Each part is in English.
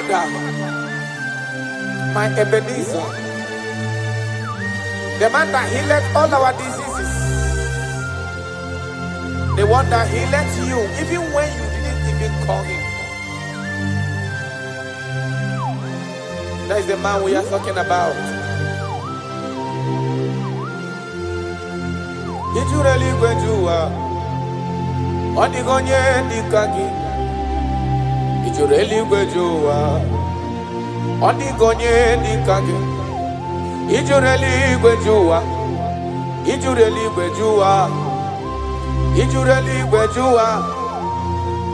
Father, my Ebenezer, the man that healed all our diseases, the one that healed you even when you didn't even call him. That is the man we are talking about. Did you really go to Odigonye Dikagi? Did you really go to Odigonye Dikagi? Did you really go to Did you really go to Did you really go to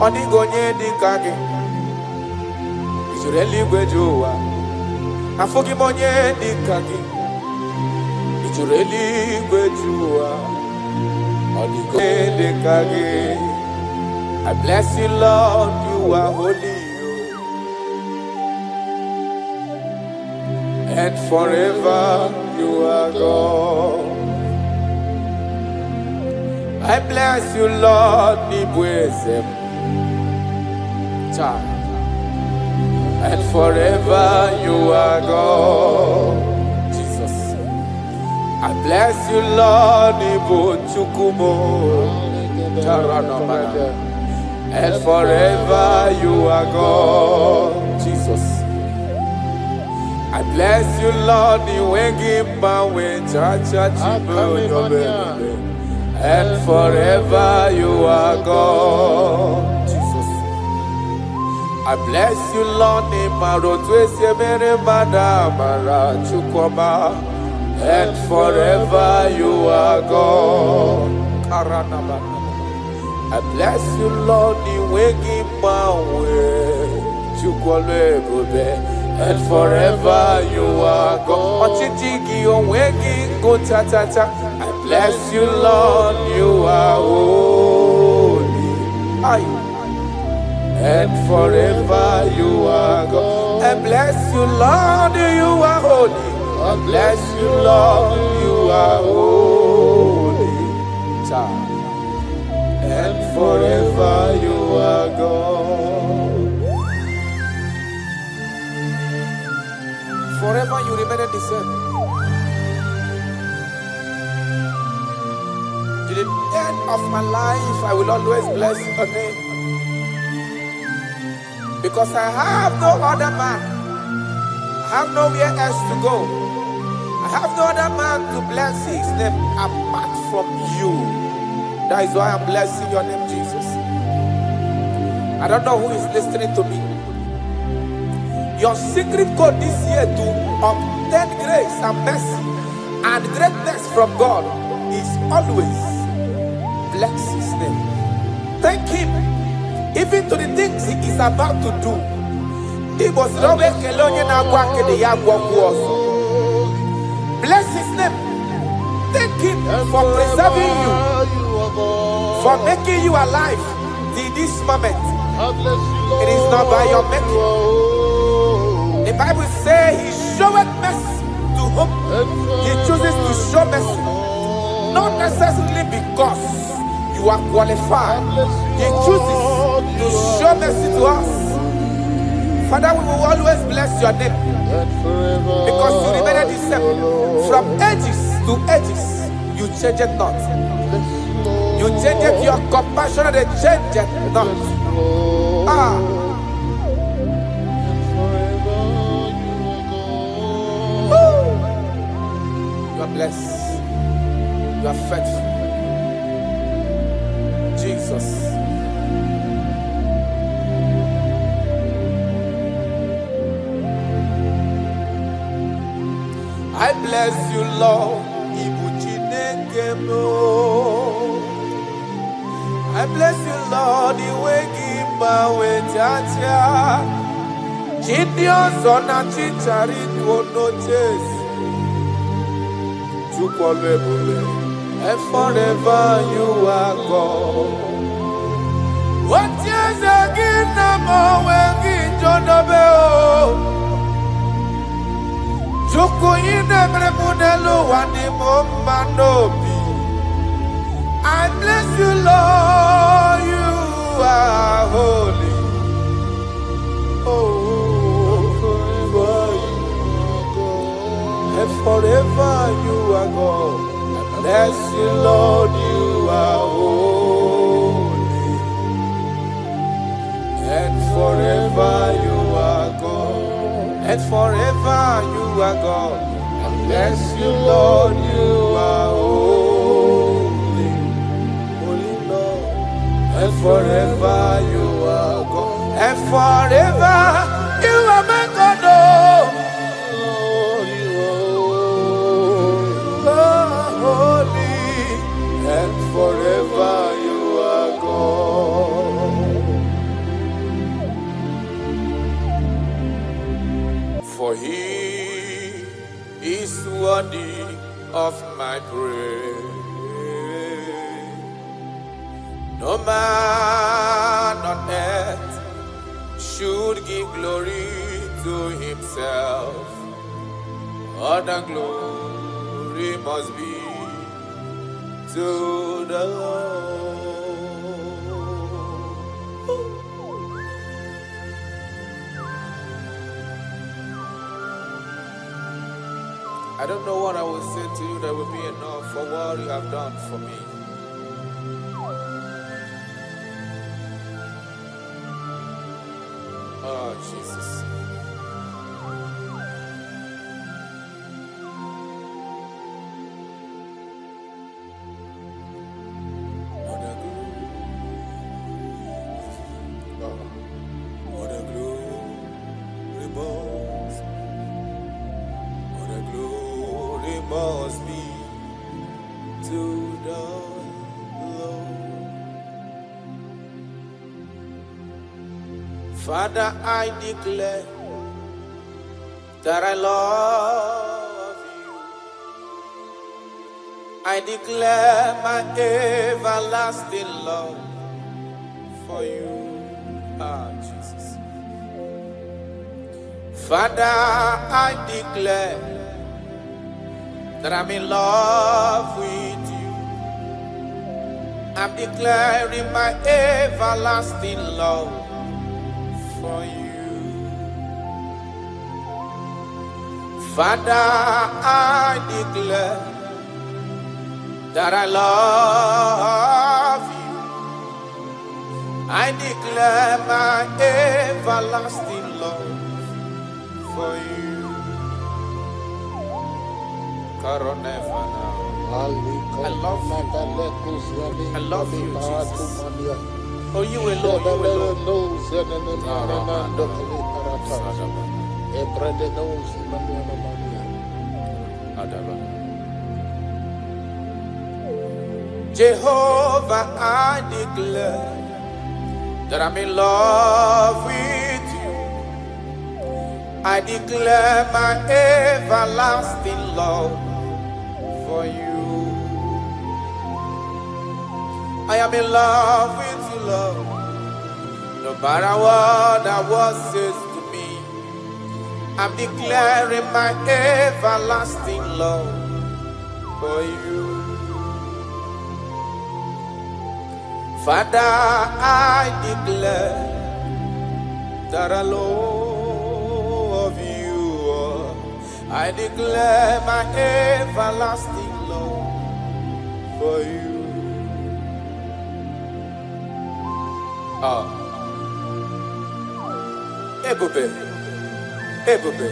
Odigonye Dikagi? Did you really go to Afogimonye Dikagi? Did you really go to Odigonye Dikagi? I bless you, Lord, you are holy, and forever you are God. I bless you, Lord, and forever you are God. Jesus. I bless you, Lord, and forever you are God. Jesus. I bless you, Lord, and forever you are God. Jesus. I bless you, Lord, and forever you are God. I bless you, Lord, and forever you are God. I bless you, Lord, you are holy, and forever you are God. I bless you, Lord, you are holy. I bless you, Lord, you are holy, child. And forever you are God. Forever you remain the same. To the end of my life, I will always bless your name. Because I have no other man. I have nowhere else to go. I have no other man to bless his name apart from you. That is why I'm blessing your name, Jesus. I don't know who is listening to me. Your secret code this year to obtain grace and mercy and greatness from God is always bless his name. Thank him even to the things he is about to do. Bless his name. Thank him for preserving you, for making you alive till this moment. It is not by your making. The Bible says he showeth mercy to whom he chooses to show mercy. Not necessarily because you are qualified. He chooses to show mercy to us. Father, we will always bless your name because you remain the same. From ages to ages, you change it not. You change it, your compassion, they change it not. You are blessed. You are faithful. Jesus. I bless you, Lord. I bless you, Lord. You wake my way, Chacha. Gideon's on a chichari to notice. And forever you are God. What years again, I'm waking John Abel. Joko inebre munelo wani momanobi. I bless you, Lord, you are holy. Oh, and forever you are God. And bless you, Lord, you are holy, holy Lord, and forever you are God, and forever you are my God. Lord, you are holy, and forever you are God. For he is worthy of my praise. No man on earth should give glory to himself. All the glory must be to the Lord. I don't know what I will say to you that will be enough for what you have done for me. Oh, Jesus. What a glory must be to the Lord. Father, I declare that I love you. I declare my everlasting love for you. Ah, Jesus. Father, I declare that I'm in love with you. I'm declaring my everlasting love for you. Father, I declare that I love you. I declare my everlasting love for you. I love you. I love you, Jesus. Oh, you alone, you alone. Jehovah, I declare that I'm in love with you. I declare my everlasting love for you. I am in love with you, Lord. No matter what the world says to me, I'm declaring my everlasting love for you. Father, I declare that I love you. I declare my everlasting love for you. Ebube, Ebube,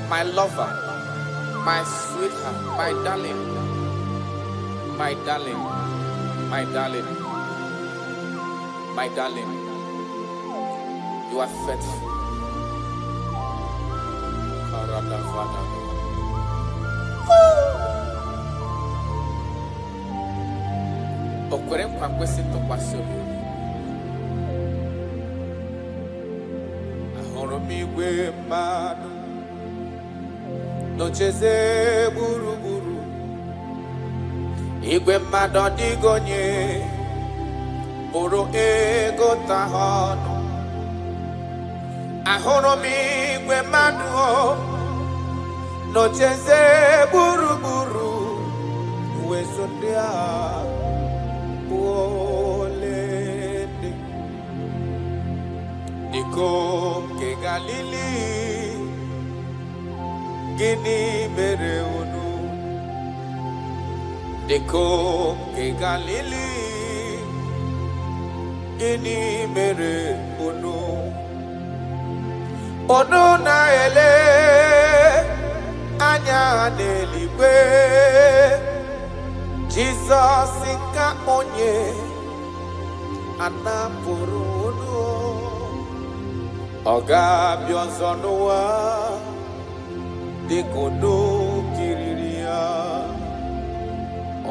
my lover, my sweetheart, my darling, my darling, my darling, my darling, you are faithful. Okwere nkwa kwesị ntụkwasị obi. Ahụrụ m igwe mmadụ n'ocheze gburugburu. Igwe mmadụ ọdịghị onye bụrụ ego ta ha ọnụ. Ahụrụ m igwe mmadụ n'ocheze gburugburu. Uwezo ndị a bụ ọlaedo. Dịka nke Galili, gịnị mere unu? Dịka nke Galili, gịnị mere unu? Unu na-ele Jesus inka onye anapuru oga bionzonuwa dikono kiriria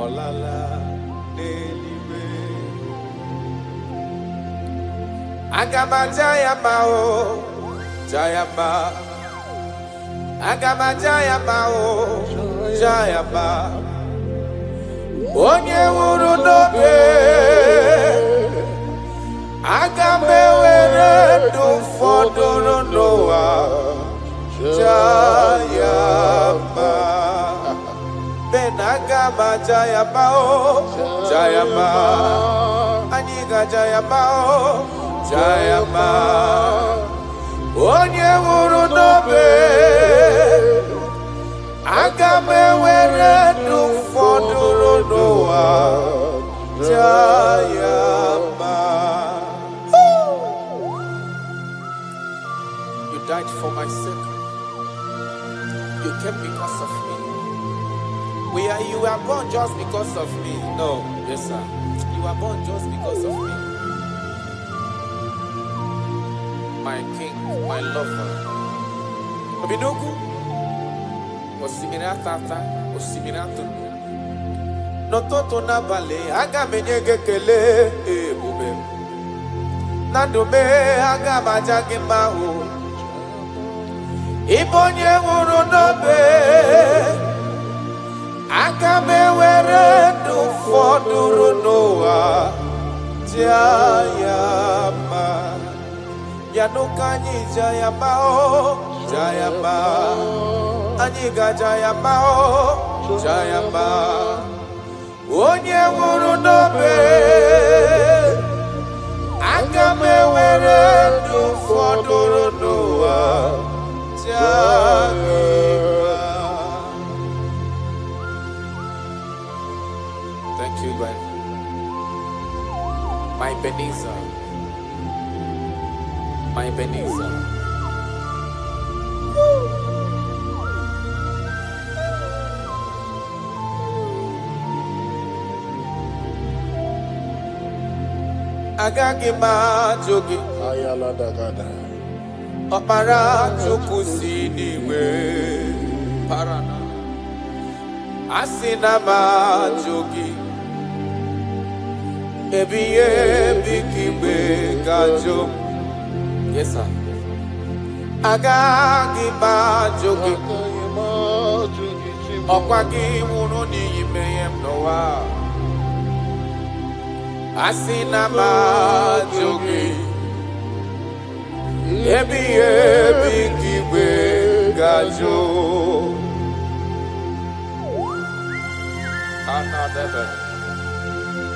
olala nelibe agama jayama o jayama agama jayama o jayama onye wuru n'obe agama ewere ndụ fọdụrụ n'ụwa jayama ben agama jayama o jayama anyị ga jayama o jayama onye wuru n'obe agama ewere ndụ fọdụrụ n'ụwa jayama. You died for my sake. You came because of me. You were born just because of me. No, yes sir. You were born just because of me. My king, my lover. Obidoku. Osimiri tata, osimiri atunu. N'ụtụtụ n'abalị aga m enye gị ekele ebube. Na ndụ m aga m aja gị mma o. Ịbụ onye nwụrụ n'obe. Aga m ewere ndụ fọdụrụ n'ụwa jayama. Ya n'ụka anyị jayama o jayama. Anyị ga jayama o jayama. Onye nwụrụ n'obe aga m ewere ndụ fọdụrụ n'ụwa jayama. Thank you, God. My Ebenezer, my Ebenezer. Agagi majogi ayala dagada opara chukusi niwe parana asina majogi ebiye bikibe gajo. Yes sir. Agagi majogi okwagi wunu ni imeyem nowa asina majogi ebi kiwe gajo.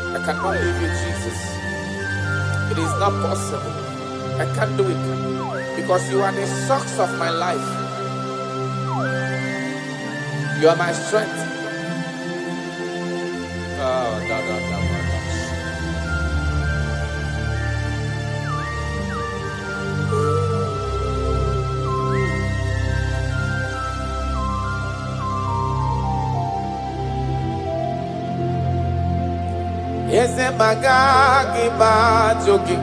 I cannot leave you, Jesus. It is not possible. I can't do it because you are the source of my life. You are my strength. Eze magagi majogi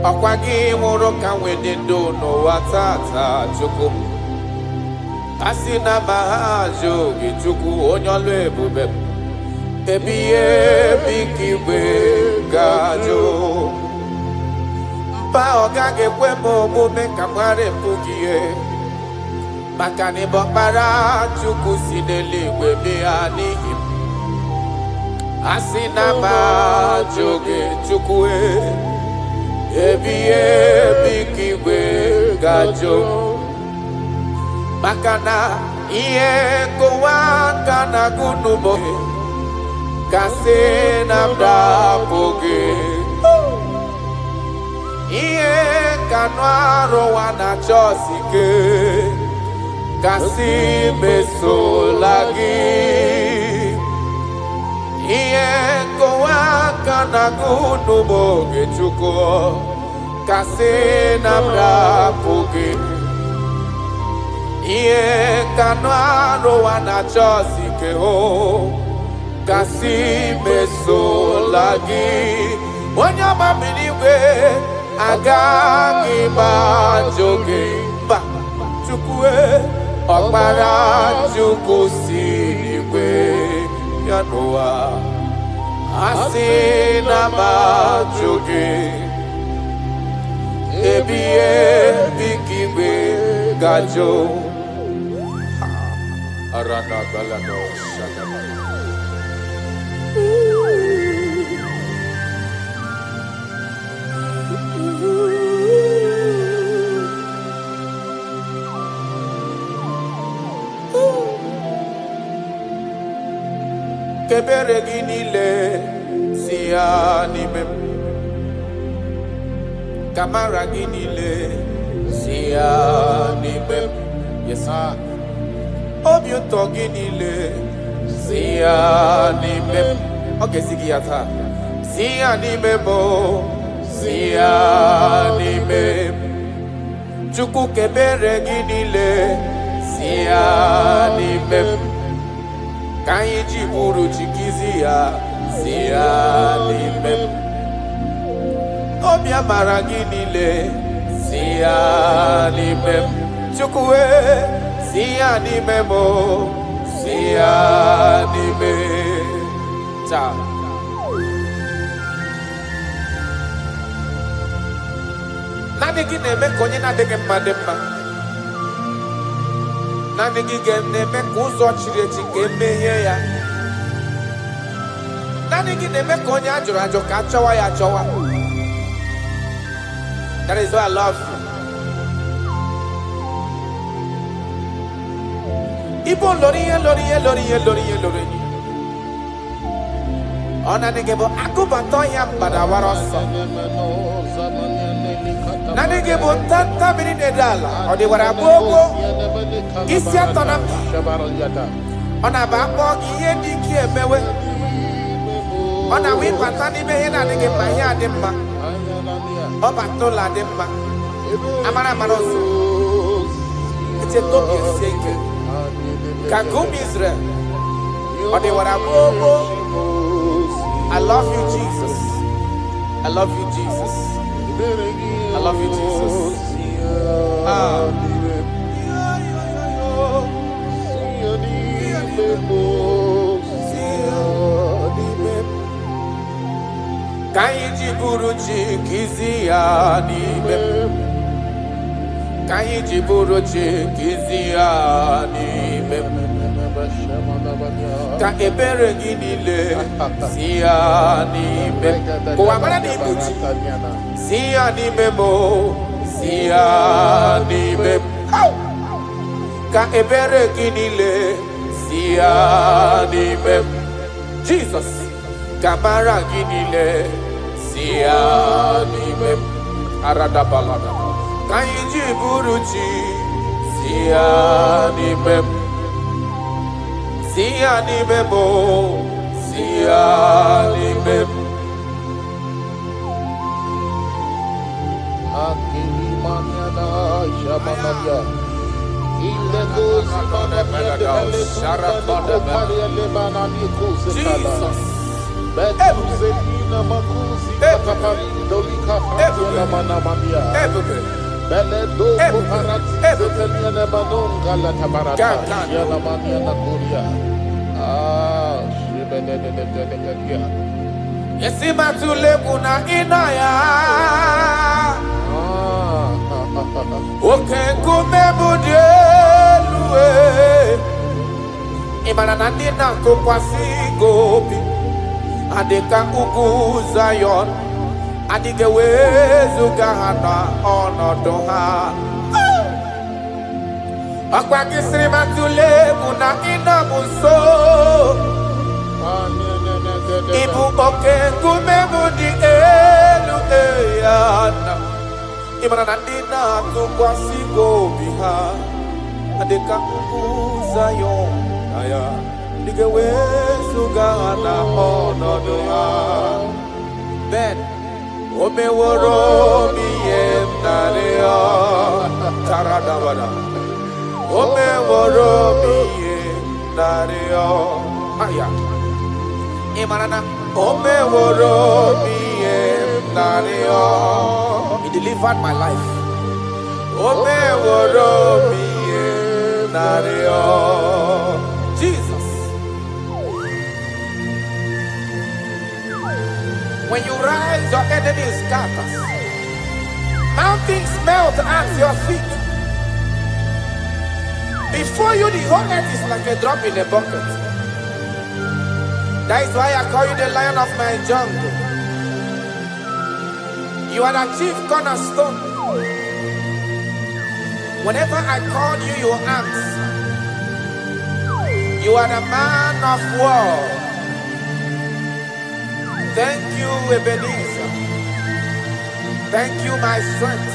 okwagi nwụrụ ka nwede ndo n'ụwa tata chukwu asina majogi chukwu onye ọlụ ebube ebiye bikigwe gajo mpa ọgaghị ekwe m omume ka mara epughị maka na ịbọkpara chukwu si n'eluigwe bịa n'ihi m. Asina majogi chukwe ebiye bikigwe gajo makana iye kowa kana gunubo kasina mdapoge iye kanwaro wana chosike kasi mesolagi iye kowa kana gunubo gechuko kasina mdapoge Ie kanano wanachosi keho kasi mesolagi wanyama miniwe agagi bajoge ba chukwe okpara chukwu siriwe yanoa asina bajoge ebie bikiwe gajo arana balano shagaba kebere ginile siani mem kamara ginile siani mem yes obiuto ginile siani mem okay sigiata siani memo siani mem chuku kebere ginile siani mem Kaiji buru chikizia siani mem Obia maraginile siani mem Chukwe siani memo siani mem Cha Nani gine me konye na dege madema Nani gine me kuzo chirechi kemeye ya Nani gine me konye ajurajo kachawa ya chawa That is why I love you Ibo loriye Ona negebo akubato ya mbadawaroso Nani gebo tanta minine dala Odi warabogo Isi atona Ona bako iye diki emewe Ona wipatani mehe na nige mahia dimma Oba tola dimma Amara maroso Ite tobi eseke Kagum Israel Odi warabogo I love you Jesus I love you Jesus I love you Jesus Kaiji buruchi kiziani mem Kaiji buruchi kiziani mem Ka ebere ginile siani mem Kwa mara ni buchi siani memo siani mem Ka ebere ginile siani mem Jesus Kamara ginile siani mem Arada balada Kaiji buruchi siani mem Siani memo siani mem Akilimanyana shamanaya Ilego simanaya Sharakada Lebana Jesus Betuzelina makuzi Katapari Dolika Fatila Manamania Beledo Parati Zeteliana Manonga La Tabarata Yalamania Nakuria Shibedelegadia Yesima tulekuna inaya Oke kumebudelue Imana nandina kukwasi gobi Adeka ugu Zion Adige wezu gahana onodoha Akwa kisri matule kuna ina muso Ibu oke kumebudi elu eyana Imana nandina tukwasi gobiha Adeka ugu Zion Aya Adige wezu gahana onodoha Ben Ome woro mi yem narea taradabada Ome woromi nario. Aya. Imanana. Ome woromi nario. He delivered my life. Ome woromi nario. Jesus. When you rise, your enemy scatters. Mountains melt at your feet. Before you, the whole earth is like a drop in a bucket. That is why I call you the lion of my jungle. You are the chief cornerstone. Whenever I call you, you answer. You are the man of war. Thank you, Ebenezer. Thank you, my strength.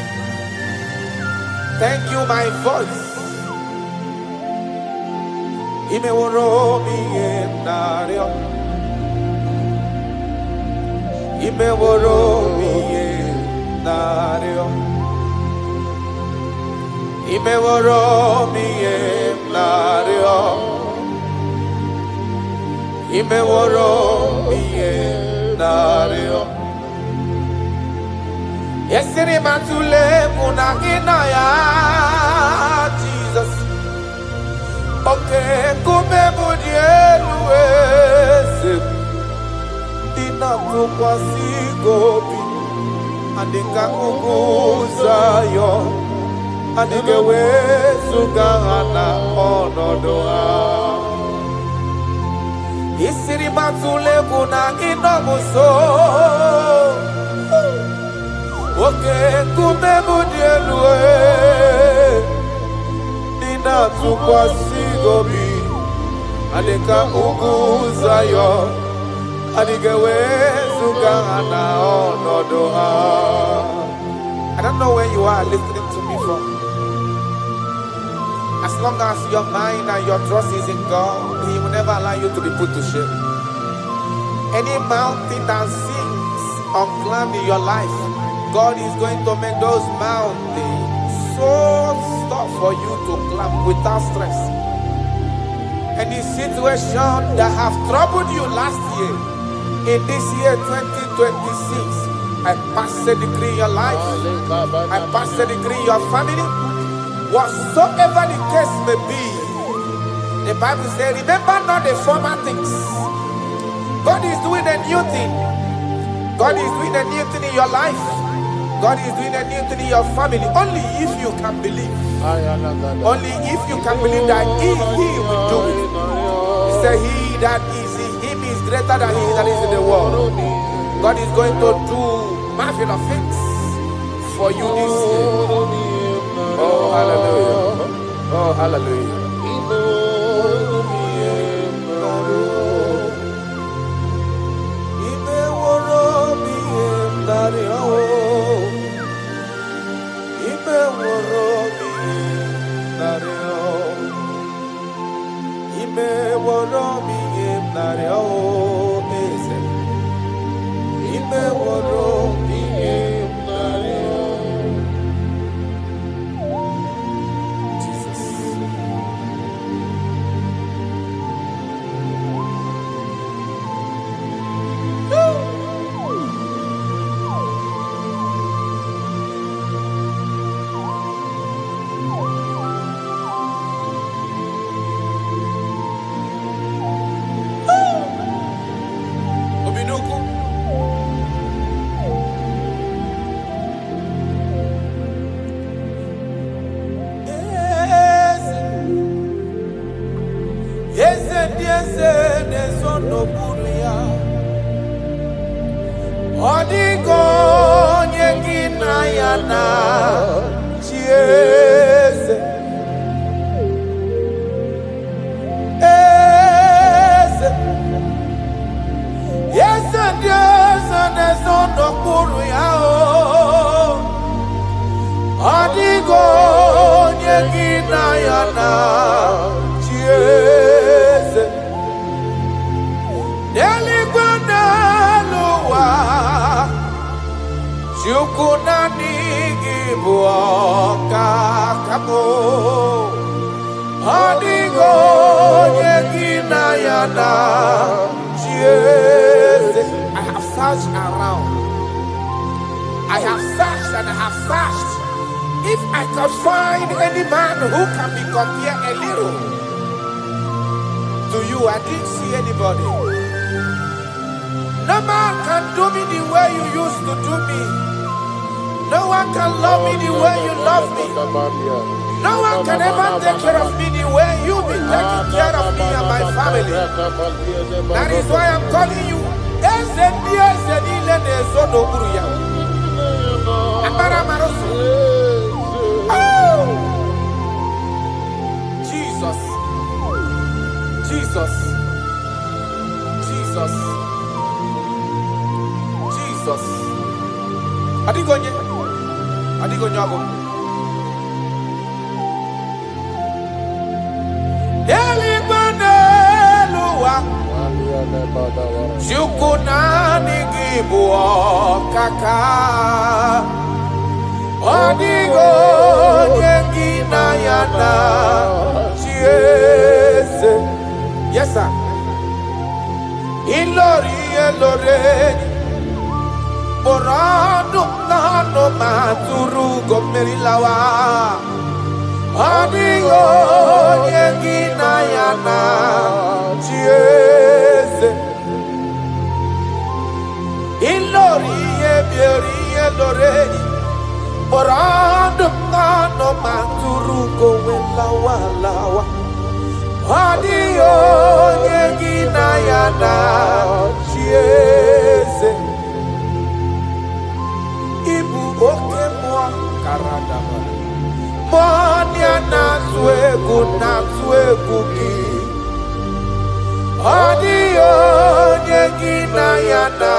Thank you, my voice. Imeworomi nario. Imeworomi nario. Imeworomi nario. Imeworomi nario. Yesiri matule munagina ya Jesus. Okay, kume mudielwese. Dina tukwasi gobi. Andika kukuzayo. Andike wesu gana onodoa. Isiri matule munagina muso. Okay, kume mudielwe. Dina tukwasi gobi. Andika kukuzayo. Andike wesu gana onodoa. I don't know where you are listening to me from. As long as your mind and your trust is in God, He will never allow you to be put to shame. Any mountain that seems unclimbed in your life, God is going to make those mountains so tough for you to climb without stress. Any situation that have troubled you last year, in this year 2026, I pass a decree in your life. I pass a decree in your family. Whatsoever the case may be, the Bible says, remember not the former things. God is doing a new thing. God is doing a new thing in your life. God is doing a new thing in your family. Only if you can believe. Only if you can believe that He will do it. He said, He that is in Him is greater than he that is in the world. God is going to do marvelous things for you this year. Oh, hallelujah. Oh, hallelujah. Odigo Yegina Yana. Jesus. I have searched around. I have searched and I have searched. If I could find any man who can be compared a little to you, I didn't see anybody. No man can do me the way you used to do me. No one can love me the way you love me. No one can ever take care of me the way you've been taking care of me and my family. That is why I'm calling you. Jesus. Jesus. Jesus. Jesus. Adigonye. Adigonye ago. Elibaneluwa. Jukunani gibuo kaka. Adigonye gina yana. Yes, sir. Ilori eloreni. Borado nano maturu gomerilawa. Adigo yegina yana. Jesus. Ilori eloreni. Borado nano maturu gomerilawa lawa. Adio yegina yana. Jesus. Ibu oke mwa karadaba. Monia na tuegu ki. Adio yegina yana.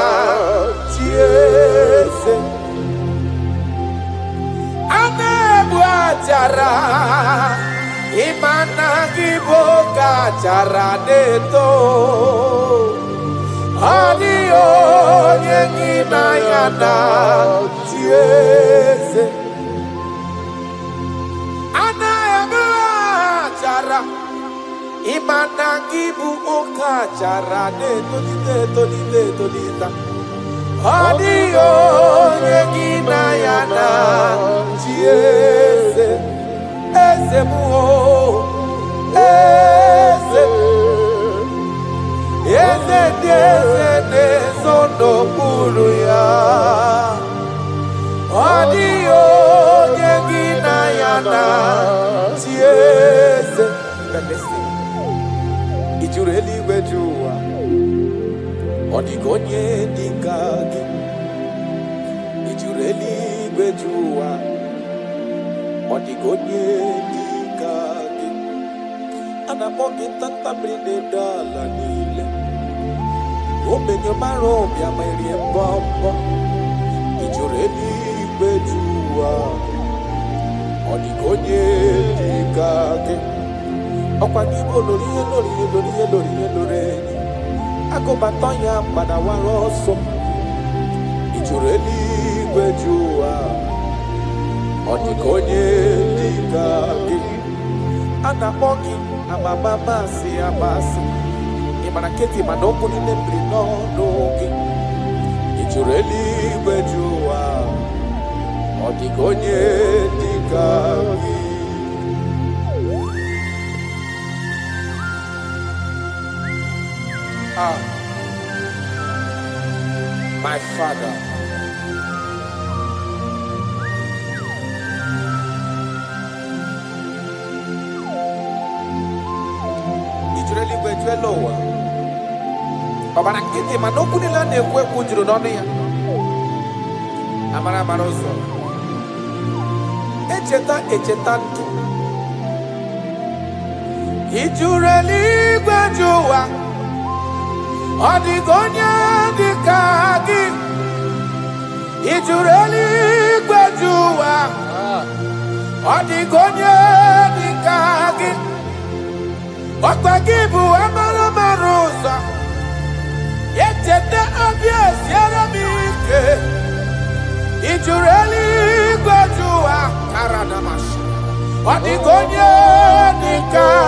Jesus. Anebu ajara. Imana giboga cara deto. Adio yegina yana. Jesus. Anaeba cara. Imana giboga cara deto lita. Adio yegina yana. Jesus. Eze sono puru ya. Adio yegina yana. Jesus. Ijureli wejua. Odigonye dikagi. Ijureli wejua. Odigonye dikagi. Anamogi tata brinde dala nile. Obenyo maro bia mairi mbombo. Ijureli bejua. Odigonye dikagi. Okwagibo lori. Akobatonya pada waroso. Ijureli bejua. Odigonye dikagi. Anamogi amamama si abasi. Imanaketi manoko ni nembri no nogi. Ijureli bejua. Odigonye dikagi. My Father. Ijureli bejua. Obana kiti manoku ni lane kwe kujuru nono ya. Amara maroso. Echeta ntu. Ijureli bejua. Odigonye dikagi. Ijureli bejua. Odigonye dikagi. Okwagibu amara marosa. Echete abies yaramike. Ijureli bejua. Karadamash. Odigonye dikagi.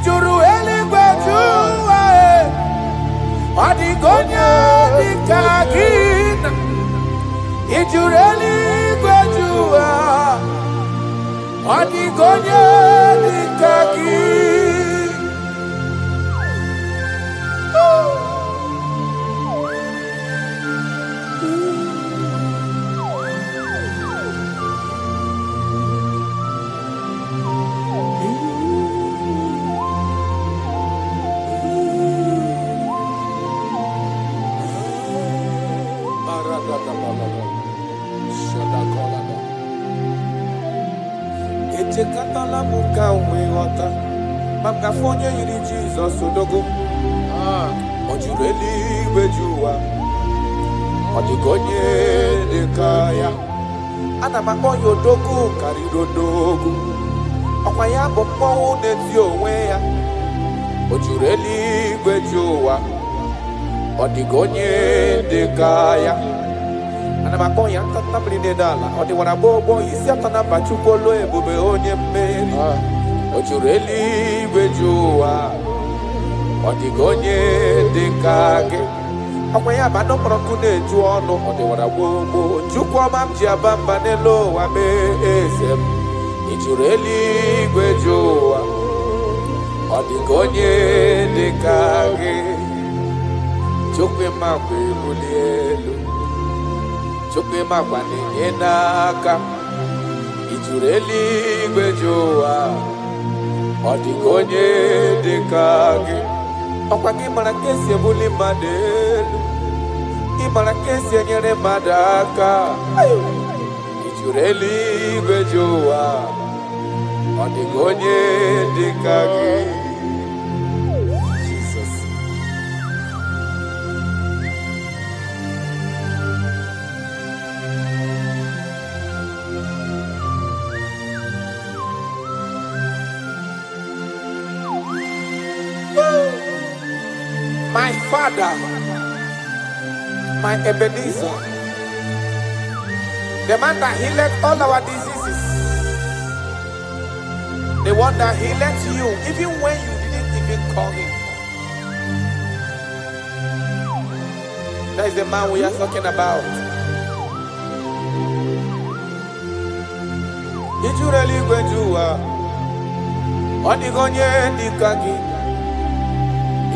Ijuru eligwe juwa Odigonye dikagina Ijuru eligwe juwa Odigonye dikagina Echekatala muka umewata Makafonye yiri Jesus odogo Ojuru eligwe juwa Odigonye dekaya Ana makonye odogo karirodogo Okwa ya bombo neti onwe ya Ojuru eligwe juwa Odigonye dekaya Ana makonye antatabli nedala Odiwana bobo isi atana bachukolo ebube onye mmeri Ojuru eligwe juwa Odigonye dekage Okwa ya bano mroku neju ono Odiwana bobo Chukwama mji abamba nelo wame ezem Ijuru eligwe juwa Odigonye dekage Chukwe magwe bulielu Chukwe magwa nenye naka Ijuru eligwe juwa Odigonye dekage Okwa kimara kesi ebuli madelu Kimara kesi enyere madaka Ijuru eligwe juwa Odigonye dekage Jesus. My Father, my Ebenezer, the man that healed all our diseases, the one that healed you even when you didn't even call him. That is the man we are talking about. Ijuru eligwe juwa Odigonye dikagi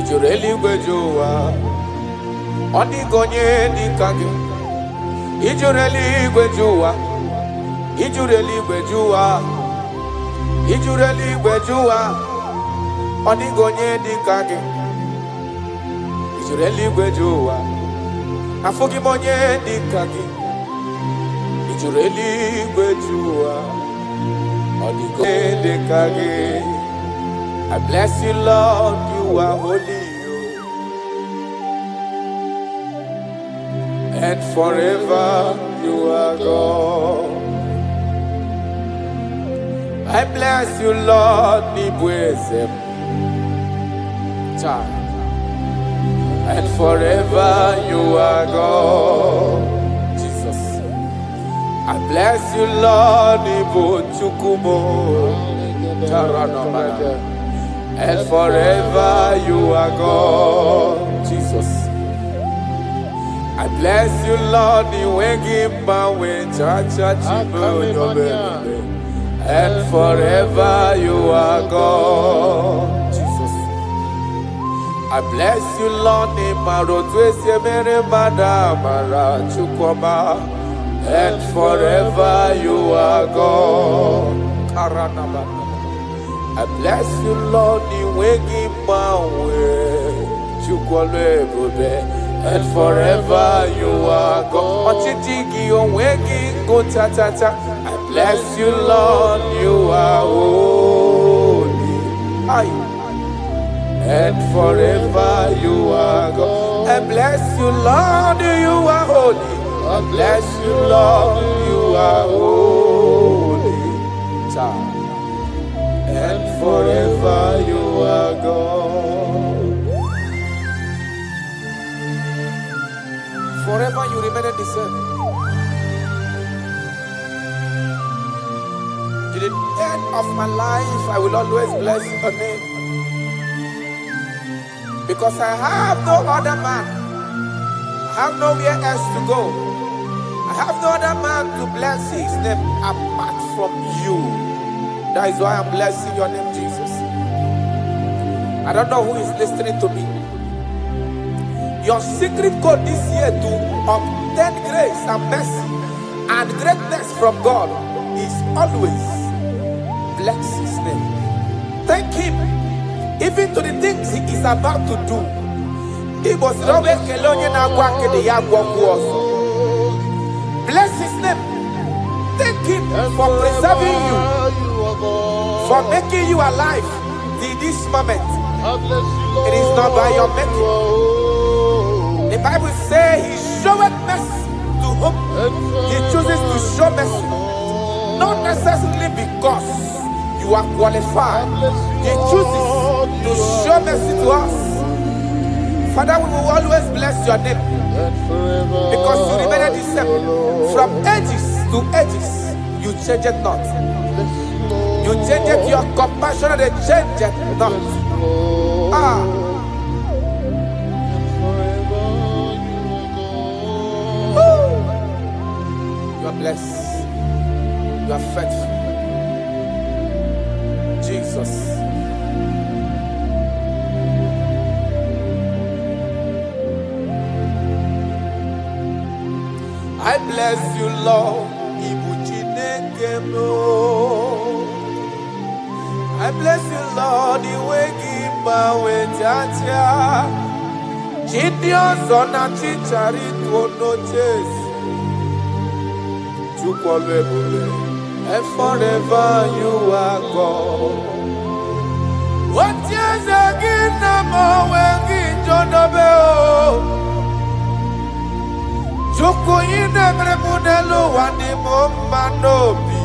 Ijuru eligwe juwa Odigonye dikagi Ijuru eligwe juwa Ijuru eligwe juwa Ijuru eligwe juwa Odigonye dikagi Ijuru eligwe juwa Afugimonye dikagi Ijuru eligwe juwa Odigonye dikagi I bless you, Lord, you are holy, and forever you are God. I bless you, Lord, and forever you are God. Jesus. I bless you, Lord, and forever you are God, Jesus. I bless you, Lord, and forever you are God, Jesus. I bless you, Lord, and forever you are God. I bless you, Lord, and forever you are God. I bless you, Lord, you are holy, and forever you are God. I bless you, Lord, you are holy. I bless you, Lord, you are holy, and forever you are God. Forever you remain the same. To the end of my life, I will always bless your name. Because I have no other man. I have nowhere else to go. I have no other man to bless his name apart from you. That is why I'm blessing your name, Jesus. I don't know who is listening to me. Your secret code this year to obtain grace and mercy and greatness from God is always bless his name. Thank him even to the things he is about to do. It was bless his name. Thank him for preserving you, for making you alive till this moment. It is not by your making. The Bible says he showeth mercy to whom he chooses to show mercy. Not necessarily because you are qualified. He chooses to show mercy to us. Father, we will always bless your name because you remain the same. From ages to ages, you change it not. You change it, your compassion, and they change it not. You are blessed. You are faithful. Jesus. I bless you, Lord. I bless you, Lord. The way give my jaja. Genius on a chichari to no chase. And forever you are God. What years again, I'm when John Obeo. Joko in every Munelo and the Momanobi.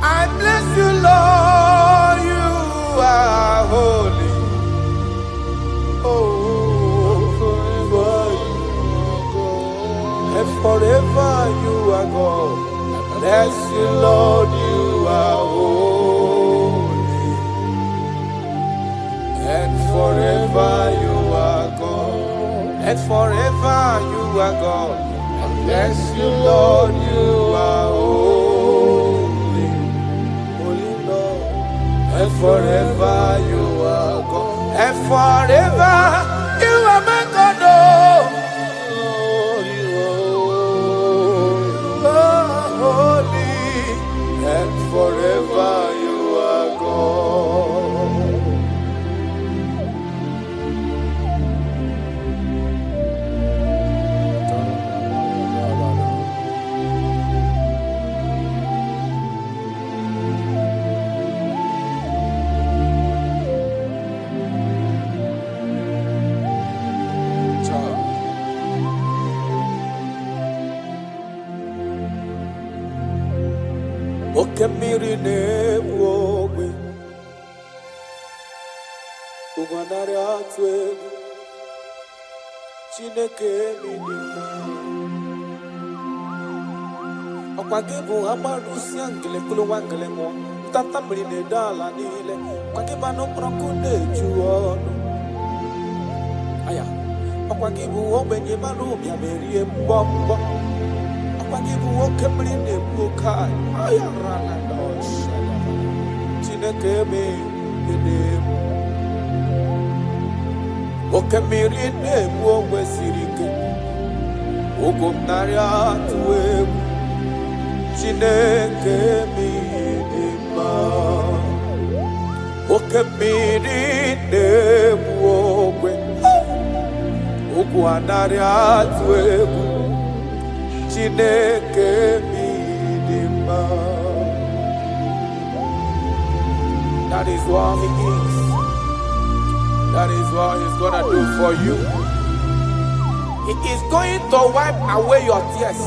I bless you, Lord, you are holy. Oh, forever you are God. Bless you, Lord, you are holy. And forever you are God. And forever you are God. Bless you, Lord, you are holy. Holy Lord. And forever you are God. And forever you are my God. Oh. And forever you are God. Okemiri nebwowe Uganare atwe Chineke minima Okwagibu amarusi angele kulu wangele mo Tata mrine dala nile Kwagiba no prokune juono Aya Okwagibu obenye marumi amerie mbombo Okwagibu okemiri nebwokai Aya rana dosha Chineke minima Okemiri nebwowe sirike Ugumnari atwe Chineke minima Okemiri nebwowe Ugwanari atwe Chineke minima That is what he is. That is what he's gonna do for you. He is going to wipe away your tears.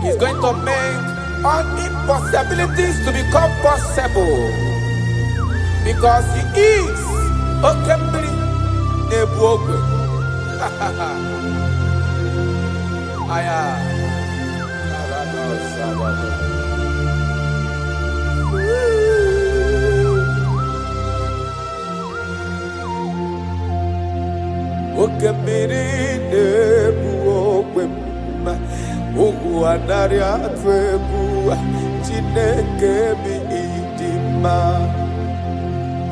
He's going to make all impossibilities to become possible. Because he is Okemiri Nebwogwe. Aya. naria twegu Chineke bi idima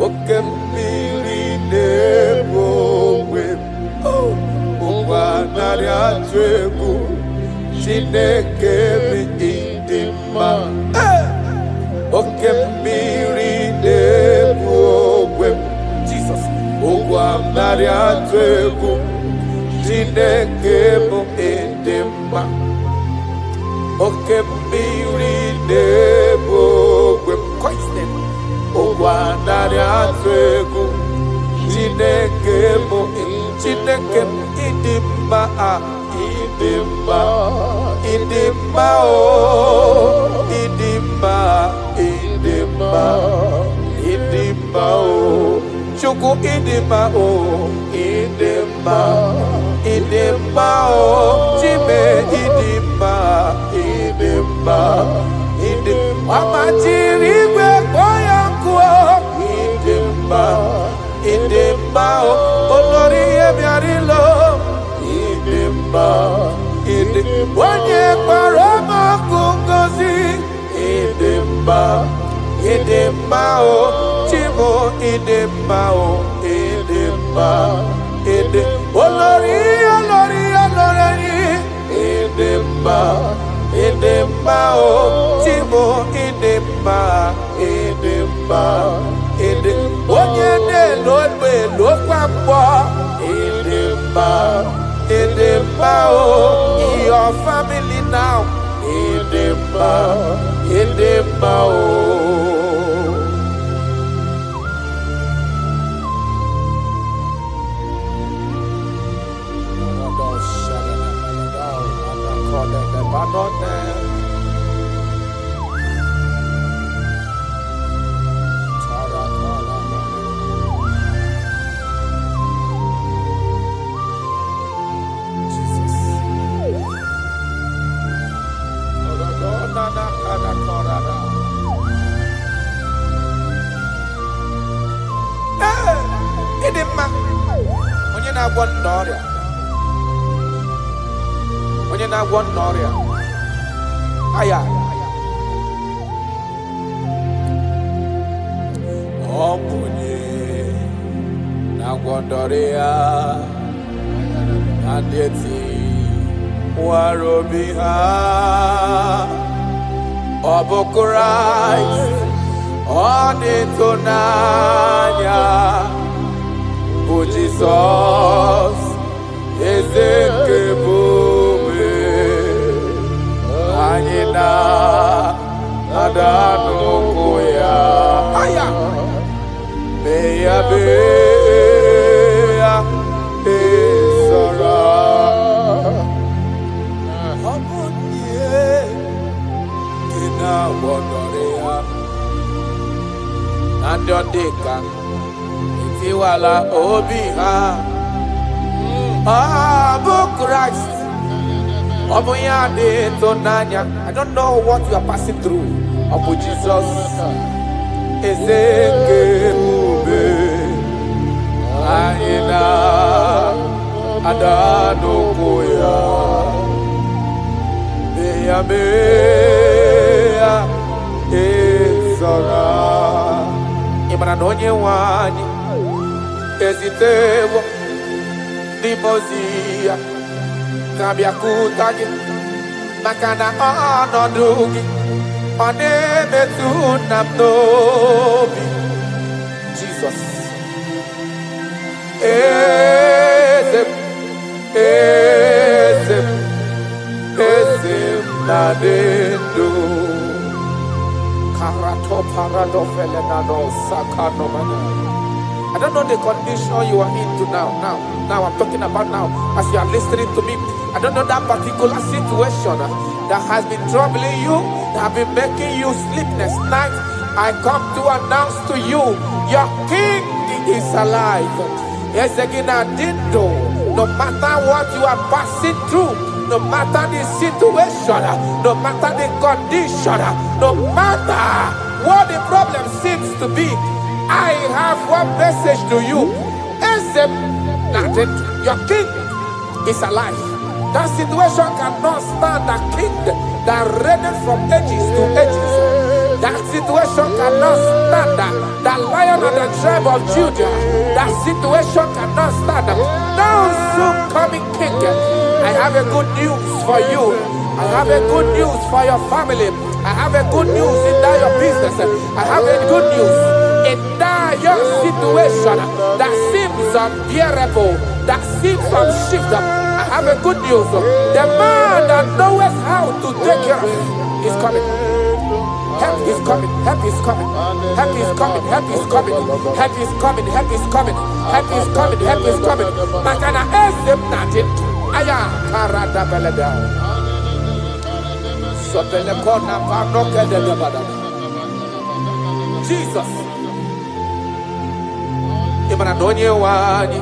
Oke mmiri na-egbu Ụwa naria twegu Chineke bi idima Oke mmiri na-egbu Jesus Ụwa naria twegu Chineke bụ idima Oke mmiri na-egbu ogwe ụgwa narị atụ egwu Chineke bụ Chineke ịdị mma ịdị mma ịdị mma o ịdị mma ịdị mma ịdị mma o Chukwu ịdị mma o ịdị mma ịdị mma o Chime ịdị mma ịdị mma ịdị mma jiri igwe kpọọ ya nkụ ịdị mma ịdị mma o olori ihe bịara ilo ịdị mma ịdị onye kpọrọ m ọkụ ngozi ịdị mma ịdị mma o Chimo ịdị mma o ịdị mma ịdị olori ịdị mma ịdị mma o Chimo ịdị mma ịdị mma ịdị onye na-elo egbe lokwa mkpọ ịdị mma ịdị mma o your family now ịdị mma ịdị mma o ịdị mma onye na-agwọ nna ọrịa onye na-agwọ nna ọrịa aya ọ bụ onye na-agwọ nna ọrịa na ndị eti nwara obi ha ọ bụ Kraịst ọ dị ịtụnanya bụ Jizọs eze nke ebube anyị na-ada n'ụkwụ ya mee ya ezora ọ bụ ihe dị na-agwọdọrọ ya na ndị ọ dị ka etiwala obi ha ọ bụ Kraịst ọ bụ ya dị ịtụnanya. I don't know what you are passing through. Ọ bụ Jizọs eze nke ebube anyị na-ada n'ụkwụ ya mee ya ezora. Ị mara na onye nwe anyị ezitewo ndị ozi ya ka bịakwute gị maka na ọnọdụ gị ọ na-emetụ nna m n'obi. Jizọs eze m eze m eze m na-adị ndụ. I don't know the condition you are into now. Now I'm talking about now. As you are listening to me, I don't know that particular situation that has been troubling you, that have been making you sleepless nights. I come to announce to you, your King is alive. Yes, again, I did know. No matter what you are passing through, no matter the situation, no matter the condition, no matter what the problem seems to be, I have one message to you. Your King is alive. That situation cannot stand the King. that reigned from ages to ages. That situation cannot stand. That Lion of the tribe of Judah, that situation cannot stand. Now soon coming King, I have a good news for you. I have a good news for your family. I have a good news in that your business. I have a good news in that your situation that seems unbearable, that seems unshiftable. I have a good news. The man that knows how to take care of is coming. Help is coming. Help is coming. Help is coming. Help is coming. Help is coming. Help is coming. Help is coming. Help is coming. Makana esem natin. Aya karada belada. Sotele kona panoke de gabada. Jesus. Imana donye wani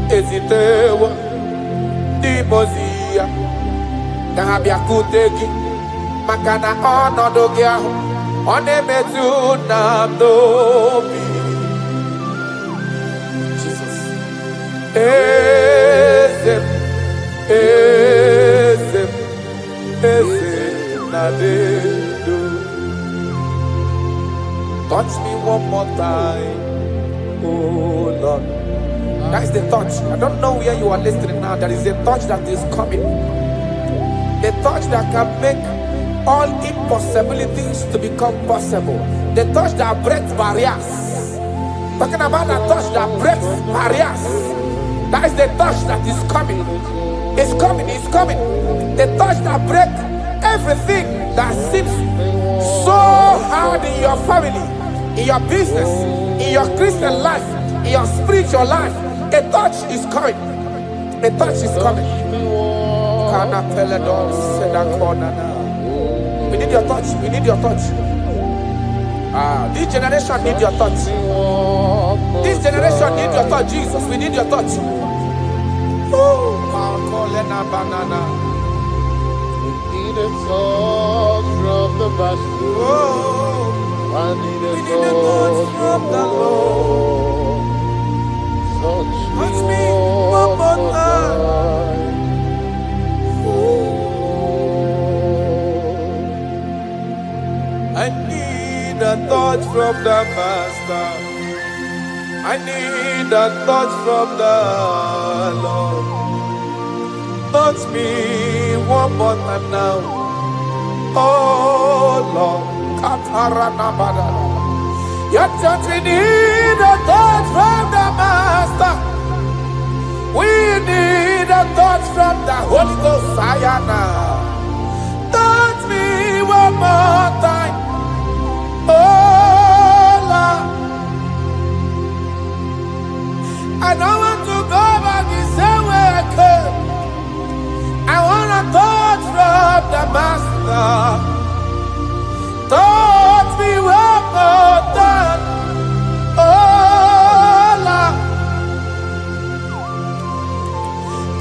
ezitewa di mozia. Kahabia kuteki. Makana ọnọdụ gị ahụ ọ na-emetụ na n'obi. Jesus. Eze m, eze m, eze na dedo. Touch me one more time, oh Lord. That is the touch. I don't know where you are listening now. There is a touch that is coming. The touch that can make all impossibilities to become possible. The touch that breaks barriers. Talking about the touch that breaks barriers. That is the touch that is coming. It's coming, it's coming. The touch that breaks everything that seems so hard in your family, in your business, in your Christian life, in your spiritual life. A touch is coming. A touch is coming. We need your touch. We need your touch. This generation need your touch. This generation need your touch, Jesus. We need your touch. Banana. We need a touch from the master. I need a touch from the Lord. Touch me one more time. I need a touch from the Master. I need a touch from the Lord. Touch me one more time now. Oh Lord. Your touch, we need a touch from the Master. We need a touch from the Holy Ghost. Sayana. Touch me one more time. Oh Lord, I don't want to go back the same way I came. I want to touch from the Master. Touch me one more time. Oh Lord,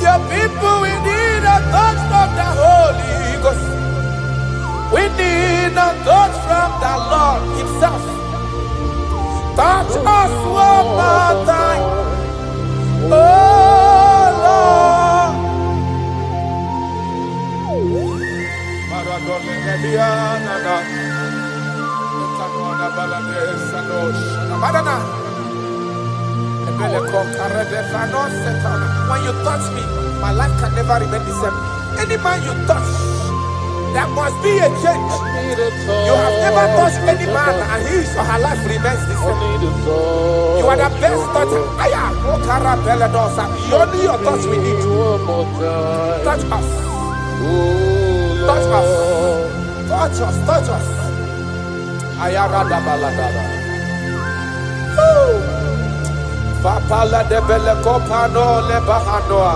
your people, we need a touch from the Holy Ghost. We need a touch from the Lord Himself. Touch us one more time. Oh Lord. When you touch me, my life can never remain the same. Any man you touch, there must be a change. You have never touched any man and his or her life remains the same. You are the best toucher. Only your touch we need. Touch us. Touch us. Touch us. Touch us. Papala de belle copano le bahanoa.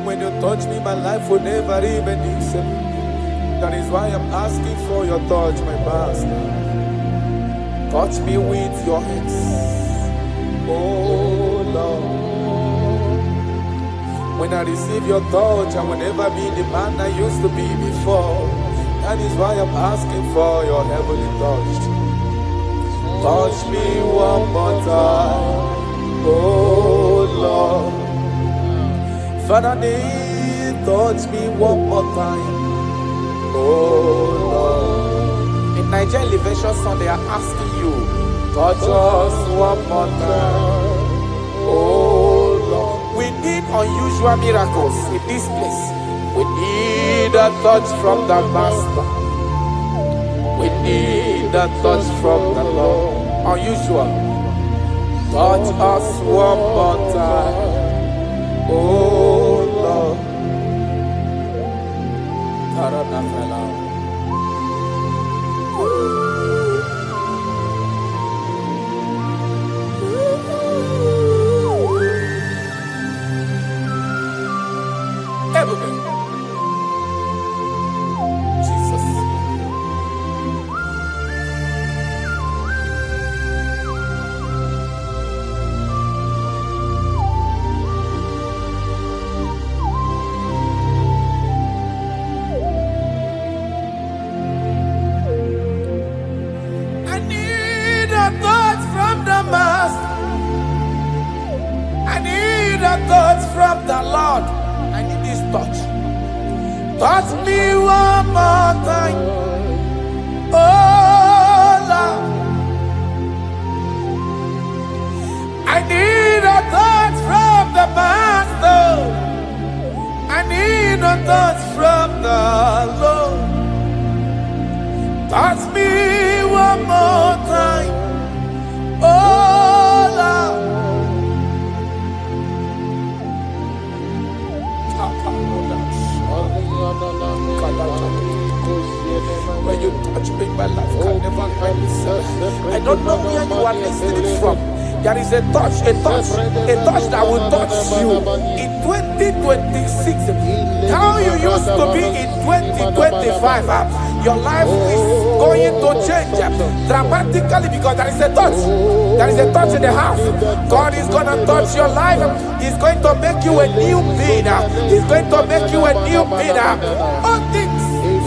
When you touch me, my life will never remain the same. That is why I'm asking for your touch, my master. Touch me with your hands, oh Lord. When I receive your touch, I will never be the man I used to be before. That is why I'm asking for your heavenly touch. touch me one more time, oh Lord. Father, touch me one more time, oh Lord. In Nigerian Elevation Song, they are asking you, touch us one more time, oh Lord. We need unusual miracles in this place. We need a touch from the Master. We need a touch from the Lord. Unusual. Touch us one more time, oh Lord. Ebube. Jesus. I need a touch from the Master. I need a touch from the Lord. I need this touch. Touch me one more time, oh Lord. I need a touch from the Master. I need a touch from the Lord. Touch me one more time, oh Lord. When you touch me, my life can never find itself. I don't know where you are listening from. There is a touch that will touch you in 2026. How you used to be in 2025, your life is going to change dramatically because there is a touch. There is a touch in the house. God is going to touch your life. He's going to make you a new being. He's going to make you a new being. All things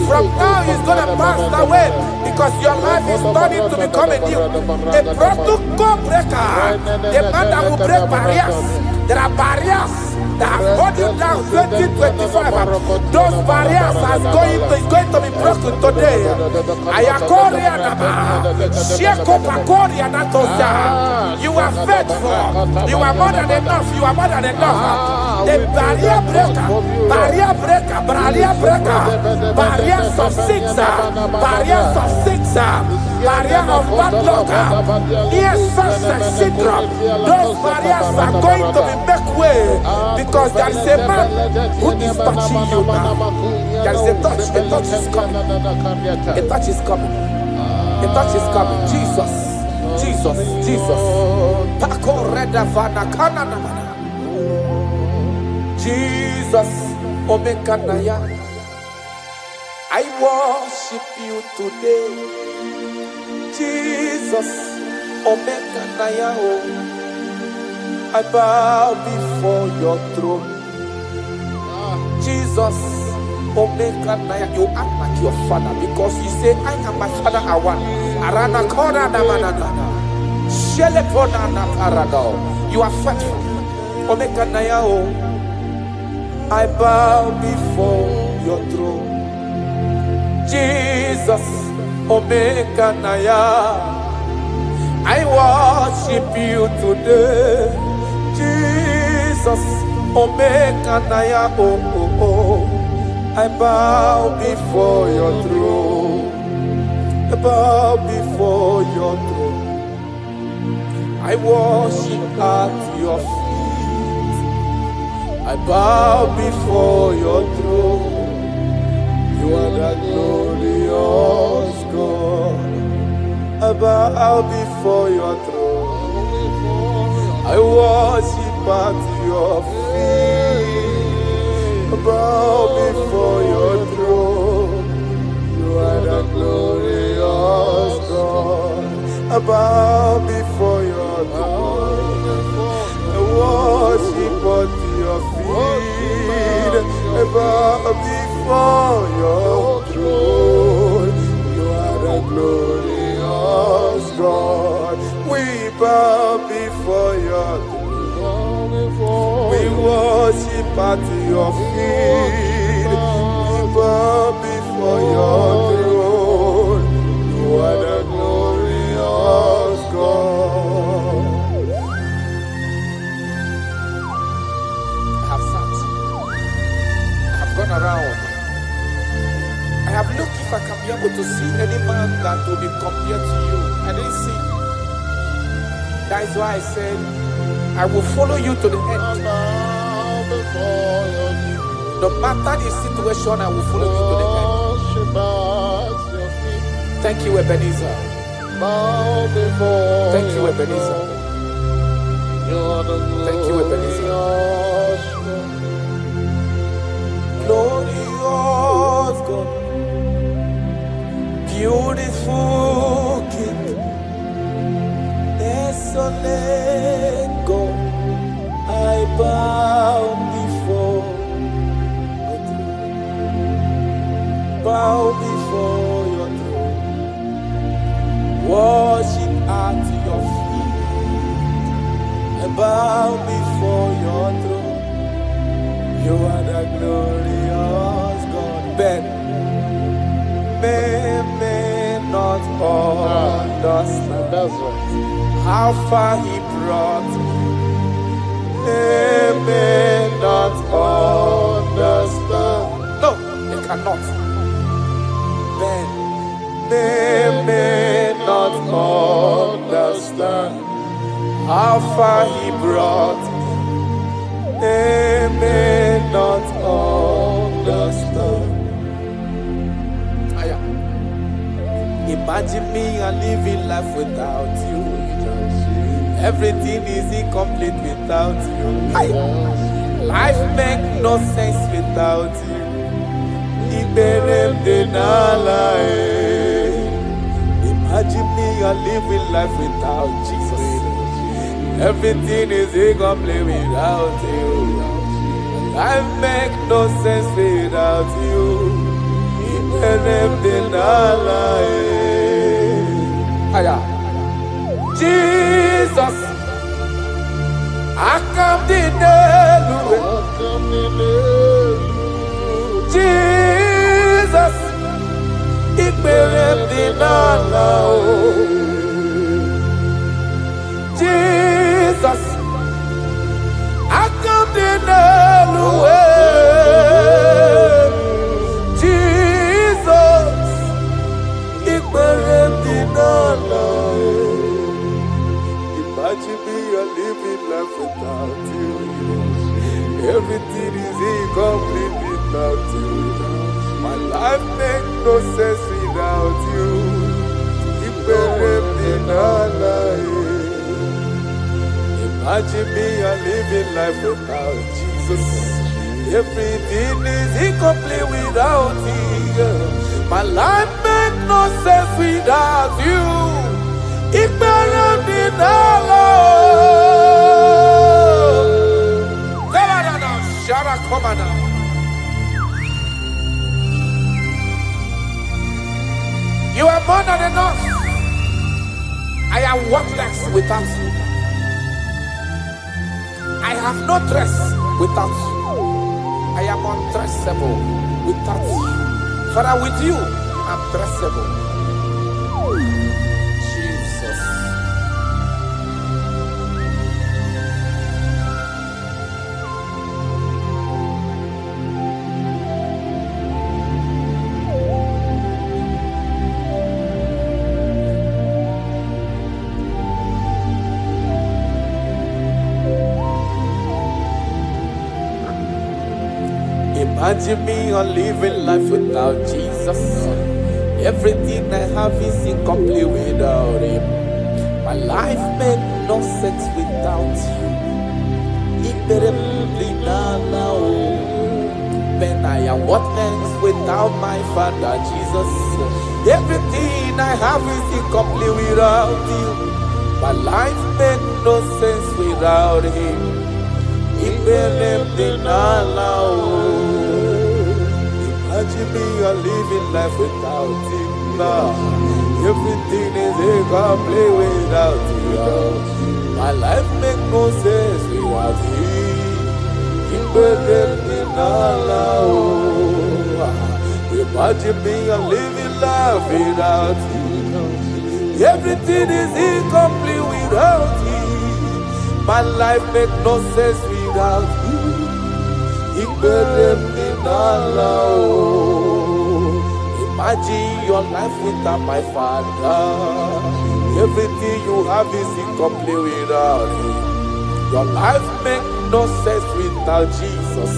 from now is going to pass away because your life is starting to become a new. A protocol breaker. The man that will break barriers. There are barriers that have hold you down 2025. Those barriers are going to be broken today. You are faithful. You are more than enough. You are more than enough. The barrier breaker, barrier breaker, barrier breaker, barriers of six, barriers of six, barrier of bad luck, near success syndrome. Those barriers are going to be make way because there is a man who is touching you now. There is a touch is coming. A touch is coming. A touch is coming. Jesus, Jesus, Jesus. Jesus, Omekanaya, I worship you today. Jesus, Omekanaya, I bow before your throne. Jesus, Omekanaya, you act like your father because you say, I am my father, I want. Arana Kona Namanana, Shelepona Parado. You are faithful. Omekanaya, I bow before your throne. Jesus, Omekanaya, I worship you today. Jesus, Omekanaya, oh, oh, oh. I bow before your throne. I bow before your throne. I worship at your feet. I bow before your throne. You are the glorious God. I bow before your throne. I worship at your feet. I bow before your throne. You are the glorious God. I bow before your throne. I worship at your feet. I bow before your throne. You are the glorious God. at your feet. We bow before your throne. You are the glorious God. I have sat. I have gone around. I have looked if I can be able to see any man that will be compared to you. I didn't see. That is why I said, I will follow you to the end. No matter the situation, I will follow you to the end. Thank you, Ebenezer. Thank you, Ebenezer. Thank you, Ebenezer. Glorious God, beautiful King, desolate God, I bow before your throne. Bow before your throne. Worship at your feet. I bow before your throne. You are the glorious God. Ben, may not understand. That's right. How far he brought me. They may not understand. No, they cannot. Men, they may not understand how far he brought me. They may not understand. Imagine me and living life without you. Everything is incomplete without you. Life makes no sense without you. Imagine me and living life without Jesus. Everything is incomplete without you. Life makes no sense without you. Jesus, I come to Jesus, it Jesus, I come to Imagine me a living life without you. Everything is incomplete without you. My life makes no sense without you. Imagine me a living life without Jesus. Everything is incomplete without you. My life makes no sense without you. You are more than enough. I am worthless without you. I have no dress without you. I am undressable without you. Father, with you, I'm dressable. Jesus. Imagine me on living life without Jesus. Everything I have is incomplete without Him. My life makes no sense without you. When I am worthless without my Father Jesus. Everything I have is incomplete without you. My life makes no sense without Him. Imagine me a living life without Him now. Everything is incomplete without you. My life makes no sense without Him. Imagine me a living life without you. Everything is incomplete without you. My life makes no sense without you. Imagine your life without my Father. Everything you have is incomplete without him. Your life makes no sense without Jesus.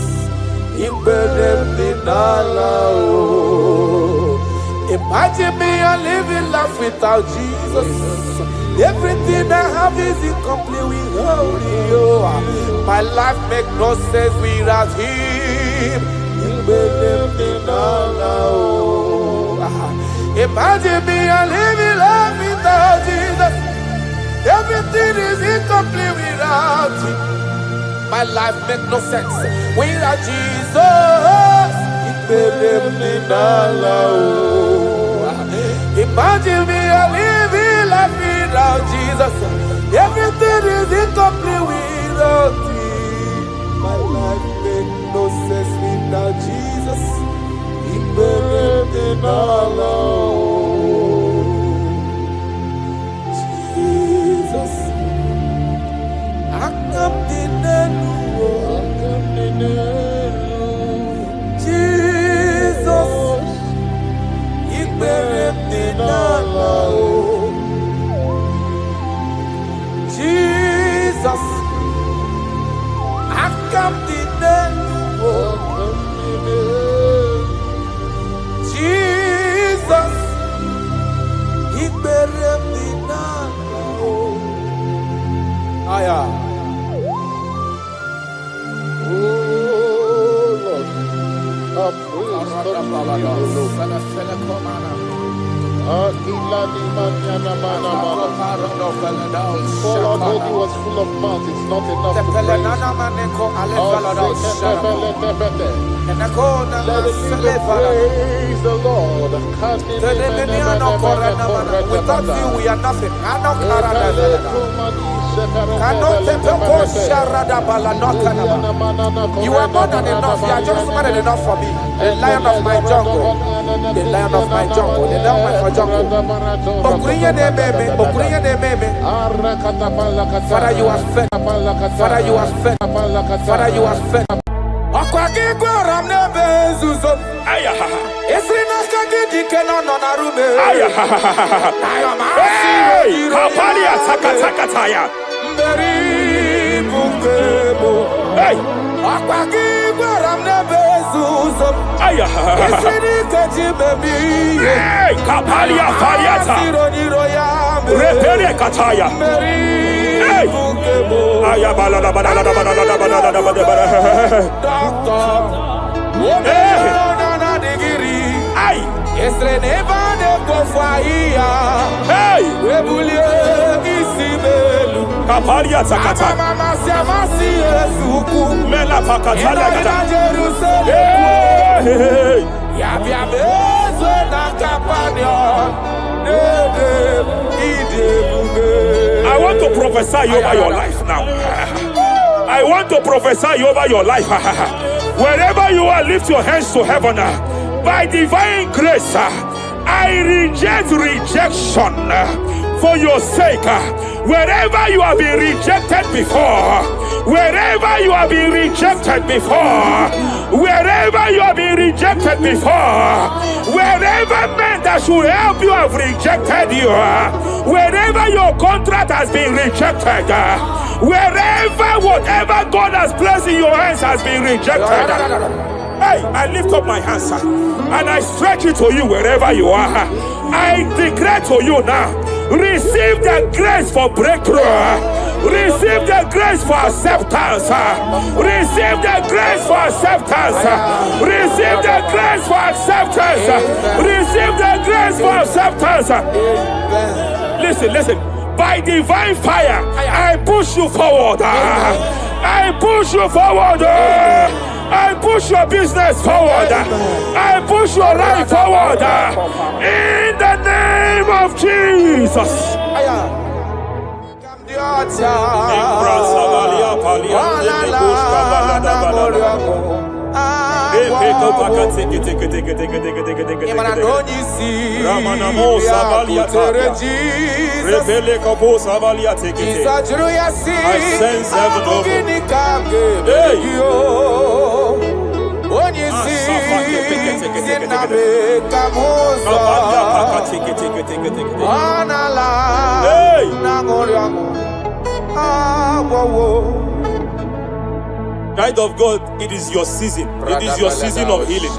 Imagine me a living life without Jesus. Everything I have is incomplete without you. My life makes no sense without him. Imagine me a living life without Jesus. Everything is incomplete without him. My life makes no sense without Jesus. Imagine me a living life without Jesus. Everything is incomplete without him. My life makes no sense without Jesus. Jesus, I come to Jesus, Jesus, I come to Jesus, Aya. Oh Lord, I praise for Lord, though he was full of mouth, it's not enough to praise. Let it praise the Lord. Without you, we are nothing. You are more than enough. You are just more than enough for me. The lion of my jungle. The lion of my jungle. The lion of my jungle. Father, you are fed. Father, you are fed. Father, you are fed. I want to prophesy over your life now. I want to prophesy over your life. Wherever you are, lift your hands to heaven. By divine grace, I reject rejection for your sake. Wherever you have been rejected before, wherever you have been rejected before, wherever you have been rejected before, wherever men that should help you have rejected you, wherever your contract has been rejected, wherever whatever God has placed in your hands has been rejected, hey, I lift up my hands and I stretch it to you wherever you are. I declare to you now, receive the grace for breakthrough. Receive the grace for acceptance. Receive the grace for acceptance. Receive the grace for acceptance. Receive the grace for acceptance. Listen. By divine fire, I push you forward. I push you forward. I push your business forward. I push your life forward. In the name of Jesus. sense heaven over. Child of God, it is your season. It is your season of healing.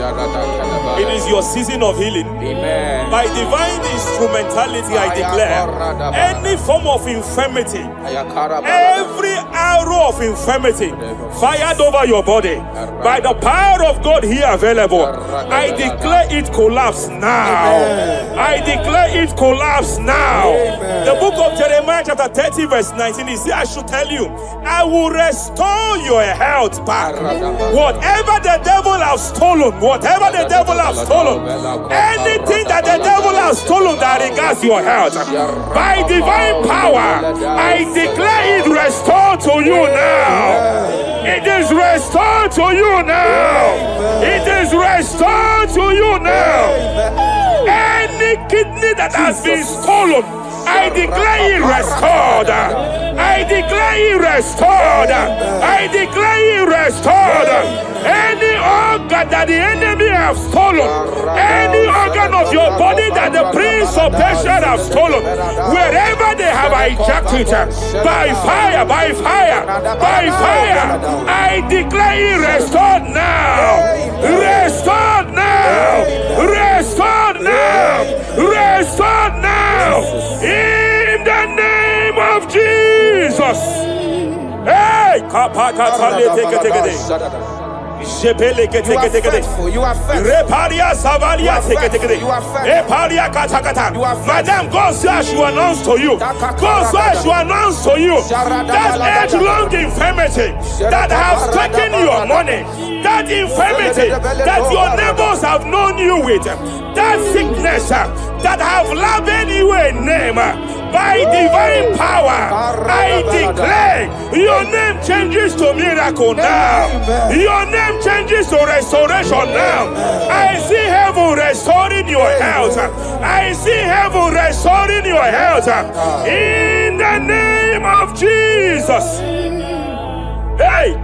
It is your season of healing. Amen. By divine instrumentality, I declare any form of infirmity, every arrow of infirmity fired over your body, by the power of God here available, I declare it collapse now. I declare it collapse now. The book of Jeremiah chapter 30 verse 19 is here. I should tell you, I will restore your health back. Whatever the devil has stolen, whatever the devil has stolen, anything that the devil has stolen that regards your health, by divine power, I declare it restored to you now. It is restored to you now. It is restored to you now. Any kidney that has been stolen, I declare it restored. I declare it restored. I declare it restored. Any organ that the enemy have stolen, any organ of your body that the prince of Persia have stolen, wherever they have hijacked it, by fire, by fire, by fire, I declare it restored now. Restored now. Restored now. Restored now. In the name of Jesus. Hey, you are faithful. You are faithful. Madam, God says she will announce to you. God says she will announce to you that age-long infirmity that has taken your money, that infirmity that your neighbors have known you with, that sickness that have labeled you a name, by divine power, I declare your name changes to miracle now. Your name changes to restoration now. I see heaven restoring your health. I see heaven restoring your health. In the name of Jesus. Hey,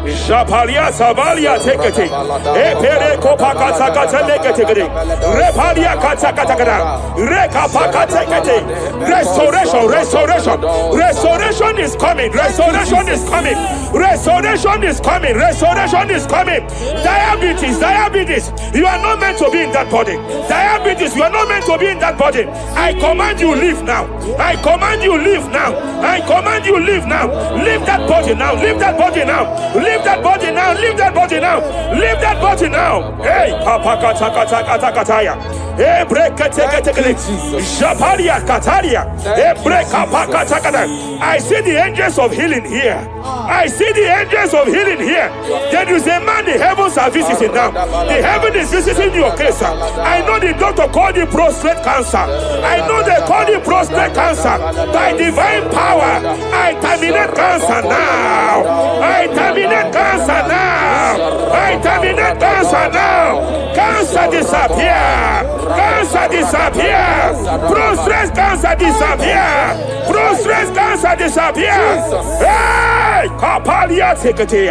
Japalia Savalia Tekete, Epere Kopakata Lekete, Repalia Katakata, Rekapakatekete. Restoration, restoration, restoration is coming, restoration is coming, restoration is coming, restoration is coming. Diabetes, diabetes, you are not meant to be in that body. Diabetes, you are not meant to be in that body. I command you leave now. I command you leave now. I command you leave now. Leave that body now. Leave that body now. Leave that body now. Leave that body now. Leave that body now. Hey, Kapakatakataya. Hey, break Japalia Kataria. Hey, break Kapakatakata. I see the angels of healing here. I see the angels of healing here. There is a man the heavens are visiting now. The heaven is visiting your case. I know the doctor called it prostate cancer. I know they call it prostate cancer. By divine power, I terminate cancer now. I terminate cancer now. I terminate cancer now. Cancer disappear. Cancer disappear. Prostate cancer disappear. Prostate cancer disappear. Hey, Kapalia Secretary.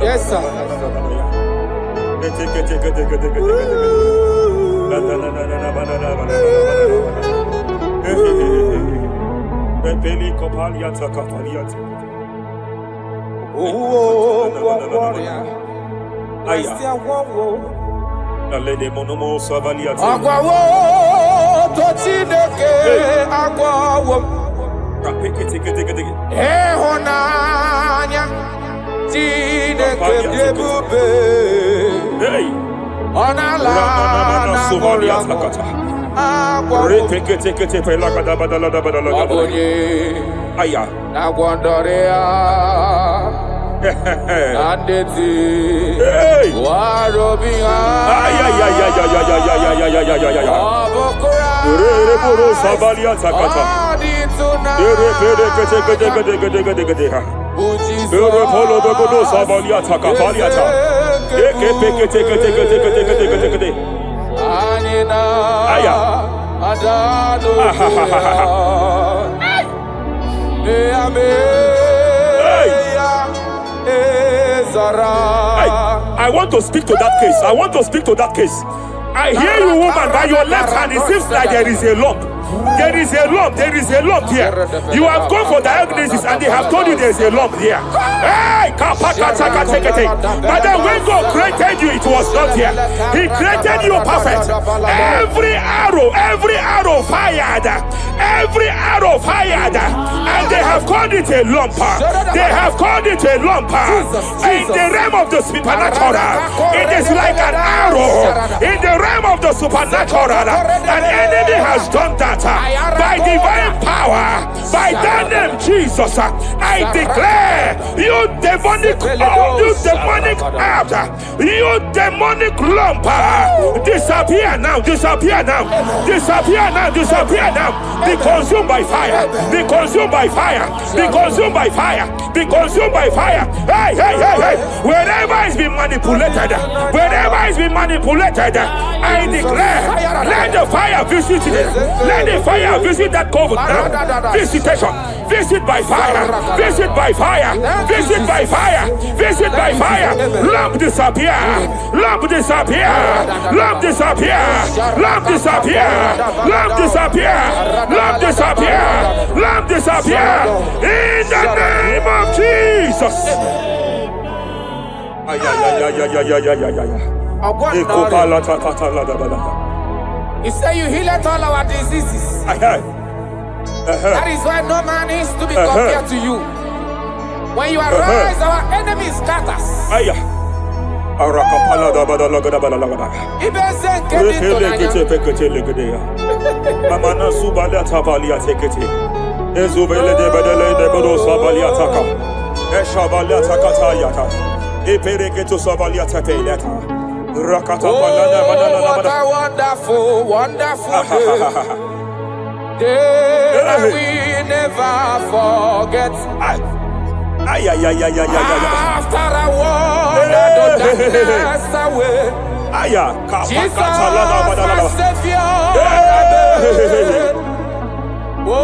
Yes, sir. Ebube onala Hey. I want to speak to that case. I want to speak to that case. I hear you, woman, by your left hand. It seems like there is a lump. There is a lump. There is a lump here. You have gone for diagnosis and they have told you there is a lump here. Hey, but then when God created you, it was not here. He created you perfect. Every arrow fired. Every arrow fired. And they have called it a lump. They have called it a lump. In the realm of the supernatural, it is like an arrow. In the realm of the supernatural, an enemy has done that. By divine power, by that name Jesus, I declare you demonic lump, disappear now, disappear now, disappear now, disappear now. Be consumed by fire, be consumed by fire, be consumed by fire, be consumed by fire. Hey, hey, hey, hey. Wherever it's been manipulated, wherever it's been manipulated, I declare, let the fire visit it. Let the fire visit that coven now. Visitation. Visit by fire. Visit by fire. Visit by fire. Visit by fire. Lump disappear. Lump disappear. Lump disappear. Lump disappear. Lump disappear. Lump disappear. Lump disappear. In the name of Jesus. He said you heal all our diseases. That is why no man is to be compared to you. When you arise, our enemies scatters. Oh, what a wonderful, wonderful day that we never forget. After I wandered the darkness away, Jesus, my Savior. Oh,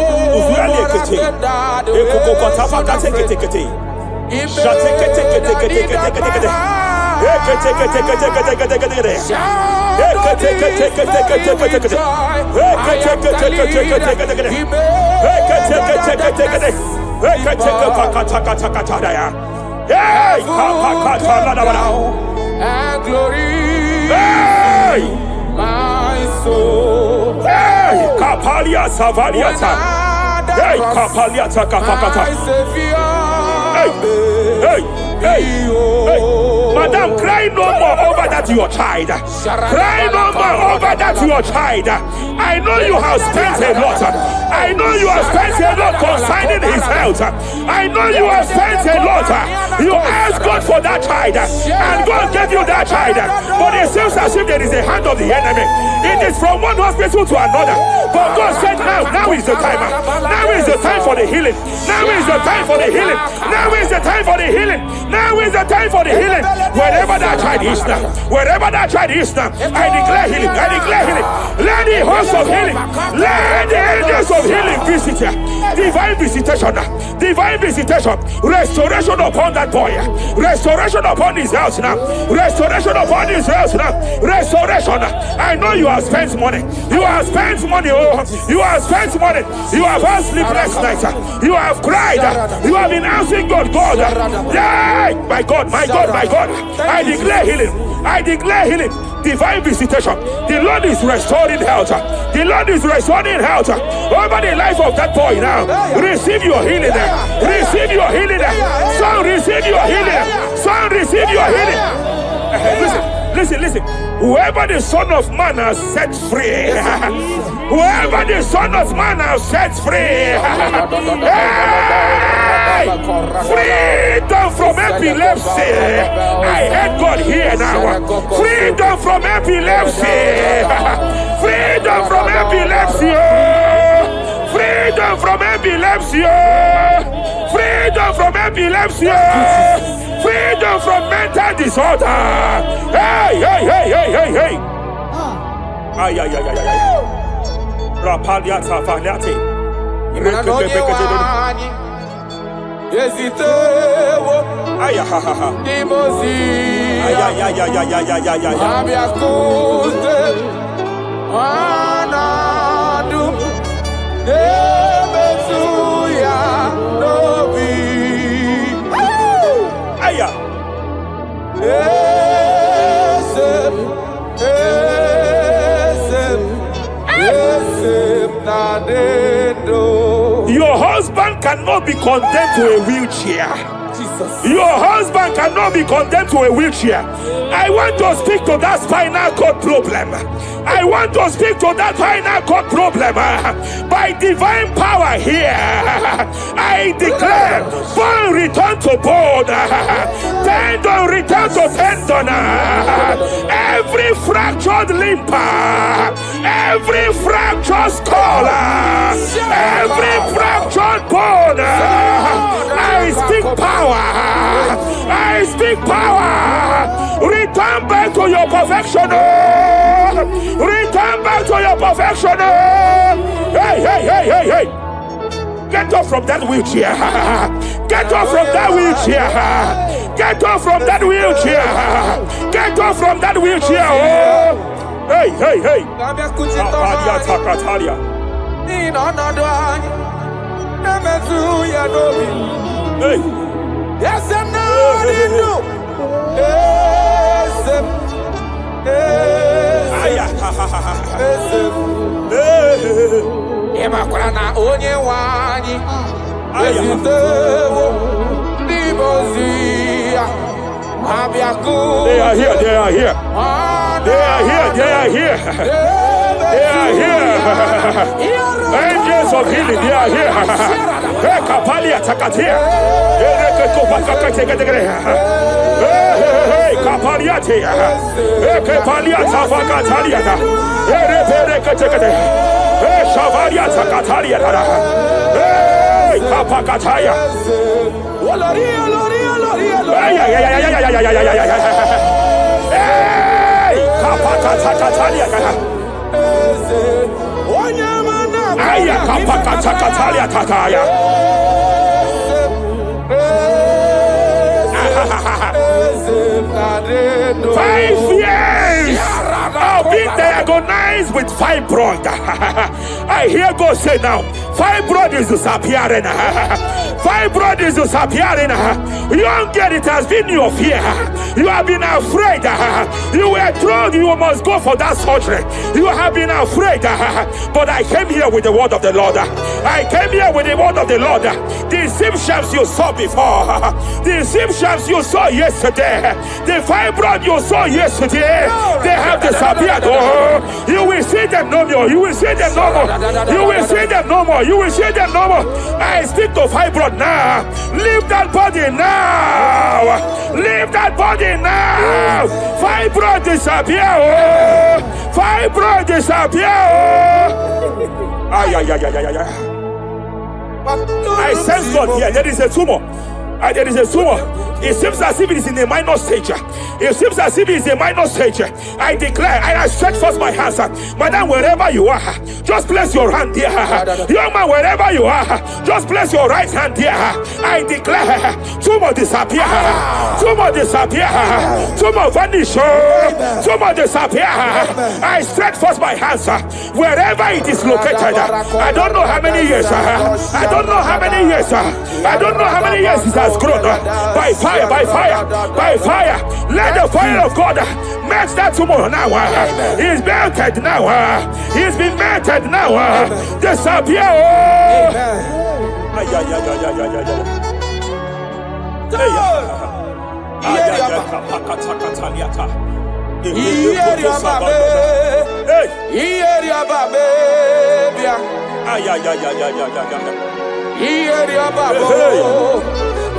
and glory, my soul. Kapalia Savaliata. Hey, Kapalia Takapakata. Hey. Madam, cry no more over that your child. Cry no more over that your child. I know you have spent a lot. I know you have spent a lot concerning his health. I know you have spent a lot. You asked God for that child, and God gave you that child. But it seems as if there is a hand of the enemy. It is from one hospital to another. But God said, now is the time. Now is the time for the healing. Now is the time for the healing. Now is the time for the healing. Now is the time for the healing. Wherever that child is now, wherever that child is now, I declare healing. I declare healing. Let the host of healing, let the angels of healing visit you. Divine visitation, divine visitation, restoration upon that boy, restoration upon his house now, restoration upon his house now, restoration. I know you have spent money. You have spent money. Oh, you have spent money. You have had sleepless nights. You have cried. You have been asking God. Yeah, my God, my God, my God. I declare healing. I declare healing. Divine visitation. The Lord is restoring health. The Lord is restoring health over the life of that boy now. Receive your healing. Receive your healing. Son, receive your healing. Son, receive your healing. Listen. Whoever the Son of Man has set free, whoever the Son of Man has set free, Hey, freedom from epilepsy. I heard God here now. Freedom from epilepsy. Freedom from epilepsy. Freedom from epilepsy. Freedom from epilepsy. Freedom from mental disorder. Hey, hey, hey, hey, hey, hey. Ay, ay, ay, ay, ay. Rapalia Tafaniati. Ay, ha, ha, ha. Ay, ay, ay, ay, ay, ay, ay, ay, Your husband cannot be condemned to a wheelchair. Jesus. Your husband cannot be condemned to a wheelchair. I want to speak to that spinal cord problem. I want to speak to that spinal cord problem. By divine power here, I declare bone return to bone, tendon return to tendon, every fractured limb, every fractured skull, every fractured bone. I speak power. I speak power. Return back to your perfection. Return back to your perfection. Hey, hey, hey, hey, hey. Get off from that wheelchair. Get off from that wheelchair. Get off from that wheelchair. Get off from that wheelchair. Oh. Hey, hey, hey. Hey. Yes, I'm not in you. Emakrana onye wani. They are here, they are here. They are here, they are here. They are here. Angels of healing, they are here. Kapalia Takatia. Hey, Kapaliate. Kapalia Tafakatalia. Hey, Shavalia Takatalia. Hey, Kapakataya. Hey, Kapakatatalia. Aya Kapakatatalia Takaya. 5 years of being diagnosed with fibroid. I hear God say now, fibroid is disappearing. Fibroid is disappearing. Young girl, it has been your fear. You have been afraid. You were told you must go for that surgery. You have been afraid. But I came here with the word of the Lord. I came here with the word of the Lord. The symptoms you saw before, the symptoms you saw yesterday, the fibroid you saw yesterday, they have disappeared. Oh, you will see them no more. You will see them no more. You will see them no more. You will see them no more. I speak to fibroid now. Leave that body now. Leave that body now. Fibroid disappear. Oh, fibroid disappear. Oh. Ay, ay, ay, ay, ay, ay. I sense God here. There is a tumor. There is a tumor. It seems as if it is in a minor stage. It seems as if it is a minor stage. I declare, I stretch forth my hands. Madam, wherever you are, just place your hand there. Young man, wherever you are, just place your right hand there. I declare, tumor disappear. Tumor disappear. Tumor vanish. Tumor disappear. I stretch forth my hands. Wherever it is located. I don't know how many years. I don't know how many years. I don't know how many years it has grown. By fire, by fire, by fire. Let the fire of God match that tumor now. He's melted now. He's been melted now. Disappear. Ieria babo.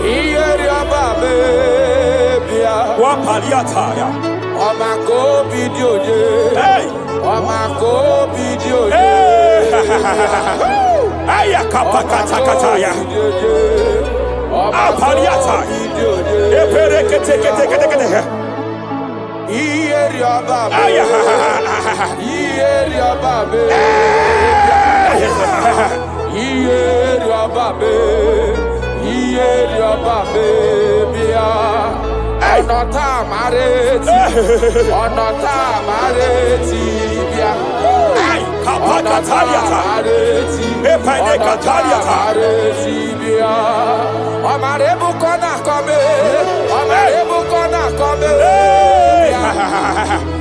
Ieria babebia. Wapaliataya. Omako video ye. Hey. Omako video ye. Ayakapakatakataya. Apaliata. Epereketeketekete. Ieria babe. Ieria babe. Ieria babe. Ieria babe bia. Onota mareti. Onota mareti bia. Kapakataliata. Epanekataliata. Amarebu kona kome. Amarebu kona kome.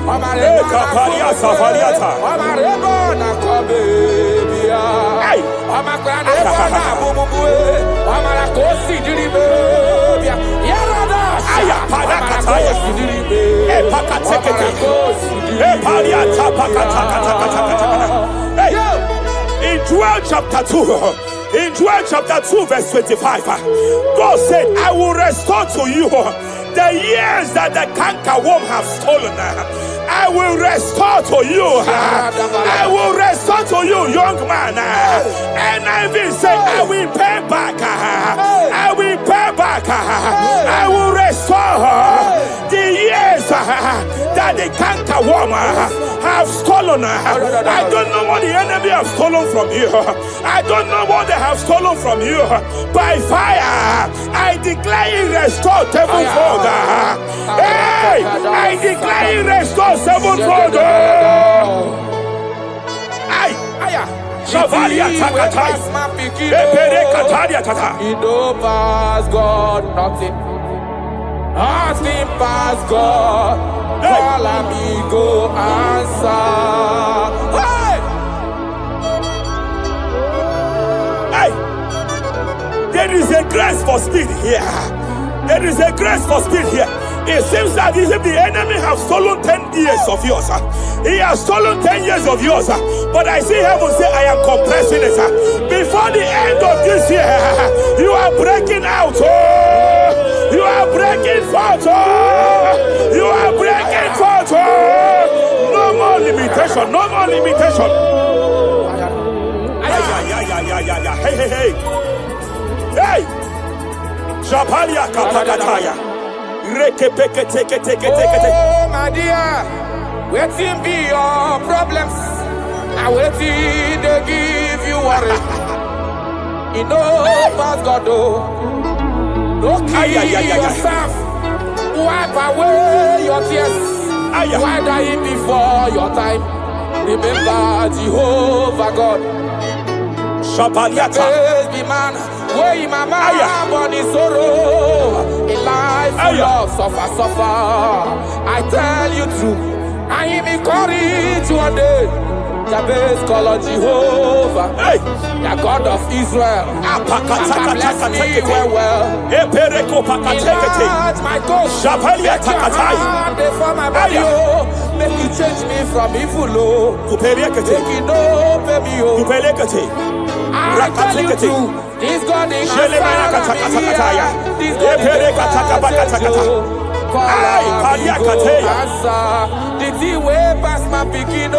Amarebu Kapaliata faliata. Amarebu na kome. Amakrane na bumubue. Amarakosi diribe. Yarada. Aya panakataya. Epakatekete. Epaliata pakatakatakatakata. In Joel chapter 2. In Joel chapter 2 verse 25, God said, I will restore to you the years that the cankerworm have stolen. I will restore to you. I will restore to you, young man. And I will say, I will pay back. I will pay back. I will restore the years that the cankerworm have stolen. I don't know what the enemy have stolen from you. I don't know what they have stolen from you. By fire, I declare it restored sevenfold. Hey, I declare it restored sevenfold. Ay, Shavalia Takatai. Epere Kataria Tata. You know past God, nothing. Nothing past God. Call amigo answer. Hey! There is a grace for speed here. There is a grace for speed here. It seems that if the enemy have stolen 10 years of yours, he has stolen 10 years of yours. But I see heaven say, I am compressing it. Before the end of this year, you are breaking out. You are breaking forth. You are breaking forth. No more limitation. No more limitation. Hey, hey, hey. Hey. Japalia kapakataya. Oh, my dear, waiting be your problems. I waiting to give you worry. You know, past God, no kill yourself. Wipe away your tears. Why die before your time? Remember Jehovah God. Shapaliata. Be man, way mama born in sorrow. In life full of suffer. I tell you true. I am encouraged one day. Jabez call on Jehovah, the God of Israel. Bless me well. Enlarge my coast. Make your hand for my body. Make you change me from evil. Make you know me. I tell you true. This God is answer. This God is answer. The thing way past my picking,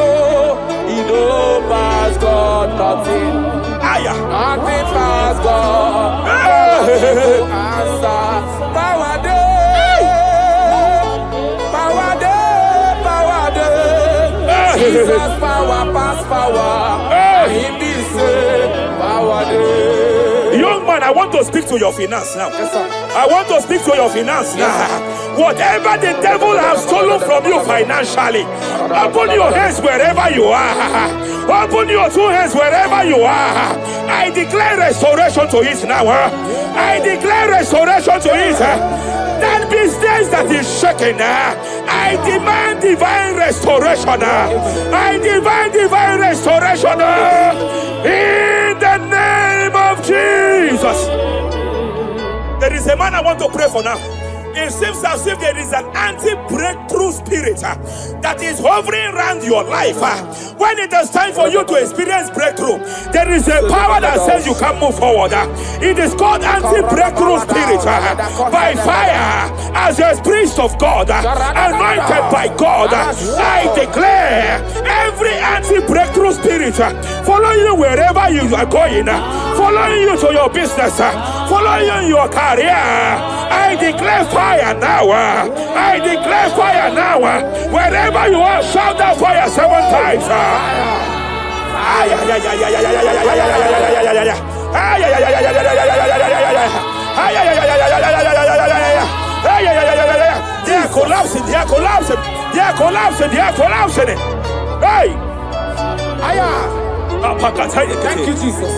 he know past God nothing. Nothing past God. Answer. Power day. Power day. Power day. Jesus power pass power. He be saved. Power day. Young man, I want to speak to your finance now. Yes, sir. I want to speak to your finance now. Whatever the devil has stolen from you financially, open your hands wherever you are. Open your two hands wherever you are. I declare restoration to it now. I declare restoration to it. That business that is shaking, I demand divine restoration. I demand divine restoration in the name of Jesus. There is a man I want to pray for now. It seems as if there is an anti-breakthrough spirit that is hovering around your life. When it is time for you to experience breakthrough, there is a power that says you can move forward. It is called anti-breakthrough spirit. By fire, as a priest of God, anointed by God, I declare every anti-breakthrough spirit following you wherever you are going, following you to your business, following you in your career. I declare fire now. I declare fire now. Wherever you are, shout that fire 7 times. They are collapsing. They are collapsing. They are collapsing. They are collapsing. Hey. Thank you, Jesus.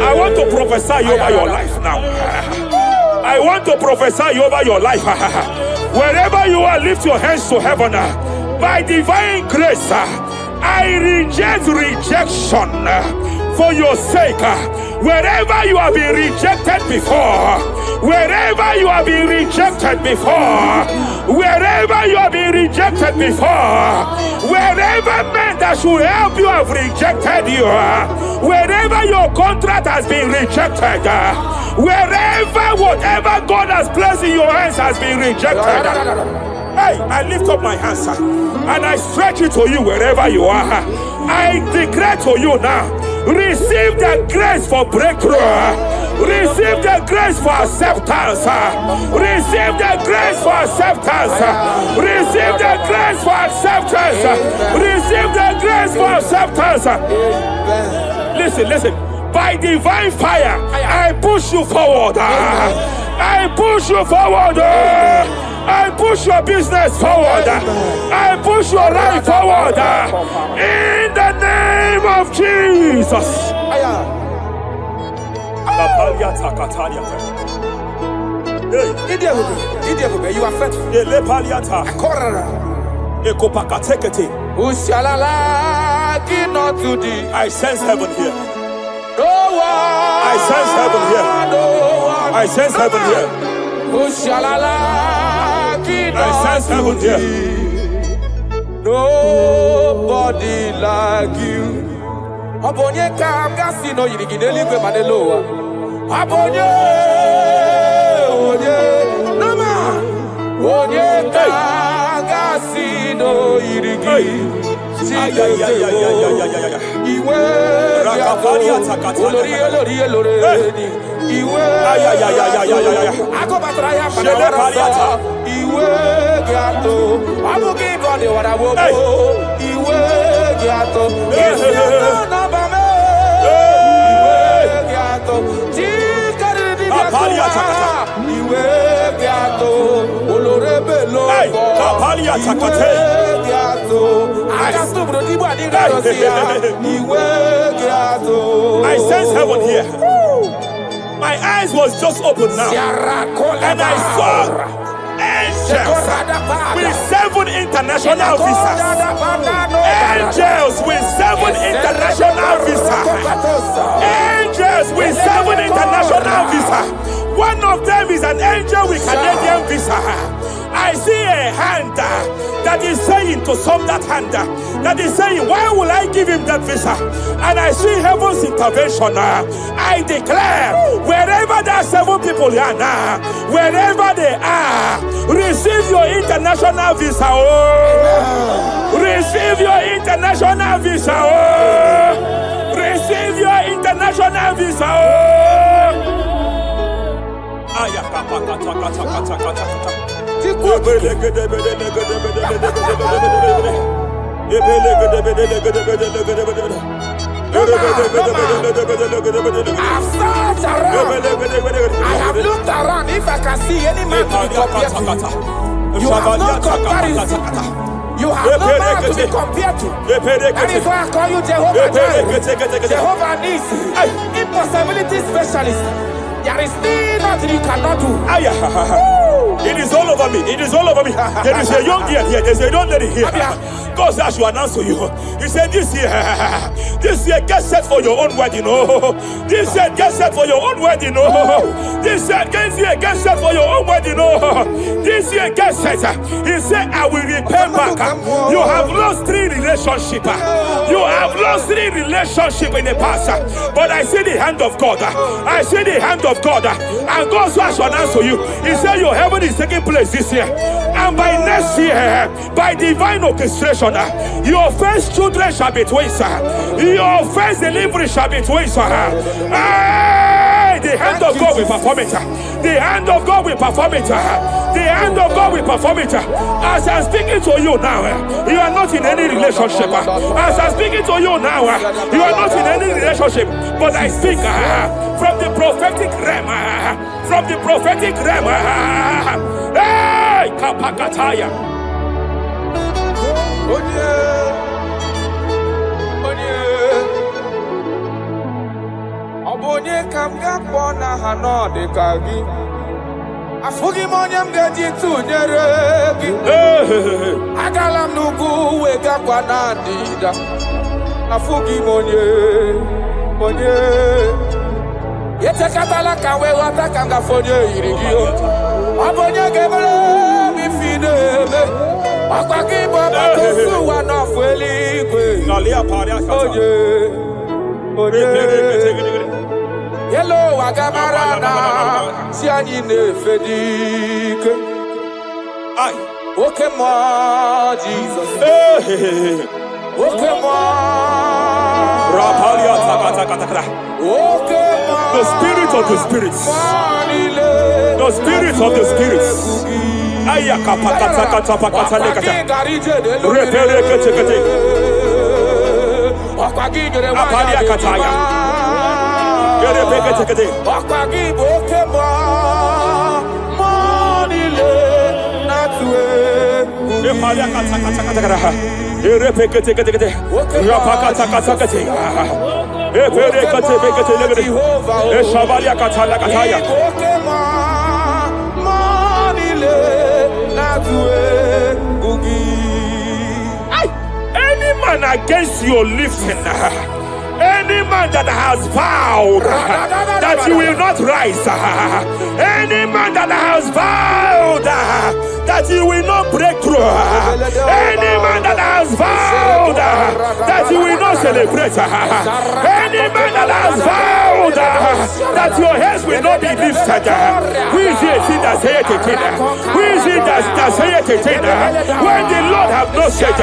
I want to prophesy over your life now. I want to prophesy over your life. Wherever you are, lift your hands to heaven. By divine grace, I reject rejection for your sake. Wherever you have been rejected before, wherever you have been rejected before, wherever you have been rejected before, wherever men that should help you have rejected you, wherever your contract has been rejected, wherever whatever God has placed in your hands has been rejected. Hey, I lift up my hands and I stretch it to you wherever you are. I declare to you now, receive the grace for breakthrough. Receive the grace for acceptance. Receive the grace for acceptance. Receive the grace for acceptance. Receive the grace for acceptance. Listen. By divine fire, I push you forward. I push you forward. I push your business forward. I push your life forward. In the name of Jesus. Ebube, you are faithful. I sense heaven here. No one. I sense heaven here. No one. I sense heaven here. I sense heaven here. Nobody like you. Abonye kamgasi no yirigideli kwe maneloa. Abonye, nama. Abonye kamgasi no yirigideli. Iwe I sense heaven here. My eyes was just open now, and I saw angels with 7 international visas. Angels with 7 international visas. Angels with 7 international visas. One of them is an angel with Canadian visa. I see a hand that is saying, come to some that hand that is saying, why will I give him that visa? And I see heaven's intervention. I declare, wherever there are 7 people here now, wherever they are, receive your international visa. Oh, receive your international visa. Oh, receive your international visa. Oh. I've searched around. I have looked around if I can see any man to be compared to. You have no comparison. You have no man to be compared to. That is why I call you Jehovah Jireh, Jehovah Nisi, impossibility specialist. There is nothing you cannot do. It is all over me. It is all over me. There is a young girl here. There is a young lady here. God said I should announce to you. He said this year, get set for your own wedding. Oh, this year, get set for your own wedding. Oh, this year, get set for your own wedding. Oh, this year, get set. He said, I will repay back. You have lost 3 relationships. You have lost 3 relationships in the past. But I see the hand of God. I see the hand of God. And God said I should announce to you. He said your heaven is taking place this year. And by next year, by divine orchestration, your first children shall be twins. Your first delivery shall be twins. The hand of God will perform it. The hand of God will perform it. The hand of God will perform it. As I'm speaking to you now, you are not in any relationship. As I'm speaking to you now, you are not in any relationship. But I speak from the prophetic realm. From the prophetic realm. Hey, Kapakataya. Onye kam ga-akpọ na ha n'ọdịka gị afụghị m onye m ga-eji tụnyere gị agala m n'ugwu wegakwa na ndịda afụghị m onye etekatala ka wee ghọta ka m gafe onye yiri gị ọ bụ onye ga-emere m ife na-eme ọkwa gị bụ ọgbata osi ụwa n'ọfụ eluigwe onye Hello, Agamarana, Sianine Fedike. Okay, ma, Jesus. Okay, ma. Okay, ma. The spirit of the spirits. The spirit of the spirits. Ayaka pakata kata pakata lekata. Repere kete kete. Apalia kataya. Any man against your lifting, any man that has vowed that you will not rise, any man that has vowed that you will not break through, any man that has vowed that you will not celebrate, any man that has vowed that your heads will not be lifted, who is it that saith it? Who is it that saith it? When the Lord have not said,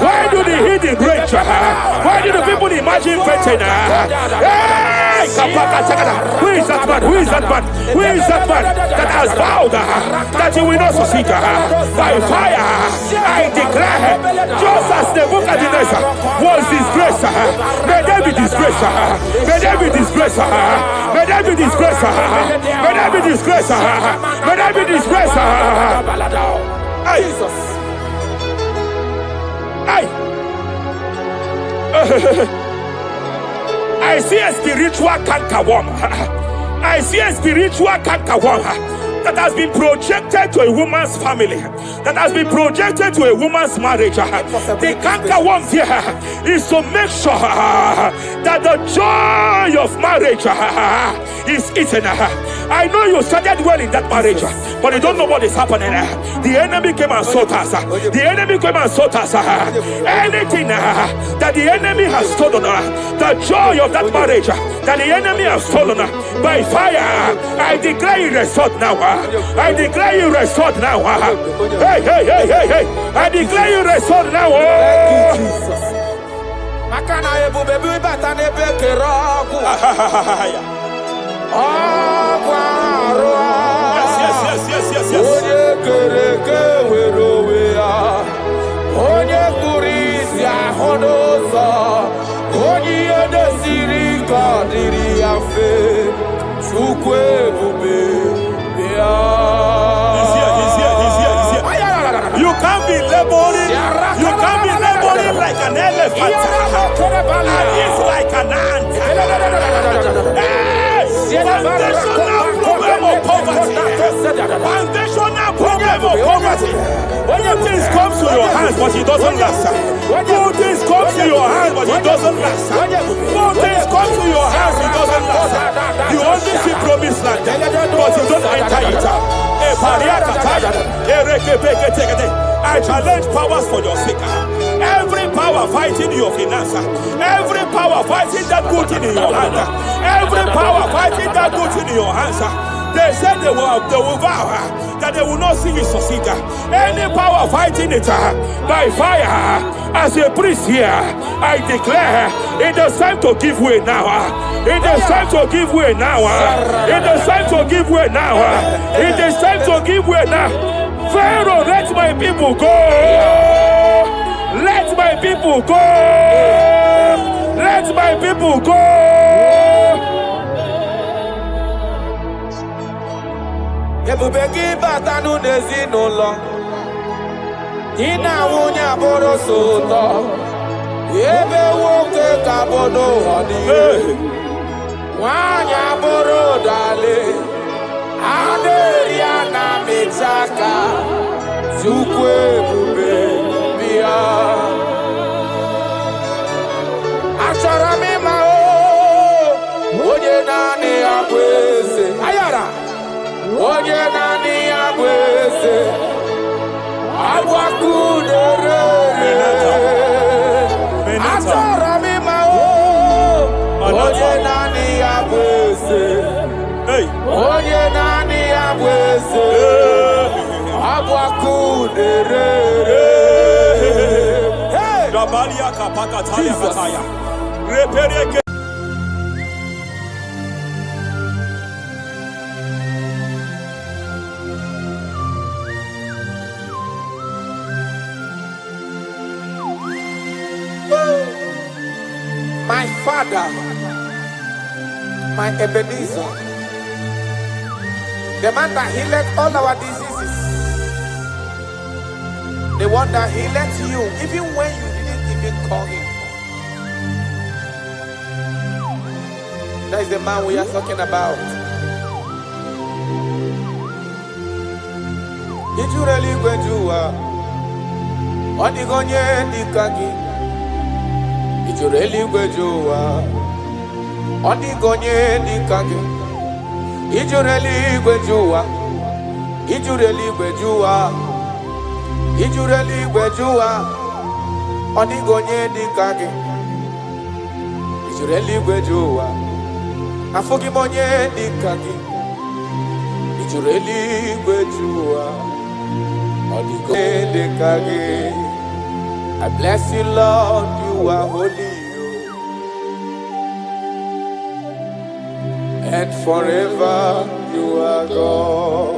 why do the hidden rage? Why do the people imagine fainting? Hey! Who is that man? Who is that man? Who is that man that has vowed that he will not succeed? By fire, I declare, just as Nebuchadnezzar was disgraced, may they be disgraced. May they be disgraced. May they be disgraced. May they be disgraced. May they be disgraced. Jesus. I see a spiritual cankerworm. I see a spiritual cankerworm that has been projected to a woman's family, that has been projected to a woman's marriage. The cankerworm here is to make sure that the joy of marriage is eaten. I know you started well in that marriage, but you don't know what is happening. The enemy came and sought us. The enemy came and sought us. Anything that the enemy has stolen, the joy of that marriage that the enemy has stolen, by fire, I declare you restored now. I declare you restored now. Hey, hey, hey, hey, hey. I declare you restored now. Thank you, Jesus. Makana Ebube bi batane bekeragu. Yes. Onye kereke werowe ya. Onye kurisi ahonoza. Onye edesiri kadiri yafe. Chukwe Ebube ya. You can't be laboring. You can't be laboring like an elephant. And it's like an ant. Foundational problem of poverty. Foundational problem of poverty. When things come to your hands, but it doesn't last. Good things come to your hands, but it doesn't last. Good things come to your hands, it doesn't last. You only see promised land, but you don't enter it. I challenge powers for your sake. Every power fighting your finance, every power fighting that good thing in your hand, every power fighting that good thing in your hands. They said they will vow that they will not see you succeed. Any power fighting it by fire, as a priest here, I declare it is time to give way now. It is time to give way now. It is time to give way now. It is time to give way now. Pharaoh, let my people go. Let my people go. Let my people go. Ebube gị bata n'ezinụlọ. Di na nwunye abụrụ so ụtọ. Ebe nwoke ka bodo ọdịyo. Nwanyị abụrụ dale. Adịrị ya na mechaka. Chukwu Ebube bịa. Achọrọ m ịma onye naanị ya bụ eze. Ayara. Onye naanị ya bụ eze. Agwakudere. Achọrọ m ịma onye naanị ya bụ eze. Onye naanị ya bụ eze. Agwakudere. Jesus. My Father, my Ebenezer, the man that healed all our diseases, the one that healed you even when you didn't even call him. That is the man we are talking about. Did you really go to Odigonye Dikagi? Ijureli gwejuwa Odigonye Dikagi. Ijureli gwejuwa Ijureli gwejuwa Ijureli gwejuwa Odigonye Dikagi. Ijureli gwejuwa Afogimonye Dikagi. Ijureli gwejuwa Odigonye Dikagi. I bless you, Lord, you are holy, and forever you are God.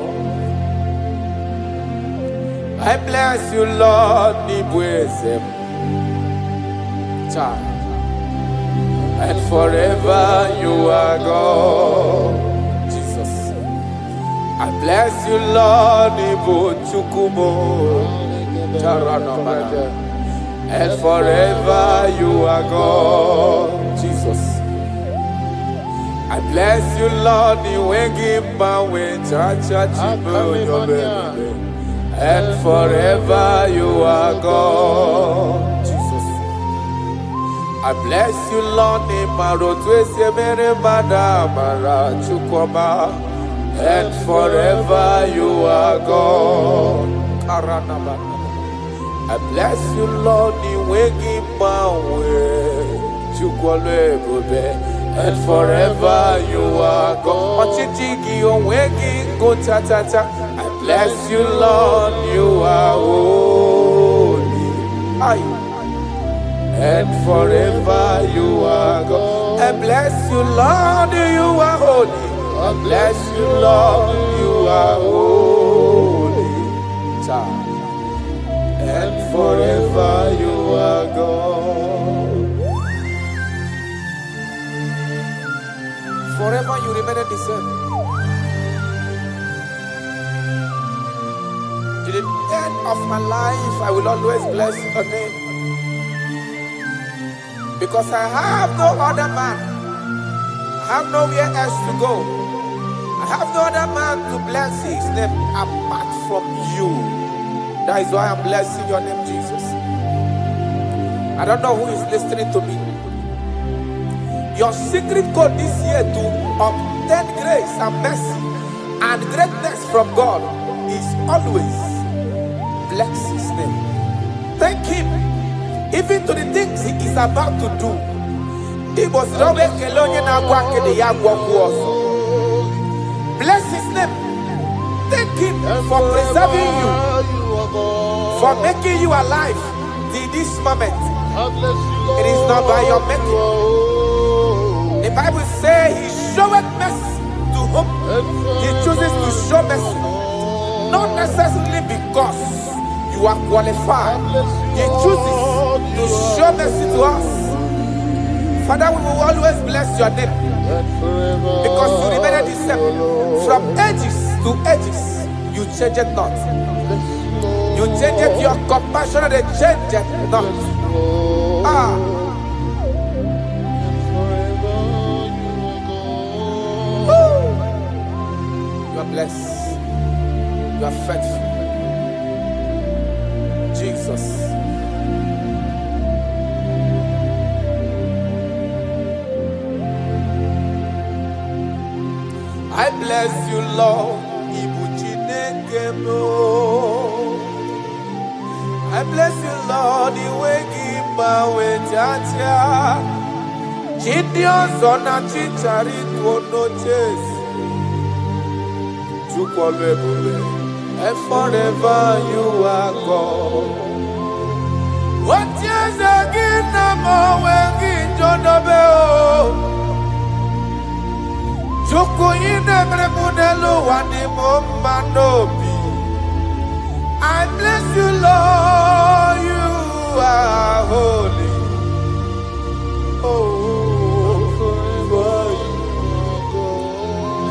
I bless you, Lord, and forever you are God. Jesus. I bless you, Lord, and forever you are God. Jesus. I bless you, Lord, and forever you are God. Jesus. I I bless you, Lord, and forever you are God. I bless you, Lord, and forever you are God. I bless you, Lord, you are holy. And forever you are God. I bless you, Lord, you are holy. I bless you, Lord, you are holy. And forever you are God. Forever you remain the same. To the end of my life, I will always bless your name. Because I have no other man. I have nowhere else to go. I have no other man to bless his name apart from you. That is why I'm blessing your name, Jesus. I don't know who is listening to me. Your secret code this year to obtain grace and mercy and greatness from God is always bless his name. Thank him even to the things he is about to do. Bless his name. Thank him for preserving you, for making you alive till this moment. It is not by your making. The Bible says he showeth mercy to whom he chooses to show mercy. Not necessarily because you are qualified. He chooses to show mercy to us. Father, we will always bless your name because you remain the same. From ages to ages, you change it not. You change it, your compassion, they change it not. You are blessed. You are faithful. Jesus. I bless you, Lord. I bless you, Lord. And forever you are God. What is again? I bless you, Lord, you are holy.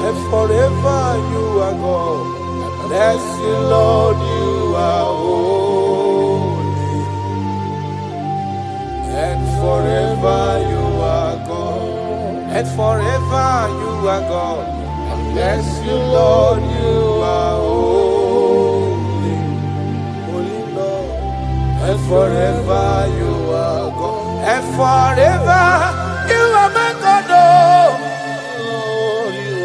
And forever you are God. I bless you, Lord, you are holy. And forever you are God. And forever you are God. I bless you, Lord, you are holy. Holy Lord. And forever you are God. And forever you are my God. Oh, you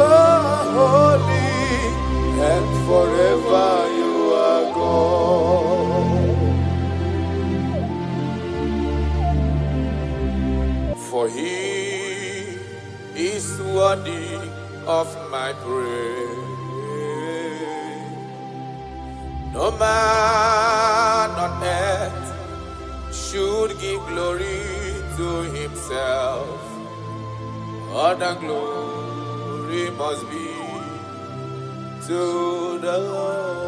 are holy. And forever you are God. For he is worthy of my praise. No man on earth should give glory to himself. All the glory must be to the Lord.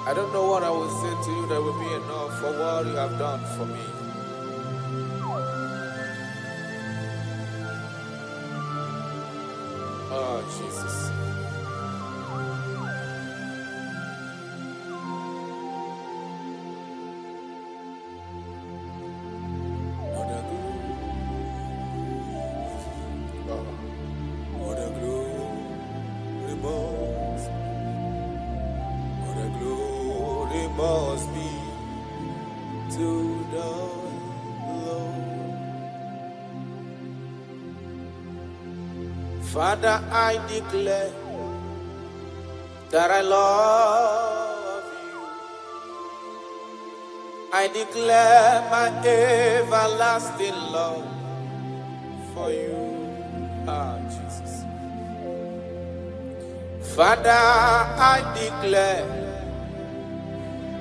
I don't know what I will say to you that will be enough for what you have done for me. Oh, Jesus. What a must be to the Lord. Father, I declare that I love you. I declare my everlasting love for you. Jesus. Father, I declare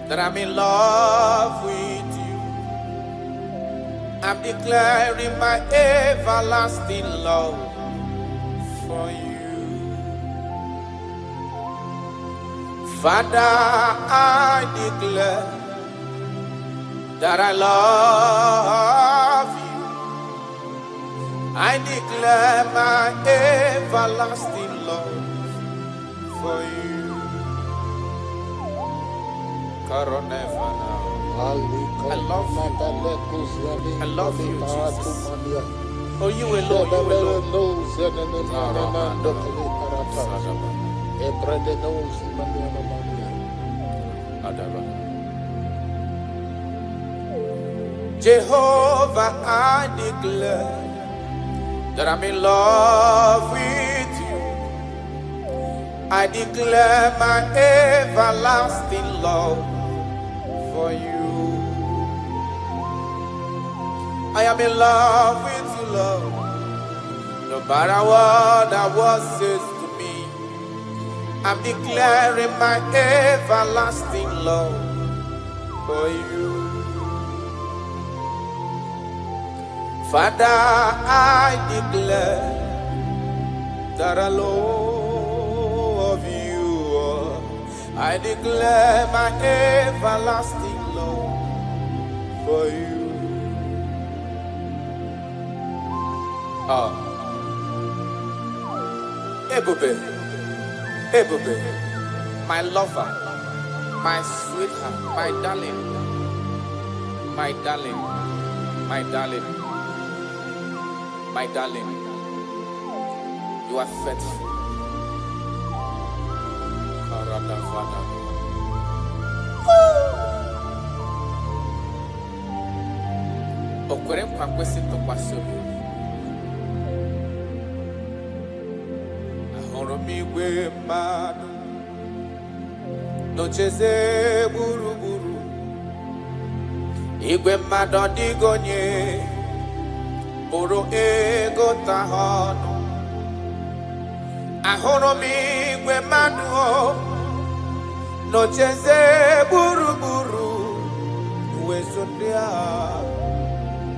that I'm in love with you. I'm declaring my everlasting love for you. Father, I declare that I love you. I declare my everlasting love for you. I love you. I love you, Jesus. Oh, you alone, you alone. Jehovah, I declare that I'm in love with you. I declare my everlasting love for you. I am in love with you, Lord. No matter what the world says to me, I'm declaring my everlasting love for you. Father, I declare that I love you. I declare my everlasting love for you. Ebube, Ebube, my lover, my sweetheart, my darling, my darling, my darling. My darling, you are faithful. Okwere nkwa kwesị ntụkwasị obi. Ahụrụ m igwe mmadụ n'ocheze gburugburu. Igwe mmadụ ọdịghị onye pụrụ ịgụta ha ọnụ. Ahụrụ m igwe mmadụ n'ocheze gburugburu. Uwezo ndị a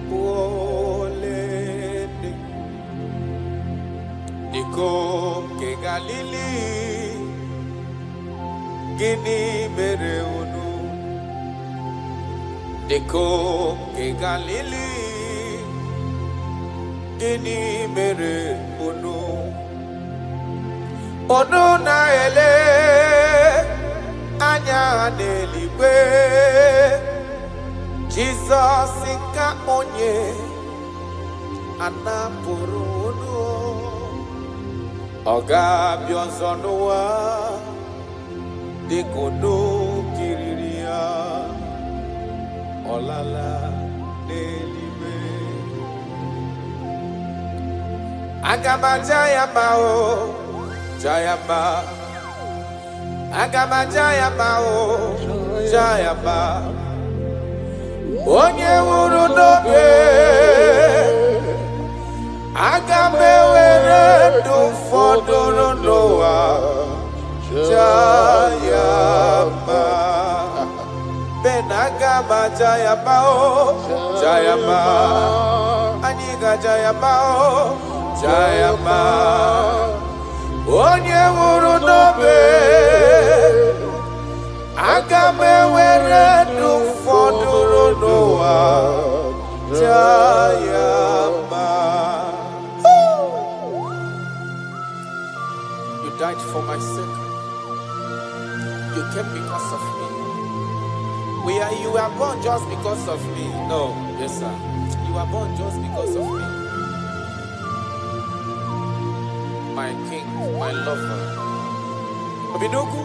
ole dị dịka nke Galili. Gịnị mere unu dịka nke Galili? Gịnị mere unu? Unu na-ele anya n'eluigwe. Jizọs ka onye anapụrụ unu. Ọ ga-abịa ọzọ n'ụwa dịka unu kiriri ya. Ọ lala n'eluigwe. Agama jayama o, jayama. Agama jayama o, jayama. Onye wuru n'obe, agama ewere ndụ fọdụrụ n'ụwa. Jayama. Ben agama jayama o, jayama. Aniga jayama o, jayama. Onye wuru n'obe, agama ewere ndụ fọdụrụ n'ụwa. Jayama. You died for my sake. You came because of me. You were born just because of me. No, yes sir. You were born just because of me. My king, my lover. Obidogu,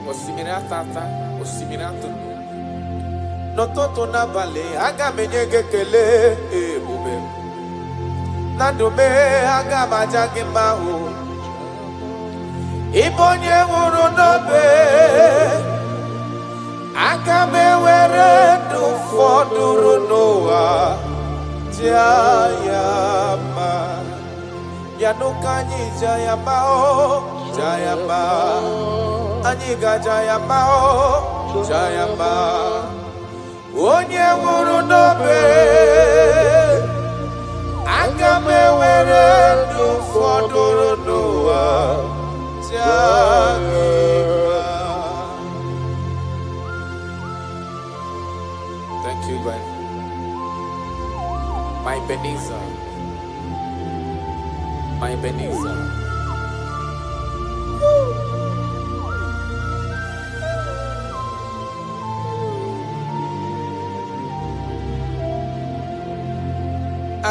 Osimiri Atata, Osiminatu. N'ụtụtụ n'abalị aga m enye gị ekele ebube. Na ndụ m aga m aja gị mma o. Ị bụ onye nwụrụ n'obe. Aga m ewere ndụ fọdụrụ n'ụwa jaa ya mma. Ya n'ụka anyị jaa ya mma o, jaa ya mma. Anyị ga-aja ya mma o, jaa ya mma. Onye nwụrụ n'obe. Aga m ewere ndụ fọdụrụ n'ụwa jaa gị mma. Thank you, God. My Ebenezer. My Ebenezer.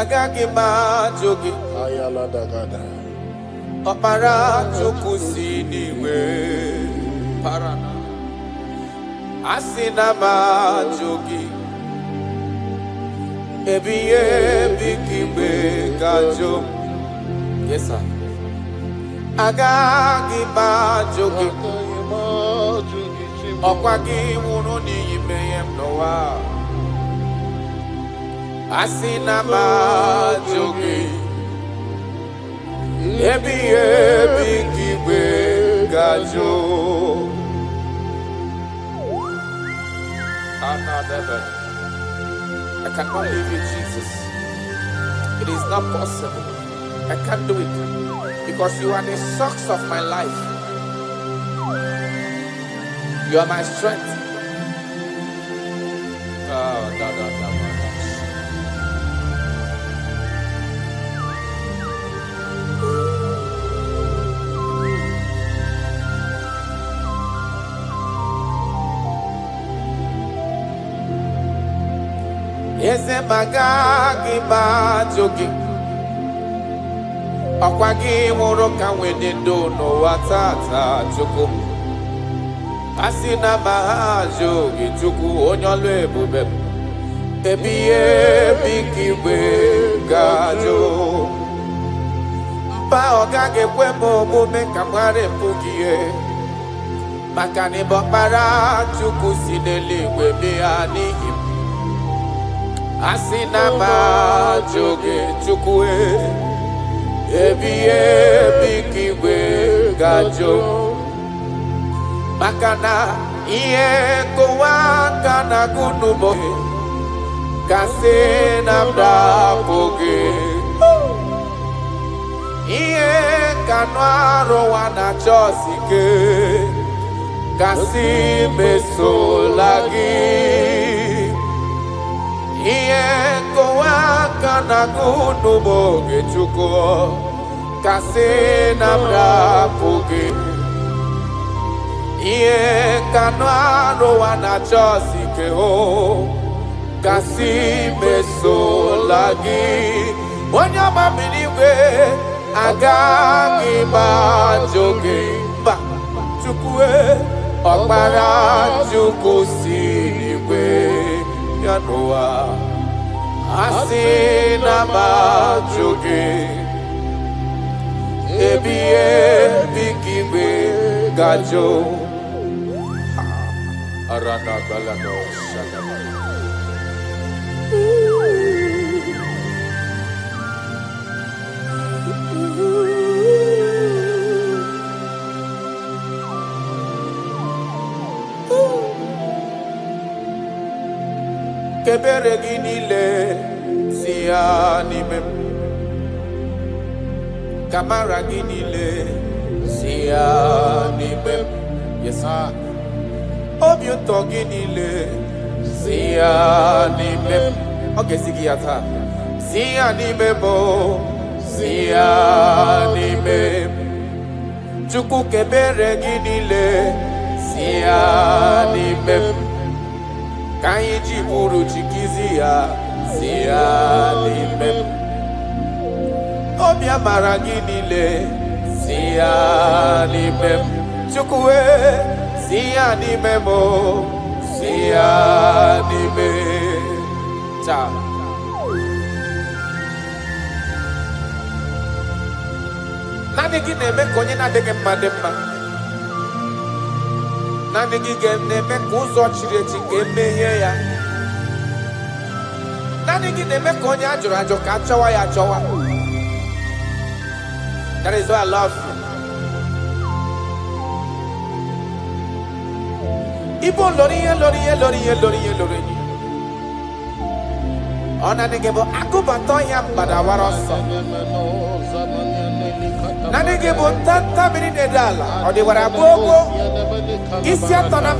Agaghị m ajụ gị. Ayala dagada. Ọkpara Chukwu si n'igwe parana. Asị na m ajụ gị. Ebighị ebi ka igbe ga-ajụ m. Yes, sir. Agaghị m ajụ gị. Ọkwa gị nwụrụ n'ihi mmehie m n'ụwa. Asị na m ajụ gị. Ebighị ebi ka igbe ga-ajụ. I cannot leave you, Jesus. It is not possible. I can't do it because you are the source of my life. You are my strength. Eze magaghị m ajụ gị. Ọkwa gị nwụrụ ka nwee dị ndụ n'ụwa tata Chukwu. Asị na m ajụ gị Chukwu onye ọlụ ebube m. Ebighị ebi ka igwe ga-ajụ. Mba ọ gaghị ekwe m omume ka m ghara mpụ gị ihe. Maka na ịbụ ọkpara Chukwu si n'eluigwe bịa n'ihi m. Asị na m ajụ gị Chukwu ebighị ebi ka igwe ga-ajụ. Maka na ihe nkụwa aka na-agụ n'ụmụ gị gasị na m dapụ gị. Ihe ka anụ arụwa na-achọsi ike gasị mesola gị. Ihe nkụwa aka na-agụ n'ụmụ gị Chukwu gasị na m dapụ gị. Ihe ka anụ arụwa na-achọsi ike gasị mesola gị. Onye ọma bi n'igwe agaghị m ajụ gị. Mba Chukwu ọkpara Chukwu si n'igwe ya n'ụwa. Asị na m ajụ gị. Ebighị ebi ka igwe ga-ajụ. Arana balado shagaba. Kebere gị niile si ya n'ime m. Kamara gị niile si ya n'ime m. Yes, sir. Obi ụtọ gị niile si ya n'ime m. Ọ ga-esi gị ya taa. Si ya n'ime m. Si ya n'ime m. Chukwu kebere gị niile si ya n'ime m. Ka anyị ji bụrụ chikizi ya si ya n'ime m. Obi amara gị niile si ya n'ime m. Chukwu Sianime mo, sianime. Ciao. Nani gi neme konye na dege madema. Nani gi neme kuzo chirechi emeye ya. Nani gi neme konye ajo ka chawa ya chawa. That is why I love you. Ibo lori. Ona negebo akubato ya badawaroso. Na negebo tanta birinedala. Odi warabogo. Isi atona.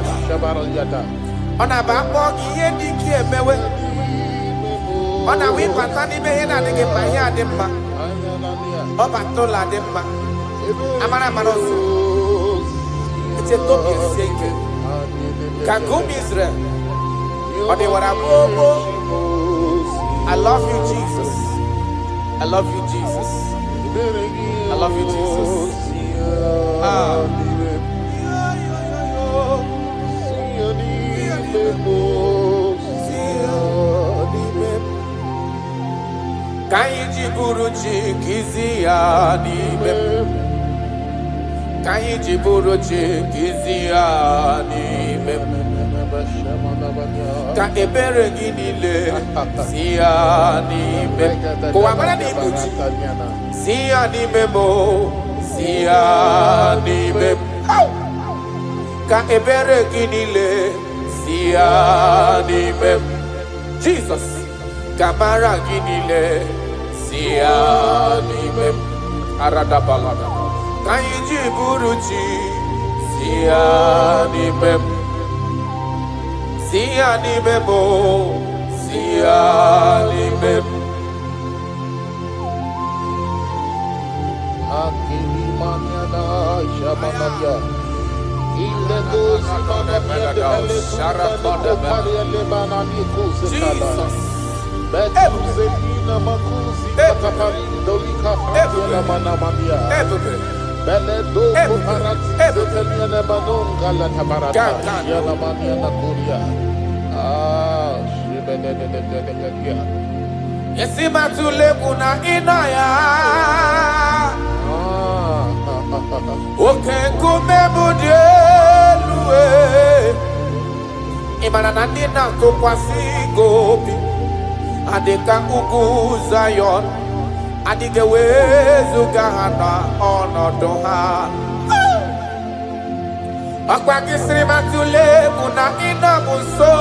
Ona babo giye diki emewe. Ona wi patani mehe na negeba ya demma. Oba tola demma. Amara maroso. It's a top yeseke. Kagum Israel. Odi warabogo. I love you, Jesus. I love you, Jesus. I love you, Jesus. Kaiji buruchi kiziani. Kaiji buruchi kiziani. Ka ebere ginile siani me ko amara ni buji siani me mo siani me ka ebere ginile siani me Jesus kamara ginile siani me arada balada kaiji buruchi siani me siani memo, siani mem. Akili maniana shabamaya. Ile gosi mamaya de sharapade lebana ni kusekala. Betuzelina makuzi katapari dolika fatiela manamania. Beledo kuparati zetenia lebanon gala tabarata. Yala maniana kuria. Yesima tule kuna inaya. Oke kumebudelue. Imana nandina kukwasi gobi. Adeka ugu Zion. Adige wezu gahana onodoha. Akwa kisri matule kuna ina muso.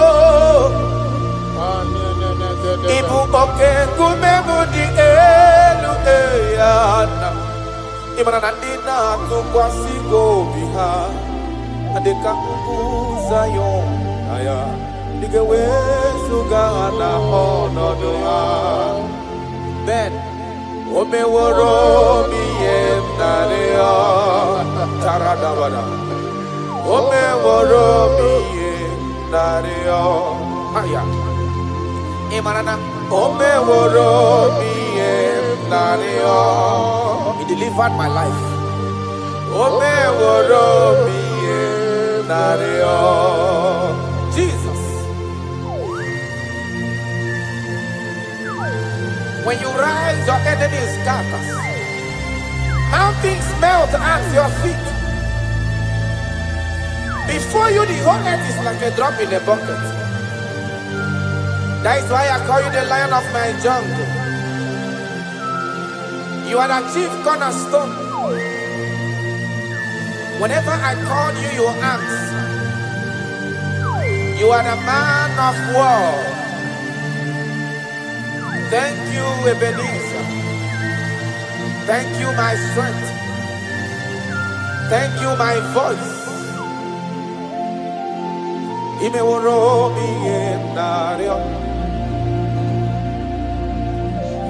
Ibu oke kumemudi elu eyana. Imana nandina tukwasi gobiha. Adeka ugu Zion. Aya. Adige wezu gahana onodoha. Ben. Ome woro miyem nareya taradabada. Ome woro miyem nareya. Aya. Imarana. Ome woro miyem nareya. He delivered my life. Ome woro miyem nareya. Jesus. When you rise, your enemy scatters. Mountains melt at your feet. Before you, the whole earth is like a drop in a bucket. That is why I call you the lion of my jungle. You are the chief cornerstone. Whenever I call you, you answer. You are the man of war. Thank you, Ebenezer. Thank you, my strength. Thank you, my voice. Imeworo miyendario.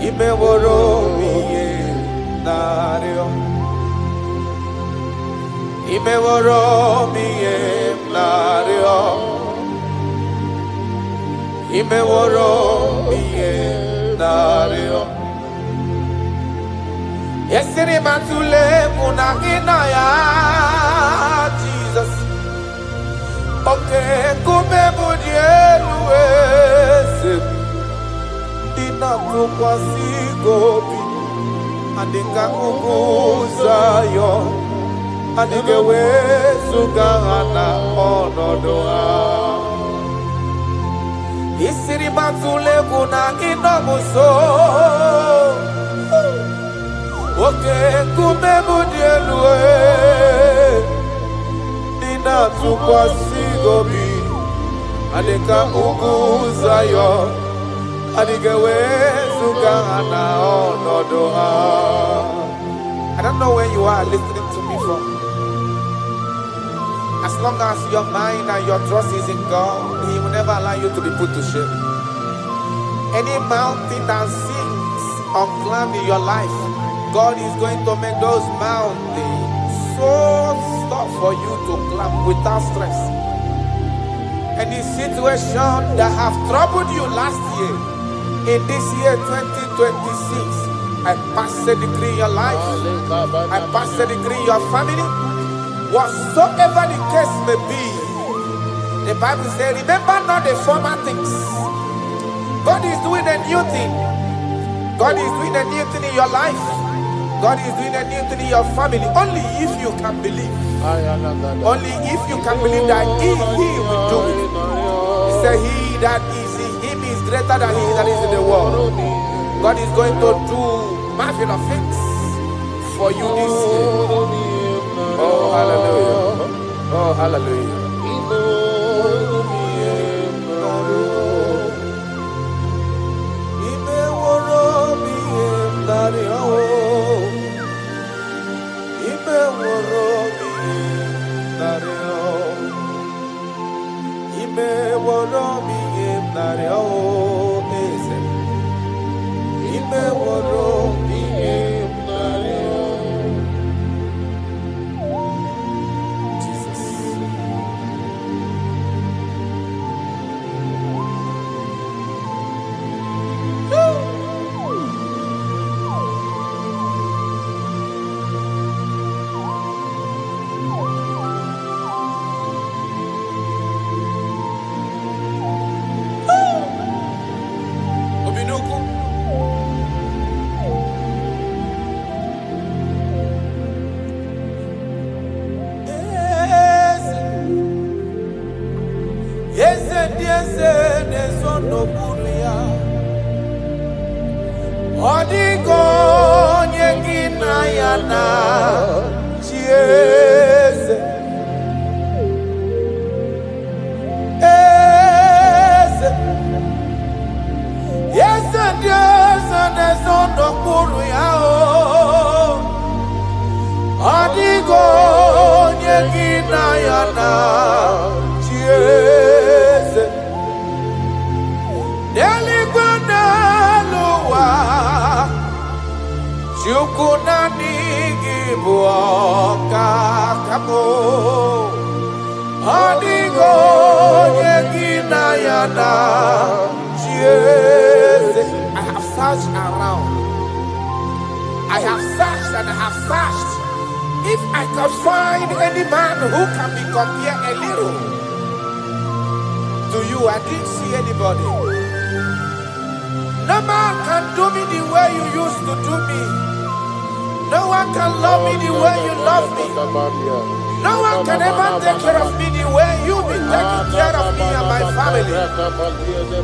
Imeworo miyendario. Imeworo miyendario. Imeworo miyendario. Yesiri matule muna inaya Jesus. tukwasigobi adinga uguzayo adige wezugana onodoa isiri batule kuna inomuso oke kumebudielue dina tukwasigobi adinga uguzayo I don't know where you are listening to me from. As long as your mind and your trust is in God, He will never allow you to be put to shame. Any mountain that seems unclimbed in your life, God is going to make those mountains so tough for you to climb without stress. Any situation that have troubled you last year, in this year 2026, I pass a decree in your life, I pass a decree in your family, whatsoever the case may be. The Bible says, remember not the former things. God is doing a new thing. God is doing a new thing in your life. God is doing a new thing in your family. Only if you can believe. Only if you can believe that He will do it. He said, He that is in Him is greater than he that is in the world. God is going to do marvelous things for you this year. Oh, hallelujah. Oh, hallelujah.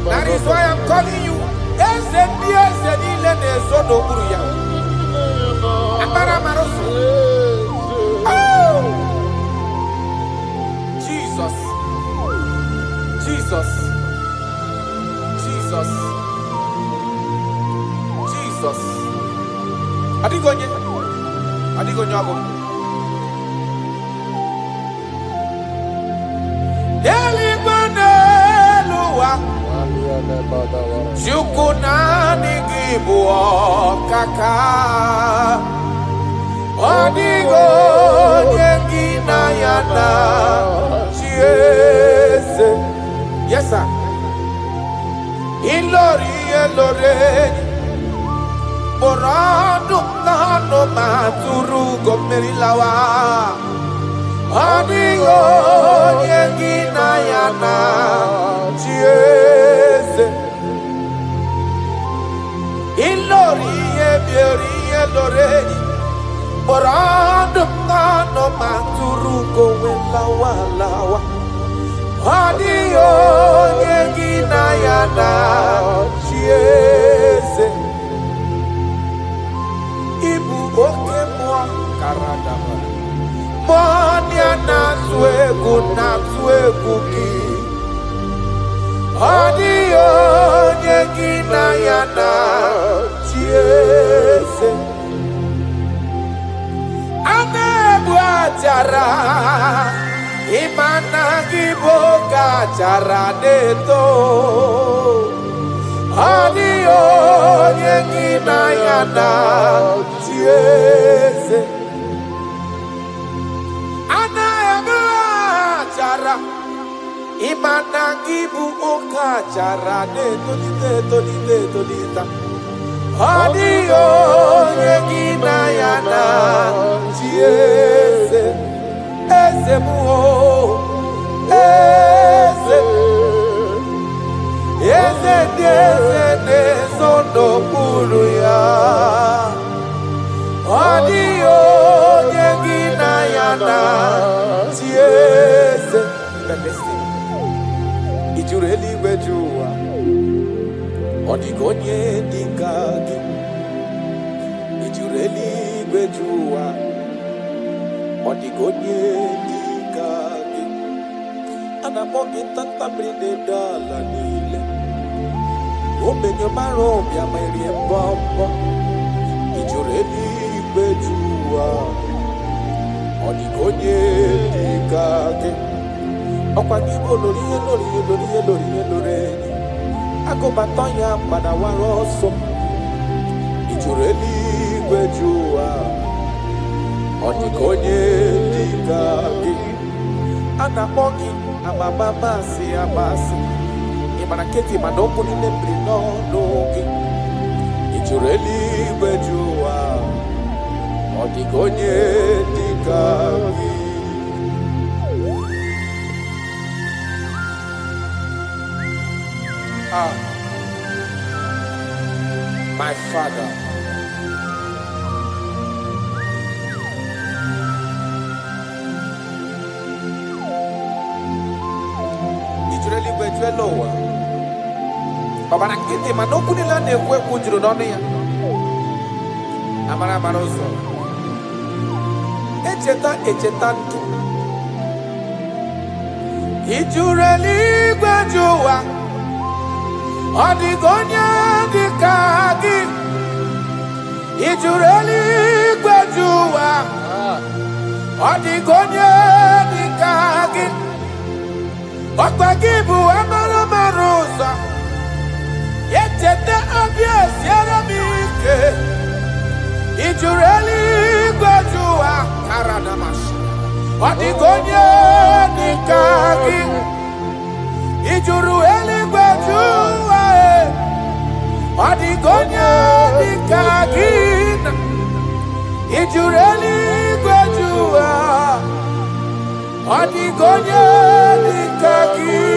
That is why I'm calling you. Oh! Jesus. Jesus. Jesus. Jesus. Adigonye. Jukunani gibuo kaka Odigo nyengina yana chiese. Yes sir. Ilori Borado nano maturu gomerilawa Odigo nyengina yana chiese. Borandum no maturu go lawa lawa. Adio yegina yana chiese. Ibu oke mwa karadama. Monia na zwegu ki. Adio yegina yana chiese. Anebuatara imana giboga cara deto. Adio yegina yana chiese. Anebuatara imana giboga cara deto lita. Adio yegina yana chiese. Eze muo eze nezondo bulu ya. Adio yegina yana chiese. Ijureli wejua odigonye dikagi. Ijureli wejua odigonye dikagi. Anamogi tanta brinde dala nile. Obenyo maro bia merie bombo. Ijureli wejua odigonye dikagi. Okwagibo loriye Akobatonya pada waroso. Ijureli wejua odigonye dikagi. Anamogi amababa si abasi. Imanaketi manoko ni nebrino nogi. Ijureli wejua odigonye dikagi. My Father, Ijureli wejuelowa. Obana kiti manoku nila nekwe kujuru noni ya. Amara marozo. Echeta ntu. Ijureli wejuwa. Odigonye dikagi. Ijureli wejua odigonye dikagi. Okwagibu amara marosa. Yechete obie siara mike. Ijureli wejua karadamashi. Odigonye dikagi. Ijureli wejua odigonye dikagi. Ijureli wejua odigonye dikagi.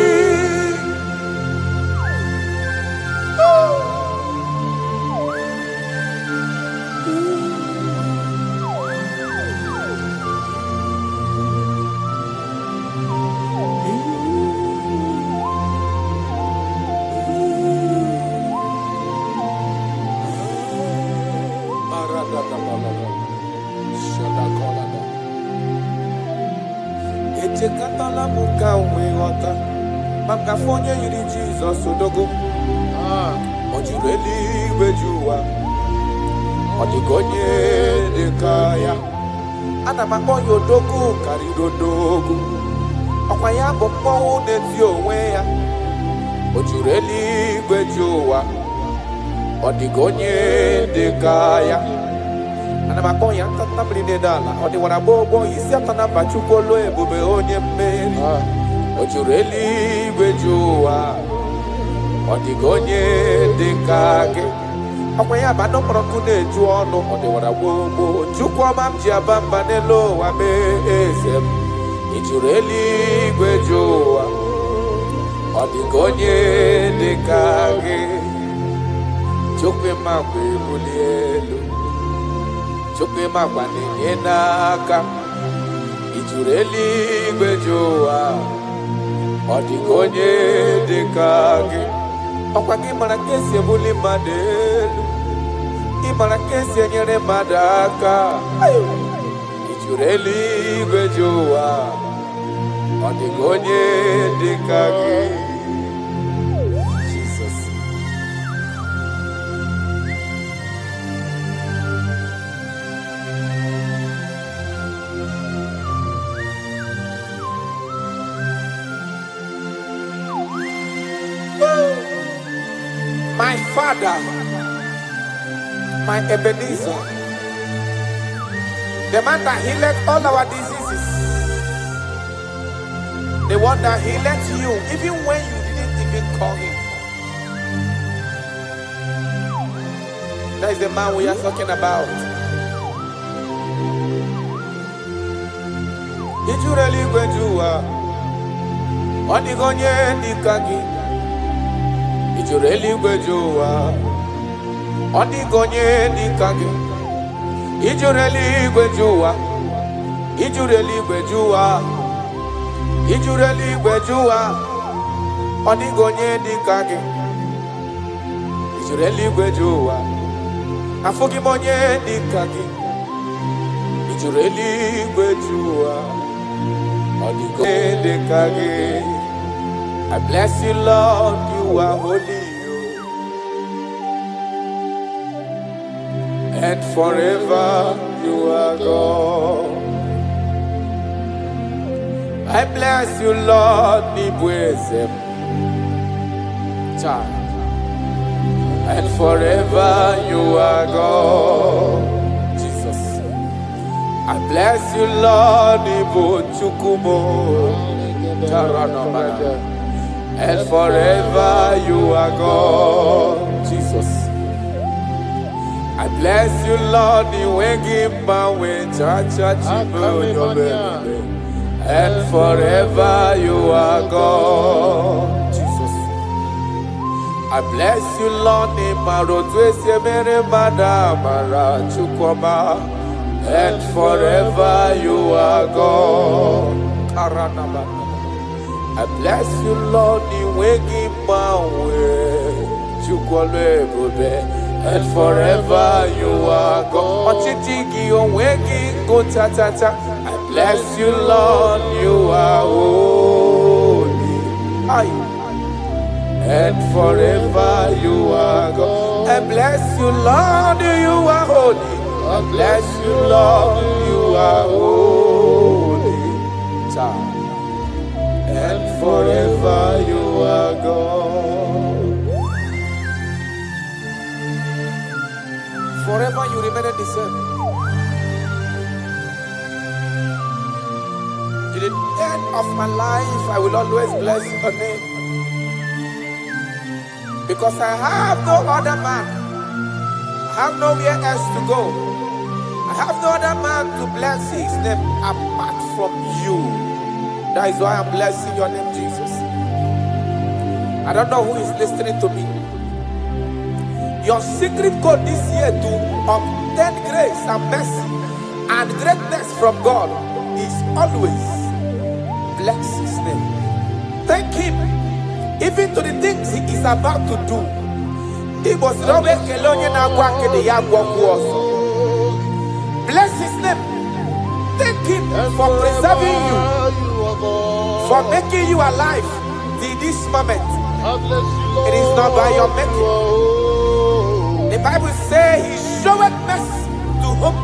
Echekatala muka umeota. Makafonye yiri Jesus odogo. Ojureli wejua odigonye dekaya. Anamakonyo dogo karidodogo. Okwaya bombo neti onwe ya. Ojureli wejua odigonye dekaya. Anamakonya tata brinde dala. Odiwana bobo isi atana bachukolo ebube onye mmeri. Ojureli wejua odigonye dekage. Okwaya bano prokune juono. Odiwana bobo chukwa mamji abamba nelo wabe ezem. Ijureli wejua odigonye dekage. Chukwe makwe bulielu. Chokema kwanenye n'aka ijuru eluigwe jụwa ọ dịghị onye dị ka gị ọkwa gị mara ka esi ebuli mmadụ elu ị mara ka esi enyere mmadụ aka ijuru eluigwe jụwa ọ dịghị onye dị ka gị Jesus. My Father, my Ebenezer, the man that healed all our diseases, the one that healed you even when you didn't even call him. That is the man we are talking about. Did you really go to Onigonye Nikagi? Ijureli gwejuwa Onigonye Nikagi? Ijureli gwejuwa Ijureli gwejuwa Ijureli gwejuwa Onigonye Nikagi? Ijureli gwejuwa Afugimonye Nikagi? Ijureli gwejuwa Onigonye Nikagi? I bless you, Lord, you are holy, and forever you are God. I bless you, Lord, and forever you are God. Jesus. I bless you, Lord, and forever you are God, Jesus. I bless you, Lord, and forever you are God, Jesus. I bless you, Lord, and forever you are God. I bless you, Lord, and forever you are God. I bless you, Lord, you are holy, and forever you are God. I bless you, Lord, you are holy. I bless you, Lord, you are holy, and forever you are God. Forever you remain the same. To the end of my life, I will always bless your name. Because I have no other man. I have nowhere else to go. I have no other man to bless his name apart from you. That is why I'm blessing your name, Jesus. I don't know who is listening to me. Your secret code this year to obtain grace and mercy and greatness from God is always bless his name. Thank him even to the things he is about to do. Bless his name. Thank him for preserving you, for making you alive till this moment. It is not by your making. The Bible says he showeth mercy to whom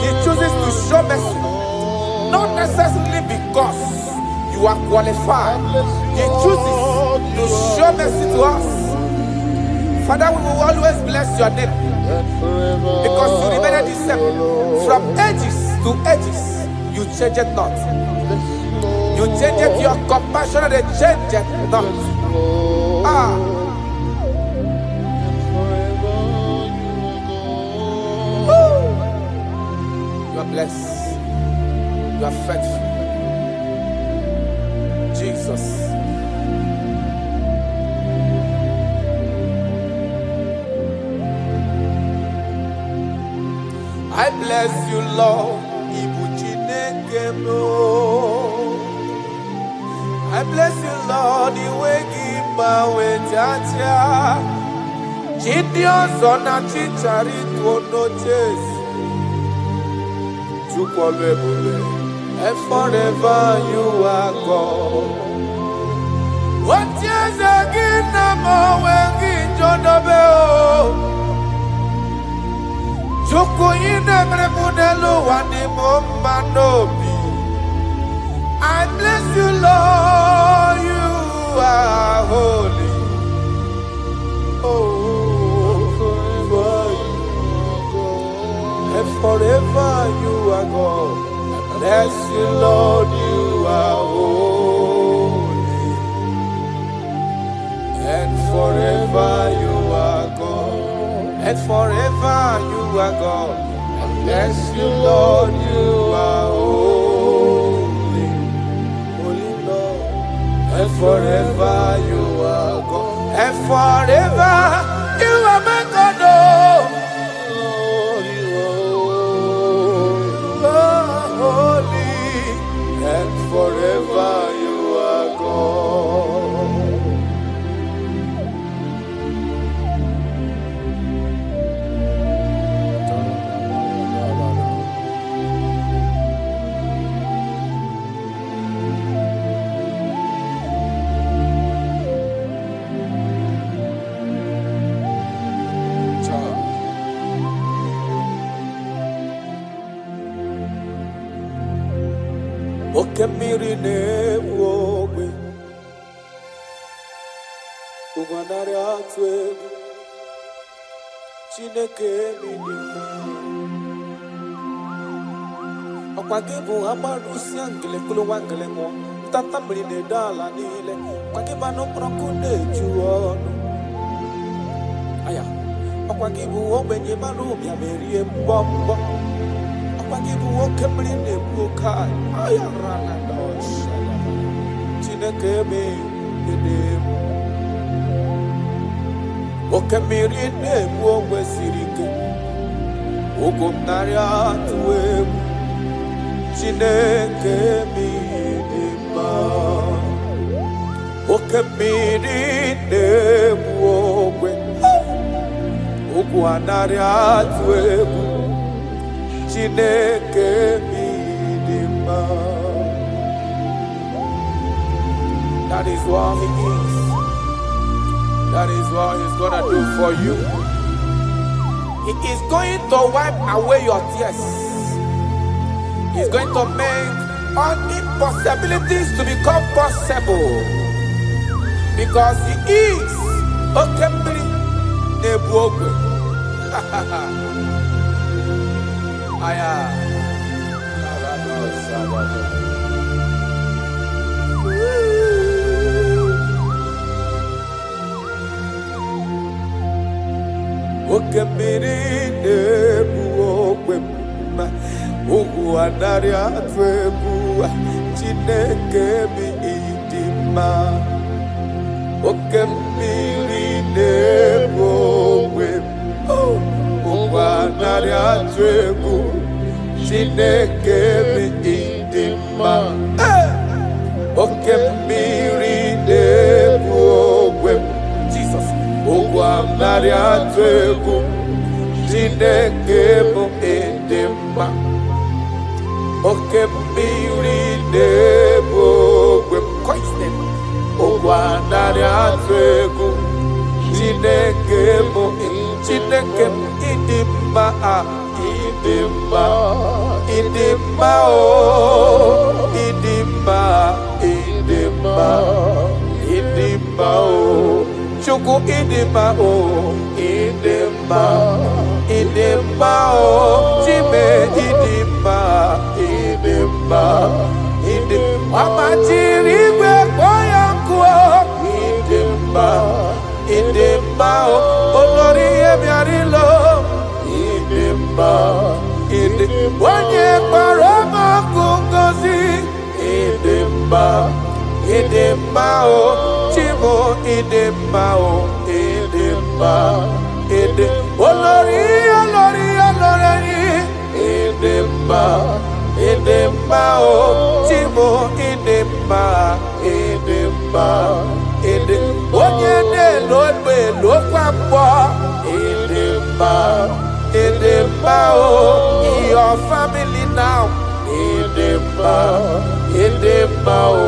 he chooses to show mercy. Not necessarily because you are qualified. He chooses to show mercy to us. Father, we will always bless your name because you remain the same. From ages to ages, you change it not. You change it, your compassion, they change it not. You are blessed. You are faithful. Jesus. I bless you, Lord. I bless you, Lord. You wake him away, Jaja. Gideon's on a chichari to no chase. And forever you are God. What years again, I'm away, John Abel. Joko in a Rebudelo, one in Mombanobi. I bless you, Lord, you are holy. Oh, forever you are God. I bless you, Lord, you are holy. And forever you are God. And forever you are God. I bless you, Lord, you are holy. Holy Lord. And forever you are God. And forever you are my God. Oh, you are holy. And forever you are God. Okemiri nebuogwe Uganari atwegu Chineke minima Okwagibu amarusi angele kulu wangele mo Tata mrine dala nile Okwagiba no prokune juonu Aya Okwagibu obenye marubi amerie mbombo Okwagibu okemrine buokai Aya rana dosha Chineke minima Okemiri nebuogwe sirike Ugumnari atwegu Chineke minima Okemiri nebuogwe Ugwanari atwegu Chineke minima. That is what he is. That is what he's gonna do for you. He is going to wipe away your tears. He's going to make all impossibilities to become possible. Because he is Okemiri Nebuogwe. Aya. Okemiri Nebuogwe. Ugwanari atwegu Chineke minima Okemiri nebuogwe Ugwanari atwegu Chineke minima Okemiri nebuogwe Jesus Ugwanari atwegu Chineke minima Okemiri nebuogwe Ugwanari atwegu Chineke idima idima idima oh idima idima idima oh Chukwu idima oh idima idima oh Chime idima idima idima Amachiri gwe koyankuo idima idima oh Olori emiarilo idima idima Onye parama kungozi idima idima oh Chimo idima oh idima idima Olori idema, idema, oh, Timo, idema, idema, idema, onye na-elokwe lokwambo, idema, idema, oh, your family now, idema, idema, oh.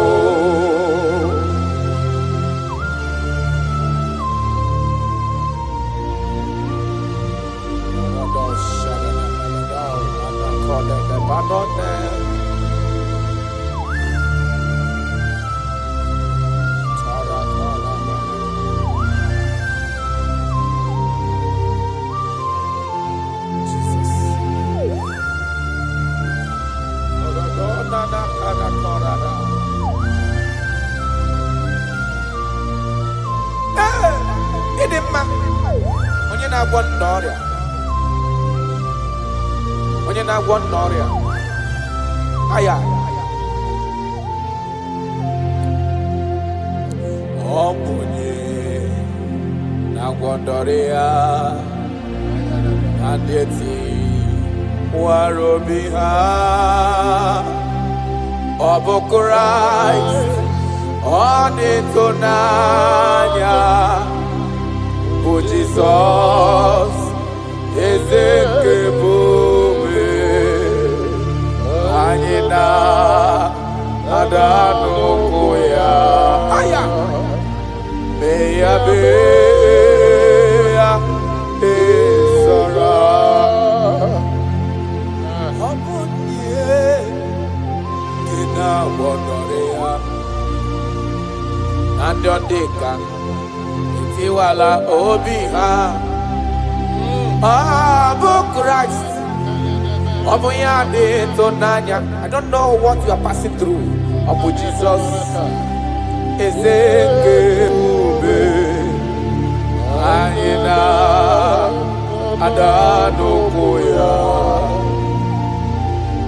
Onye na-agwọ n'ọrịa, onye na-agwọ n'ọrịa, aya ọ bụ onye na-agwọ n'ọrịa na ndị eti nwara obi ha, ọ bụ Kraịst, ọ na-eto n'anya bụ Jizọs, eze nke Ebube, anyị na-ada n'ụkwụ ya, mee ya bee ya ezora. Ọ bụ ihe dị na-agwọ n'ọrịa na ndị ọ dị ka etiwala obi ha, ọ bụ Kraịst, ọ bụ ya dị ịtụnanya. I don't know what you are passing through. Ọ bụ Jizọs, eze nke Ebube, anyị na-ada n'ụkwụ ya,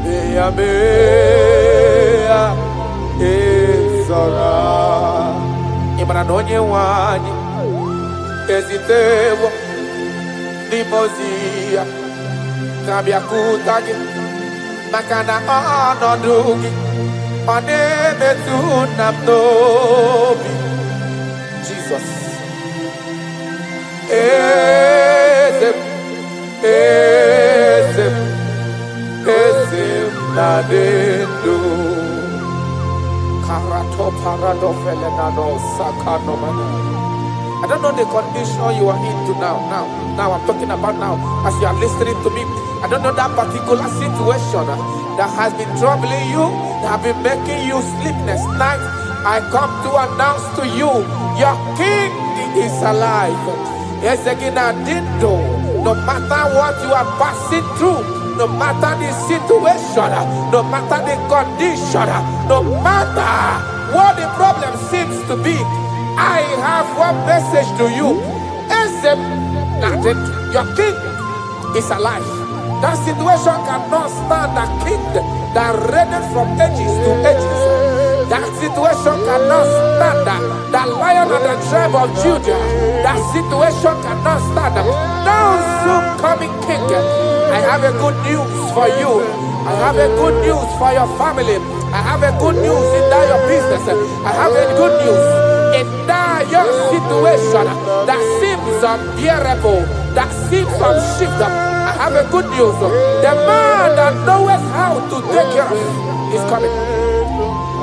mee ya mee ya ezora. Ị mara na onye nwe anyị ezitewo n'ime ozi ya ka bịakwute gị, maka na ọnọdụ gị ọ na-emetụ na m n'obi. Jizọs, eze m, eze m, eze m na-adị ndụ. Karato parado felenado sakano mana. I don't know the condition you are into now. Now I'm talking about now. As you are listening to me, I don't know that particular situation that has been troubling you, that have been making you sleepless nights. I come to announce to you, your King is alive. Yes, again, I didn't know. No matter what you are passing through, no matter the situation, no matter the condition, no matter what the problem seems to be, I have one message to you. Except that your King is alive. That situation cannot stand the King that reigned from ages to ages. That situation cannot stand the Lion of the tribe of Judah. That situation cannot stand now soon coming King. I have a good news for you. I have a good news for your family. I have a good news in that your business. I have a good news in that your situation that seems unbearable, that seems unshifted. I have a good news. The man that knows how to take care of is coming.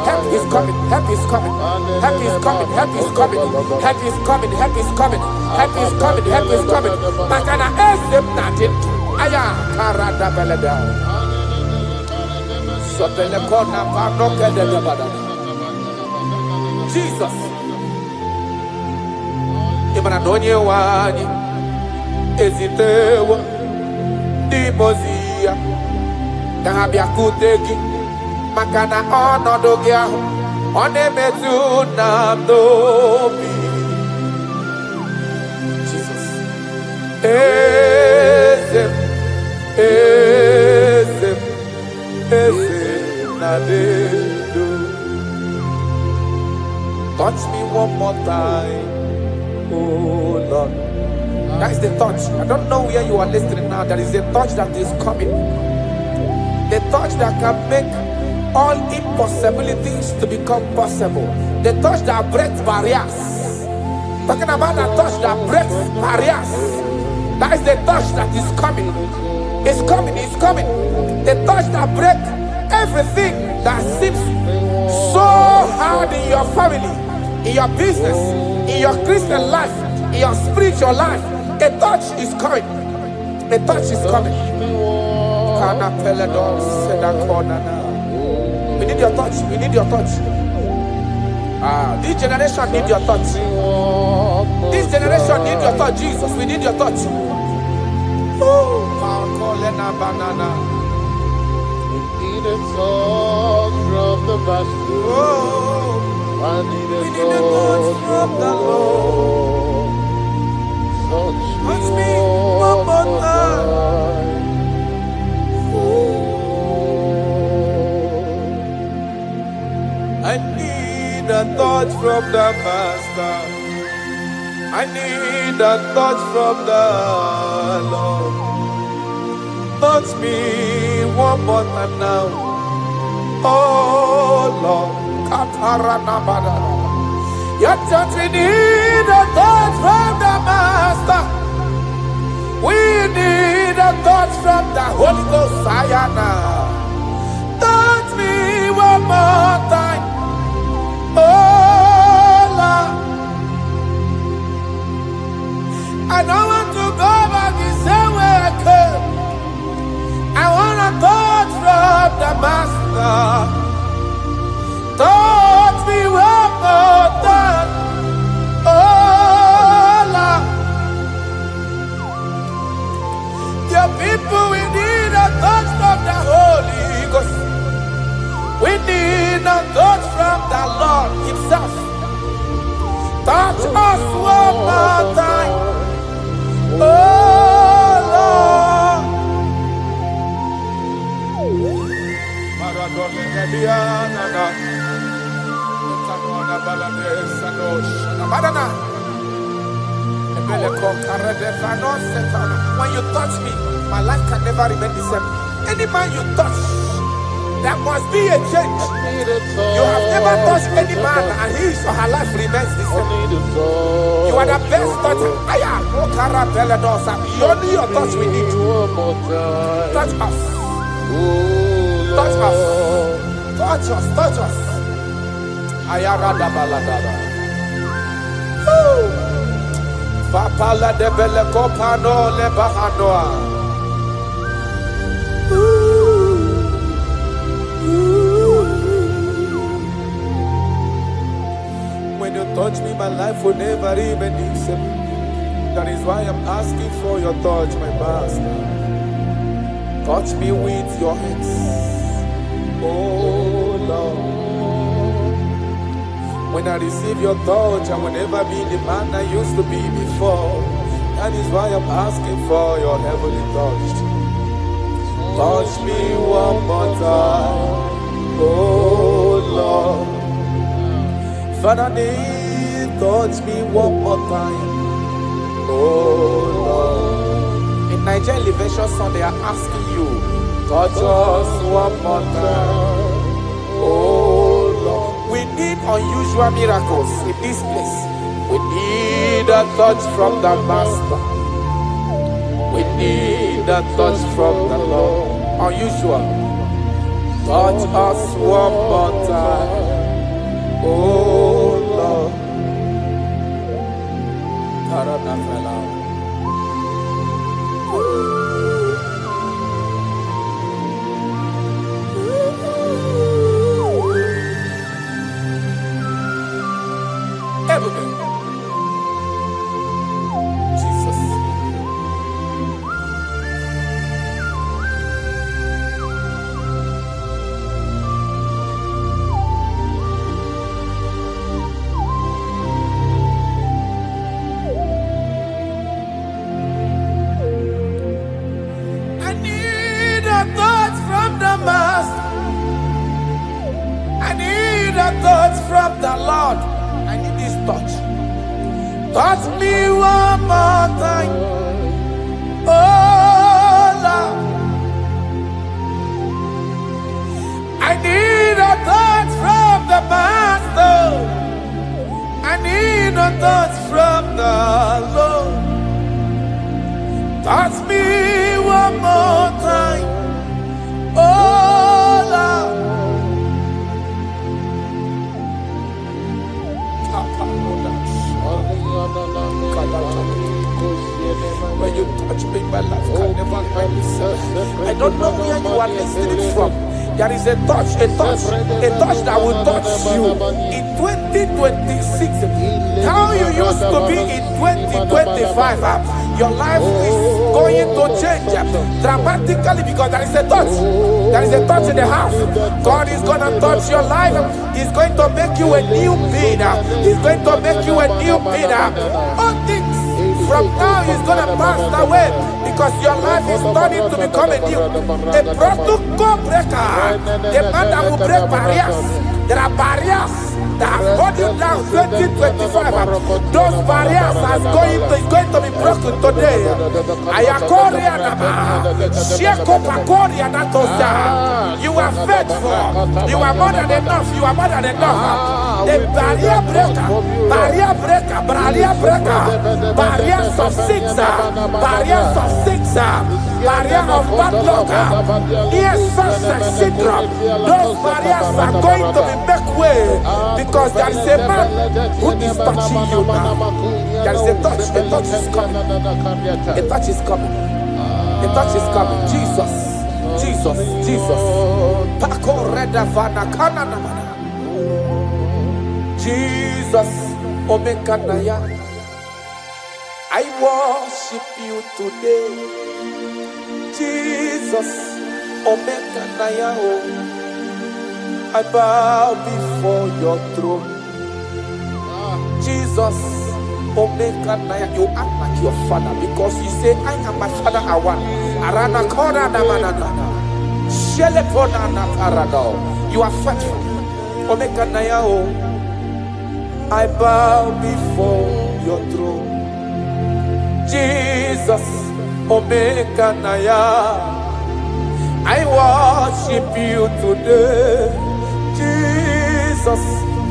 Help is coming. Help is coming. Help is coming. Help is coming. Help is coming. Help is coming. Help is coming. Help is coming. Makana esem natin. Aya karada beleda. So belekona panoke de bada. Jesus. Imana donye wani ezitewa di mozia kabia kuteki makana ọnọdụ gị ahụ ọ na-emetụ na n'obi. Jesus, eze m, eze m, eze na ndụ. Touch me one more time, oh Lord. That is the touch. I don't know where you are listening now. There is a touch that is coming. The touch that can make all impossibilities to become possible. The touch that breaks barriers. Talking about the touch that breaks barriers. That is the touch that is coming. It's coming, it's coming. The touch that breaks everything that seems so hard in your family, in your business, in your Christian life, in your spiritual life. A touch is coming. A touch is coming. We need your touch. We need your touch. This generation need your touch. This generation need your touch, Jesus. We need your touch. Banana. We need a touch from the Master. I need a touch from the Lord. Touch me one more time. I need a touch from the Master. I need a touch from the Lord. Touch me one more time now. Oh Lord, Kaparanabada. Your touch, we need a touch from the Master. We need a touch from the Holy Ghost. Sayana. Touch me one more time. Oh Lord, I don't want to go back the same way I came. I want to touch from the Master. Touch me one more time. Oh Lord, your people, we need a touch from the Holy Ghost. We need a touch from the Lord Himself. Touch us one more time. Oh Lord. When you touch me, my life can never remain the same. Any man you touch, there must be a change. You have never touched any man and his or her life remains the same. You are the best toucher. Only your touch we need. Touch us. Touch us. Touch us. Touch us. Ayarada baladada. Papala de bele kopano le bahanoa. When you touch me, my life will never remain the same. That is why I'm asking for your touch, my Master. Touch me with your hands, oh Lord. When I receive your touch, I will never be the man I used to be before. That is why I'm asking for your heavenly touch. Touch me one more time, oh Lord. Father, touch me one more time, oh Lord. In Nigerian Elevation Song, they are asking you, touch us one more time, oh Lord. We need unusual miracles in this place. We need a touch from the Master. We need a touch from the Lord. Unusual. Touch us one more time, oh Lord. Ebube. Jesus. I need a touch from the Master. I need a touch from the Lord. I need this touch. Touch me one more time, oh Lord. I need a touch from the Master. I need a touch from the Lord. Touch me one more time, oh Lord. When you touch me, my life can never find itself. I don't know where you are listening from. There is a touch that will touch you in 2026. How you used to be in 2025, your life is going to change dramatically because there is a touch. There is a touch in the house. God is going to touch your life. He's going to make you a new being. He's going to make you a new being. All things from now is going to pass away because your life is turning to become a new. A protocol breaker. The man that will break barriers. There are barriers that have hold you down 2025. Those barriers are going to be broken today. You are faithful. You are more than enough. You are more than enough. The barrier breaker, barriers of six, barriers of six, barrier of bad luck, ear success syndrome. Those barriers are going to be make way because there is a man who is touching you now. There is a touch is coming. A touch is coming. A touch is coming. Jesus. Jesus, Omekanaya, I worship you today. Jesus, Omekanaya, I bow before your throne. Jesus, Omekanaya, you act like your father because you say, I am my father, I want. Arana Kora Namanana, Shelepona Natarado. You are faithful. Omekanaya, I bow before your throne. Jesus, Omekanaya, I worship you today. Jesus,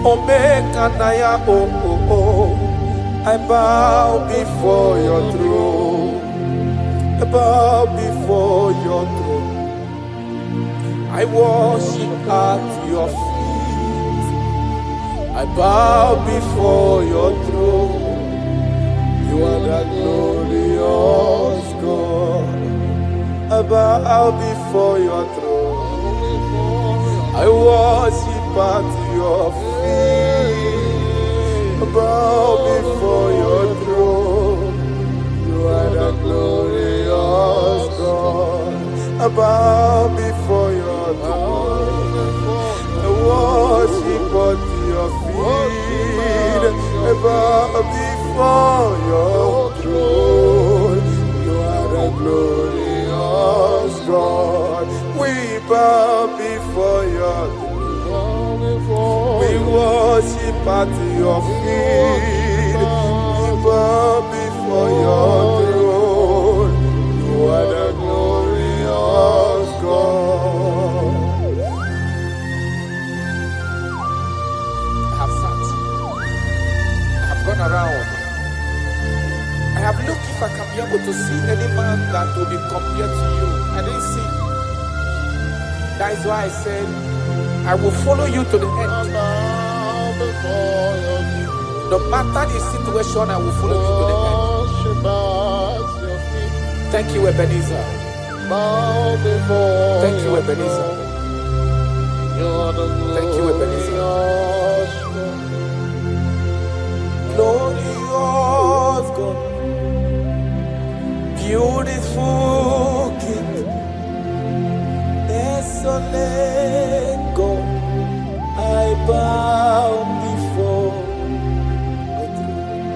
Omekanaya, I bow before your throne. I bow before your throne. I worship at your feet. I bow before your throne. You are the glorious God. I bow before your throne. I worship at your feet. I bow before your throne. You are the glorious God. I bow before your throne. I worship at your feet. I bow before your throne. You are the glorious God. We bow before your throne. We worship at your feet. We bow before your throne. You are the glorious God. I have sat. I have gone around. I have looked if I can be able to see any man that will be compared to you. I didn't see. That is why I said, I will follow you to the end. No matter the situation, I will follow you to the end. Thank you, Ebenezer. Thank you, Ebenezer. Thank you, Ebenezer. Glorious God, beautiful King, excellent God, I bow before your throne.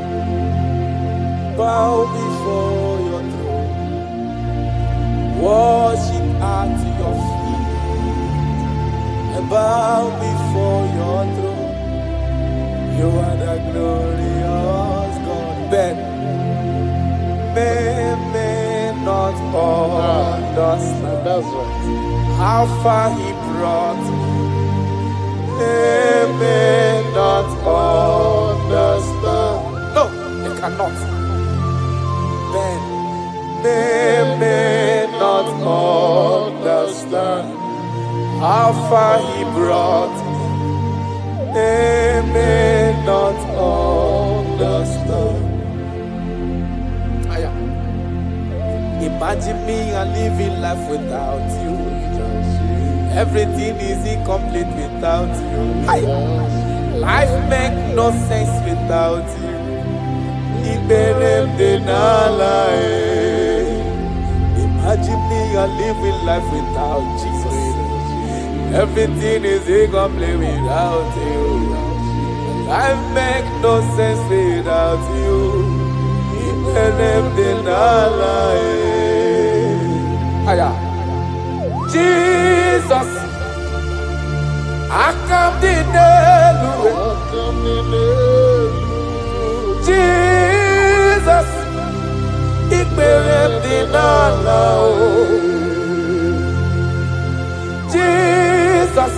Bow before your throne. Worship at your feet. I bow before your throne. You are the glorious God. Ben may not understand how far he brought me. far he brought me, they may not understand. Imagine me and living life without you. Everything is incomplete without you. Life makes no sense without you. Imagine me and living life without Jesus. Everything is incomplete without you. Life makes no sense without you. Jesus, I come to Jesus, ik ben die nala. Jesus,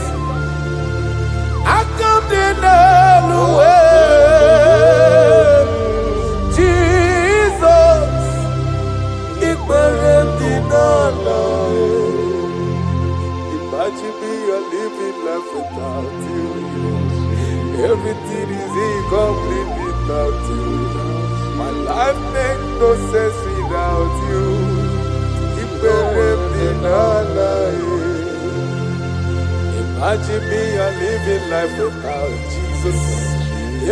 I come to Jesus, ik ben die nala. Imagine me a living life without you. Everything is incomplete without you. My life makes no sense without you. Imagine me a living life without Jesus.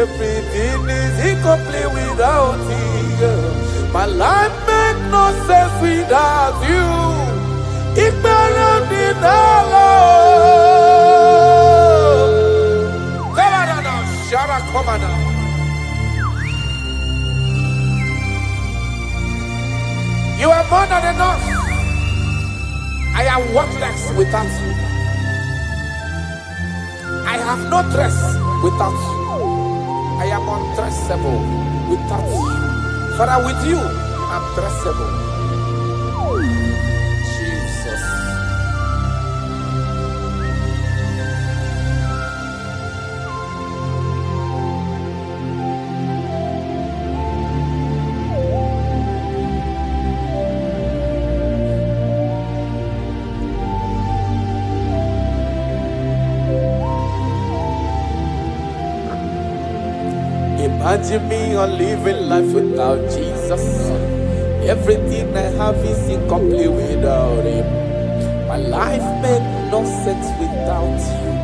Everything is incomplete without you. My life makes no sense without you. You are more than enough. I am worthless without you. I have no dress without you. I am undressable without you. Father, with you, I'm dressable. Jesus. Imagine me on living life without Jesus. Everything I have is incomplete without Him. My life makes no sense without you.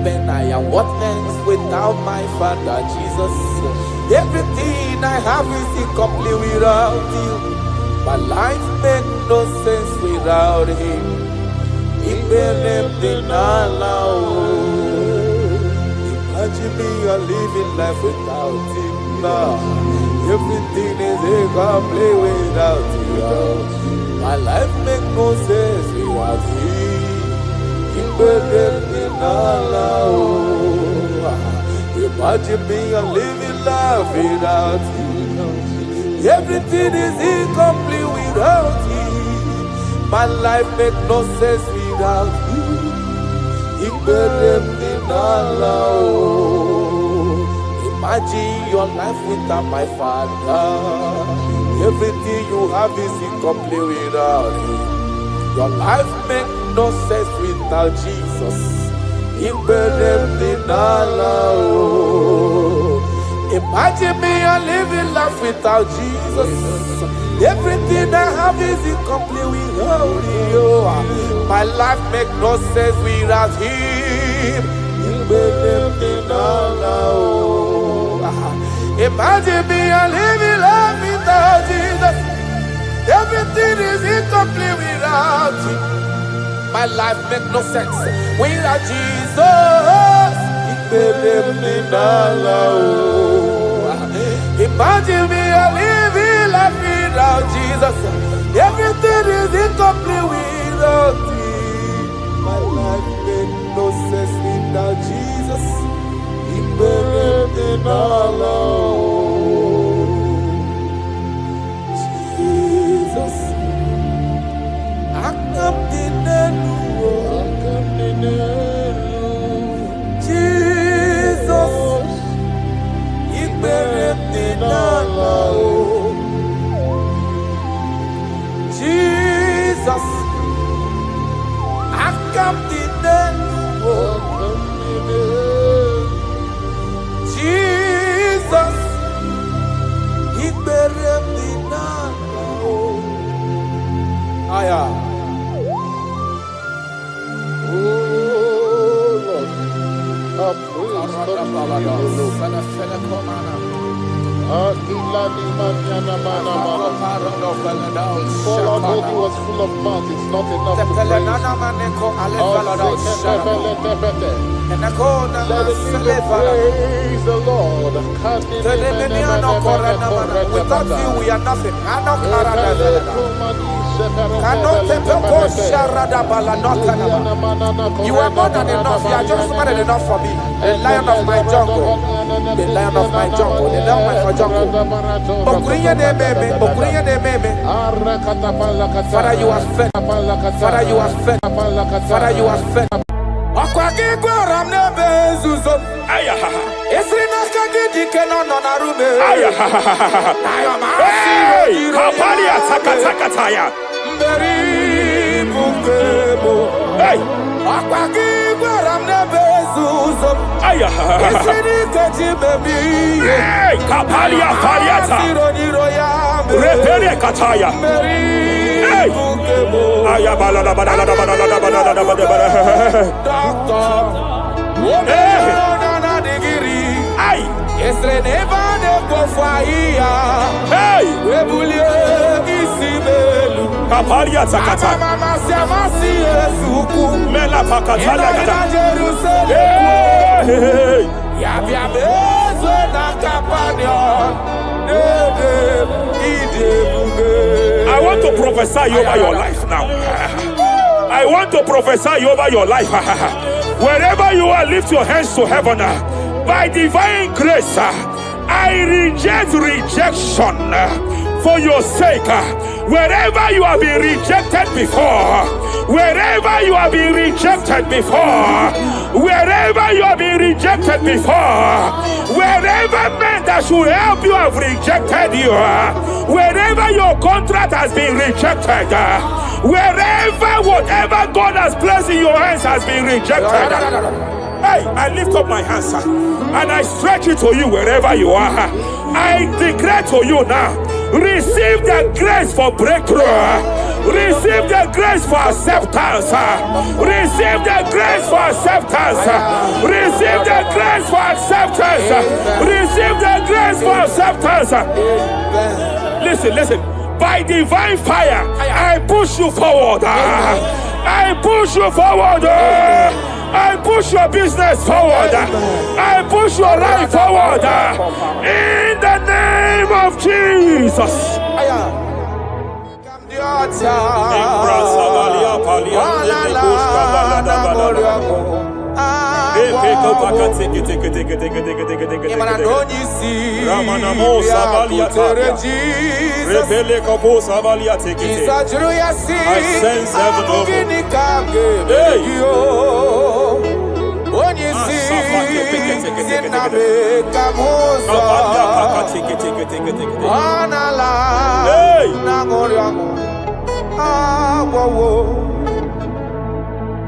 When I am worthless without my Father Jesus. Everything I have is incomplete without you. My life makes no sense without Him. Imagine me a living life without Him now. Everything is incomplete without you. My life makes no sense without Him. Imagine me a living life without you. Everything is incomplete without you. My life makes no sense without you. Imagine your life without my Father. Everything you have is incomplete without Him. Your life makes no sense without Jesus. Imagine me a living life without Jesus. Everything I have is incomplete without you. My life makes no sense without Him. Imagine me a living life without Jesus. Everything is incomplete without Him. My life makes no sense without Jesus. Imagine me a living life without Jesus. Everything is incomplete without Him. My life makes no sense without Jesus. Jesus, I come to Jesus, Jesus, Jesus, he buried me now. Aya. Oh Lord, I praise for although he was full of mouth, it's not enough to praise. Let him praise the Lord. Without you, we are nothing. You are more than enough. You are just more than enough for me. The lion of my jungle. The lion of my jungle. The lion of my jungle. Father, you are fed. Father, you are fed. Father, you are fed. I want to prophesy over your life now. I want to prophesy over your life. Wherever you are, lift your hands to heaven. By divine grace, I reject rejection for your sake. Wherever you have been rejected before, wherever you have been rejected before, wherever you have been rejected before, wherever men that should help you have rejected you, wherever your contract has been rejected, wherever whatever God has placed in your hands has been rejected. Hey, I lift up my hands and I stretch it to you wherever you are. I declare to you now, receive the grace for breakthrough. Receive the grace for acceptance. Receive the grace for acceptance. Receive the grace for acceptance. Receive the grace for acceptance. Listen. By divine fire, I push you forward. I push you forward. I push your business forward. I push your life forward. In the name of Jesus. I sense heaven open.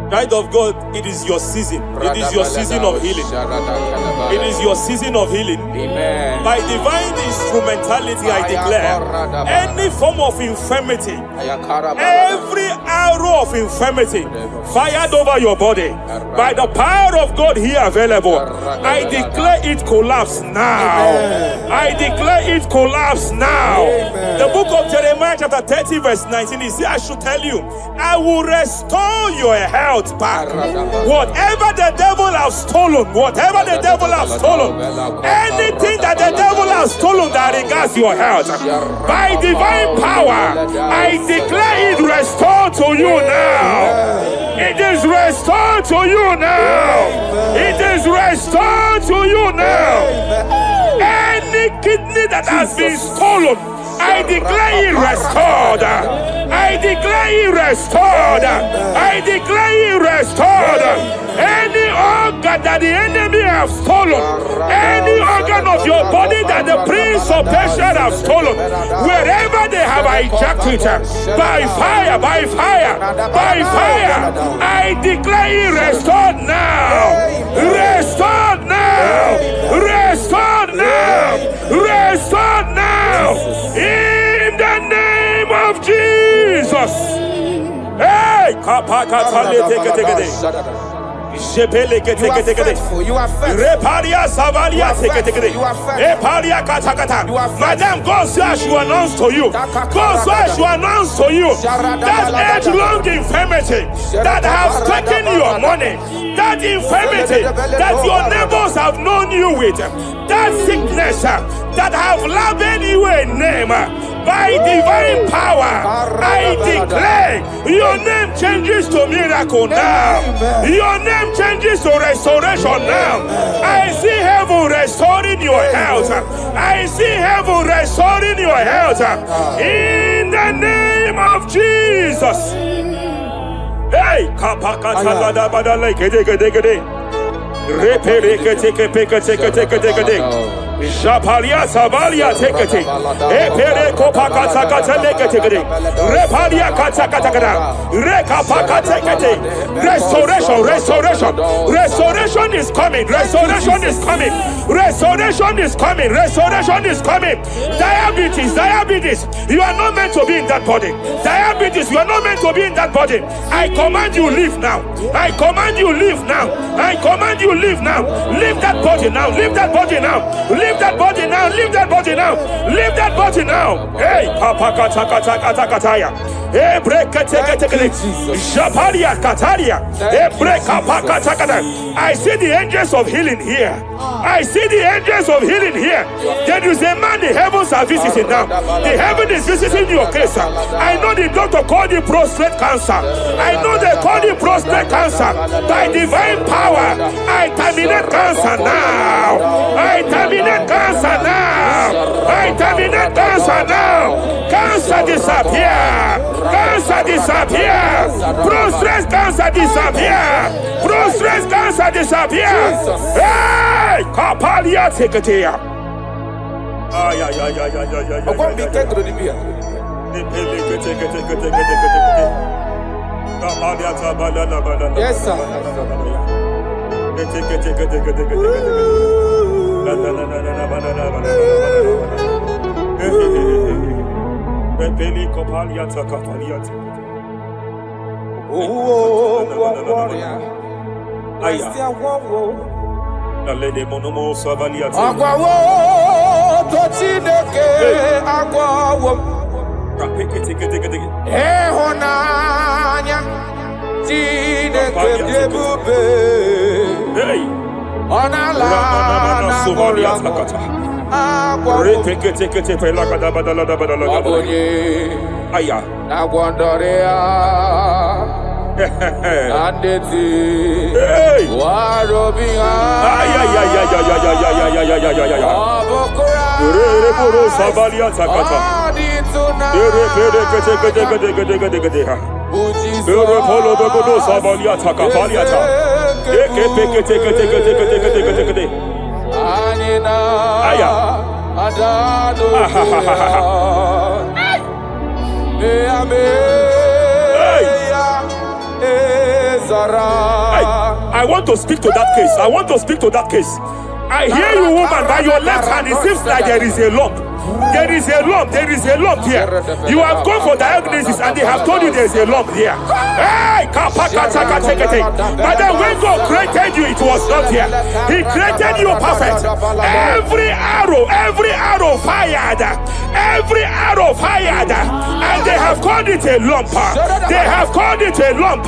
Child of God, it is your season. It is your season of healing. It is your season of healing. Amen. By divine instrumentality, I declare any form of infirmity, every arrow of infirmity fired over your body, by the power of God here available, I declare it collapse now. I declare it collapse now. The book of Jeremiah chapter 30 verse 19 is here. I should tell you, I will restore your health back. Whatever the devil has stolen, whatever the devil has stolen, anything that the devil has stolen that regards your health, by divine power, I declare it restored to you now. It is restored to you now. It is restored to you now. Any kidney that has been stolen, I declare it restored. I declare it restored. I declare it restored. Any organ that the enemy have stolen, any organ of your body that the prince of Persia have stolen, wherever they have hijacked it, by fire, by fire, by fire, I declare You are faithful. You are faithful. Madam, God says I should announce to you. God says I should announce to you that age-long infirmity that has taken your money, that infirmity that your neighbors have known you with, that sickness that have labeled you a name. By divine power, I declare your name changes to miracle now. Your name changes to restoration now. I see heaven restoring your health. I see heaven restoring your health. In the name of Jesus. Hey, Japalia Savalia tekete, Epere Kopakata Katalekete, Repalia Katakata, Rekapakatekete. Restoration, restoration, restoration is coming, restoration is coming, restoration is coming, restoration is coming. Diabetes, diabetes, you are not meant to be in that body. Diabetes, you are not meant to be in that body. I command you leave now. I command you leave now. I command you leave now. Leave that body now. Leave that body now. Leave that body now. Leave that body now. Leave that body now. Hey, Papa Katakataya. Hey, break Japalia Kataria. Hey, break Pakatakata. I see the angels of healing here. I see the angels of healing here. There is a man the heavens are visiting now. The heaven is visiting your case. I know the doctor called it prostate cancer. I know they call it prostate cancer. By divine power, I terminate cancer now. I terminate cancer now. I terminate cancer now. Cancer disappear. Cancer disappear. Prostate cancer disappear. Prostate cancer disappear. Hey, Kapalia Teketea. Ay. Yes, sir. I want to speak to that case. I want to speak to that case. I hear you, woman, by your left hand. It seems like there is a lump. There is a lump. There is a lump here. You have gone for diagnosis and they have told you there is a lump here. Hey, but then when God created you, it was not here. He created you perfect. Every arrow fired. Every arrow fired. And they have called it a lump. They have called it a lump.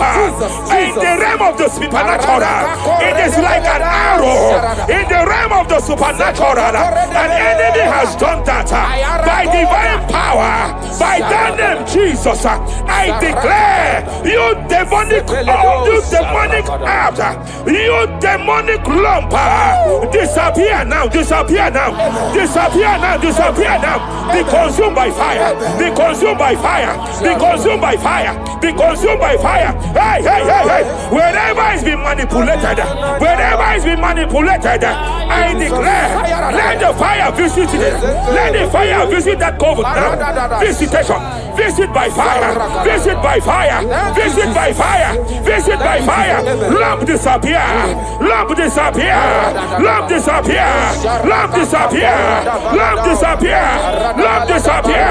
In the realm of the supernatural, it is like an arrow. In the realm of the supernatural, an enemy has done that. By divine power, by that name Jesus, I declare you demonic act, you demonic lump, disappear now, disappear now, disappear now, disappear now. Be consumed by fire, be consumed by fire, be consumed by fire, be consumed by fire. Hey, hey, hey, hey. Wherever it's been manipulated, wherever it's been manipulated, I declare, let the fire visit it. Let the fire visit that coven now. Visitation, visit by fire, visit by fire, visit by fire, visit by fire. Lamp disappear, lamp disappear, lamp disappear, lamp disappear, lamp disappear, lamp disappear,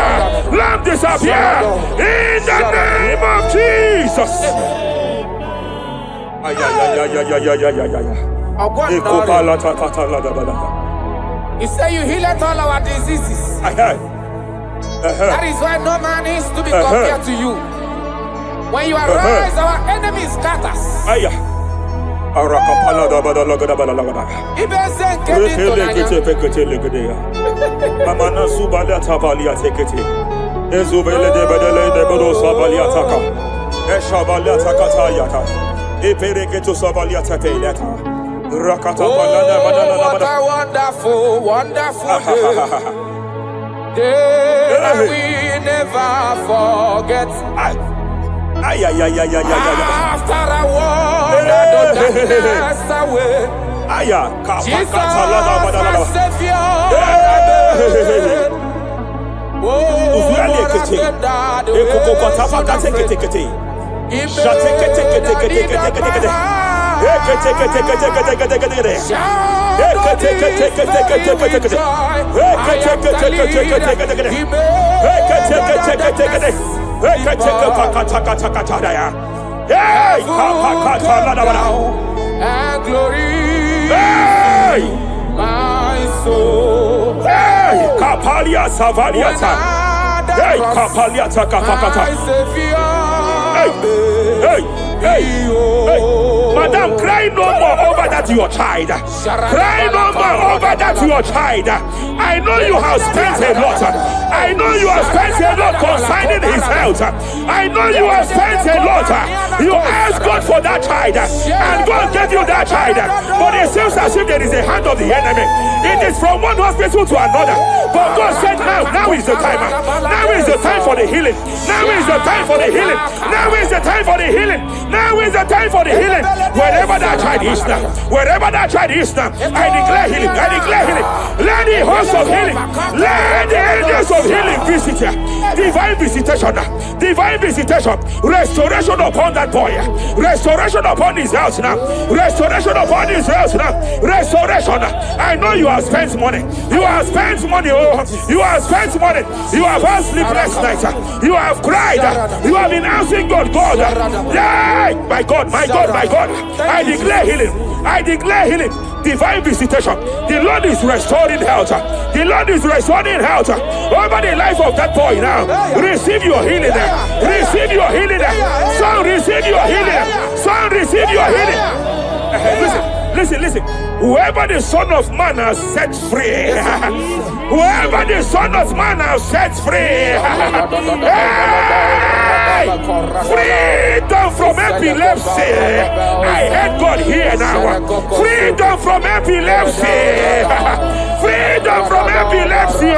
lamp disappear. In the name of Jesus. You say you heal all our diseases. That is why no man is to be compared to you. When you arise, our enemies scatters. Oh, what a wonderful, wonderful day. Day that we never forget. After a wander the darkness away, Jesus, my Savior. Oh, what a friend that the and glory, my soul. Kapalia Savaliata. Kapaliata Kapakata. Hey, Madam, cry no more over that your child. Cry no more over that your child. I know you have spent a lot. I know you have spent a lot concerning his health. I know you have spent a lot. You asked God for that child, and God gave you that child. But it seems as if there is a hand of the enemy. It is from one hospital to another. But God said, now is the time. Now is the time for the healing. Now is the time for the healing. Now is the time for the healing. Now is the time for the healing. Wherever that child is now, wherever that child is now, I declare healing. I declare healing. Let the host of healing, let the angels of healing visit you. Divine visitation, divine visitation, restoration upon that boy, restoration upon his house now, restoration upon his house now, restoration. I know you have spent money. You have spent money. Oh, you have spent money. You have had sleepless nights. You have cried. You have been asking God, God. Yeah, my God, my God, my God. I declare healing. I declare healing. Divine visitation. The Lord is restoring health. The Lord is restoring health over the life of that boy now. Receive your healing. Receive your healing. Son, receive your healing. Son, receive your healing. Listen. Whoever the Son of Man has set free, whoever the Son of Man has set free, freedom from epilepsy. I heard God here now. Freedom from epilepsy. Freedom from epilepsy.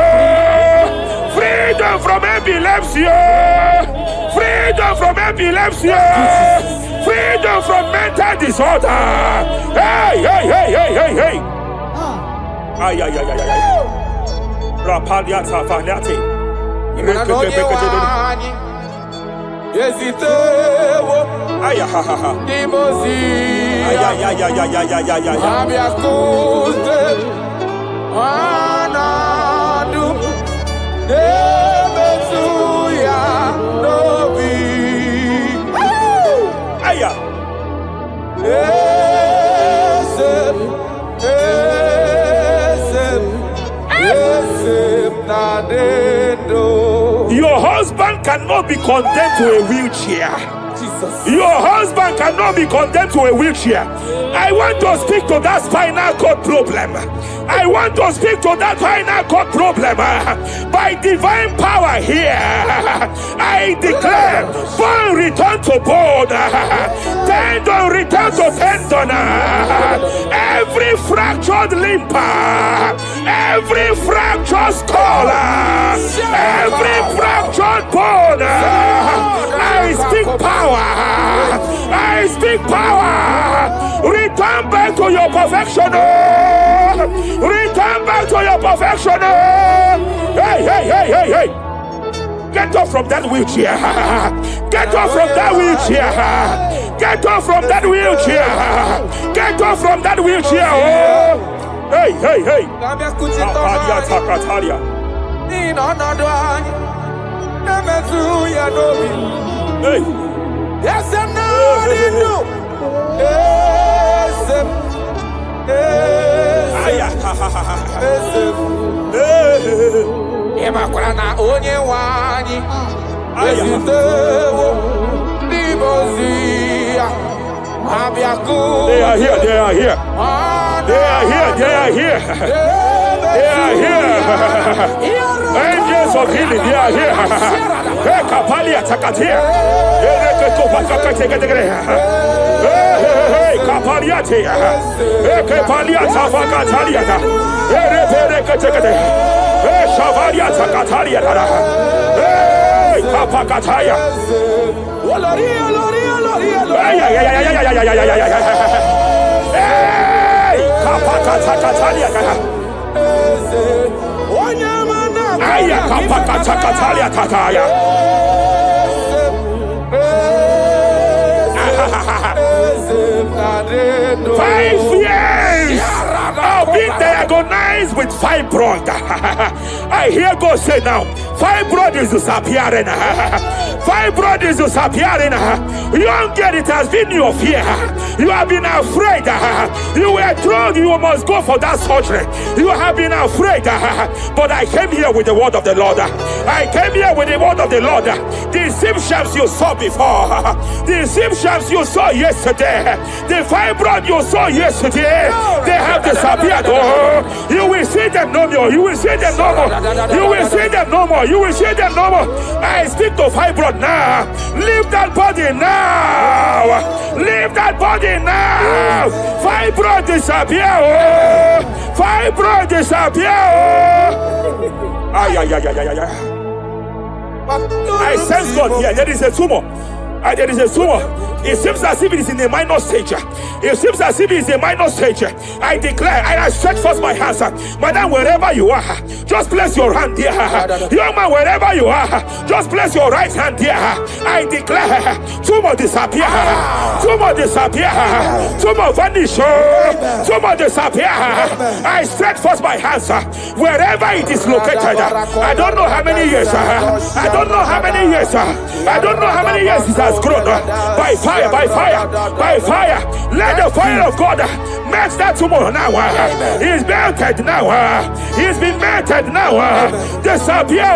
Freedom from epilepsy. Freedom from epilepsy. Freedom from mental disorder. Hey. Ay. Rapaliata faniati. Your husband cannot be condemned to a wheelchair. Jesus. Your husband cannot be condemned to a wheelchair. I want to speak to that spinal cord problem. I want to speak to that spinal cord problem. By divine power here, I declare bone return to bone, tendon return to tendon, every fractured limb, every fractured skull, every fractured bone. I speak power. I speak power. Return back to your perfection. Return back to your perfection. Hey. Get off from that wheelchair. Get off from that wheelchair. Get off from that wheelchair. Get off from that wheelchair. Oh. Hey. Hey. Yes, I'm not. Imakrana onye wani ezitewo libozia abiaku. They are here, they are here. They are here, they are here. They are here. Angels of healing, they are here. Hey, Kapalia Takatia. Hey, Kapaliati. Hey, Kapalia Tafakatalia. Hey, Shavalia Takatalia. Hey, Kapakataya. Hey, Kapakatakalia. Aya Kapakatakalia Tataya. 5 years of being diagnosed with fibroid. I hear God say now, fibroid is disappearing. Fibroid is disappearing. You don't get it, has been your fear. You have been afraid. You were told you must go for that surgery. You have been afraid. But I came here with the word of the Lord. I came here with the word of the Lord. The symptoms you saw before, the symptoms you saw yesterday, the fibroid you saw yesterday, they have disappeared. Oh, you will see them no more. You will see them no more. You will see them no more. You will see them no more. I speak to fibroid now. Leave that body now. Leave that body now. Fibroid disappear. Oh, fibroid disappear. Oh. Ay, ay, ay, ay, ay, ay. I sense God here. There is a tumor. There is a tumor. It seems as if it is in a minor stage. It seems as if it is a minor stage. I declare, and I stretch forth my hands. Madam, wherever you are, just place your hand there. Young man, wherever you are, just place your right hand there. I declare, tumor disappear. Tumor disappear. Tumor vanish. Tumor disappear. I stretch forth my hands. Wherever it is located, I don't know how many years. I don't know how many years. I don't know how many years it has grown. By fire, by fire, by fire. Let the fire of God match that tumor now. He's melted now. He's been melted now. Disappear.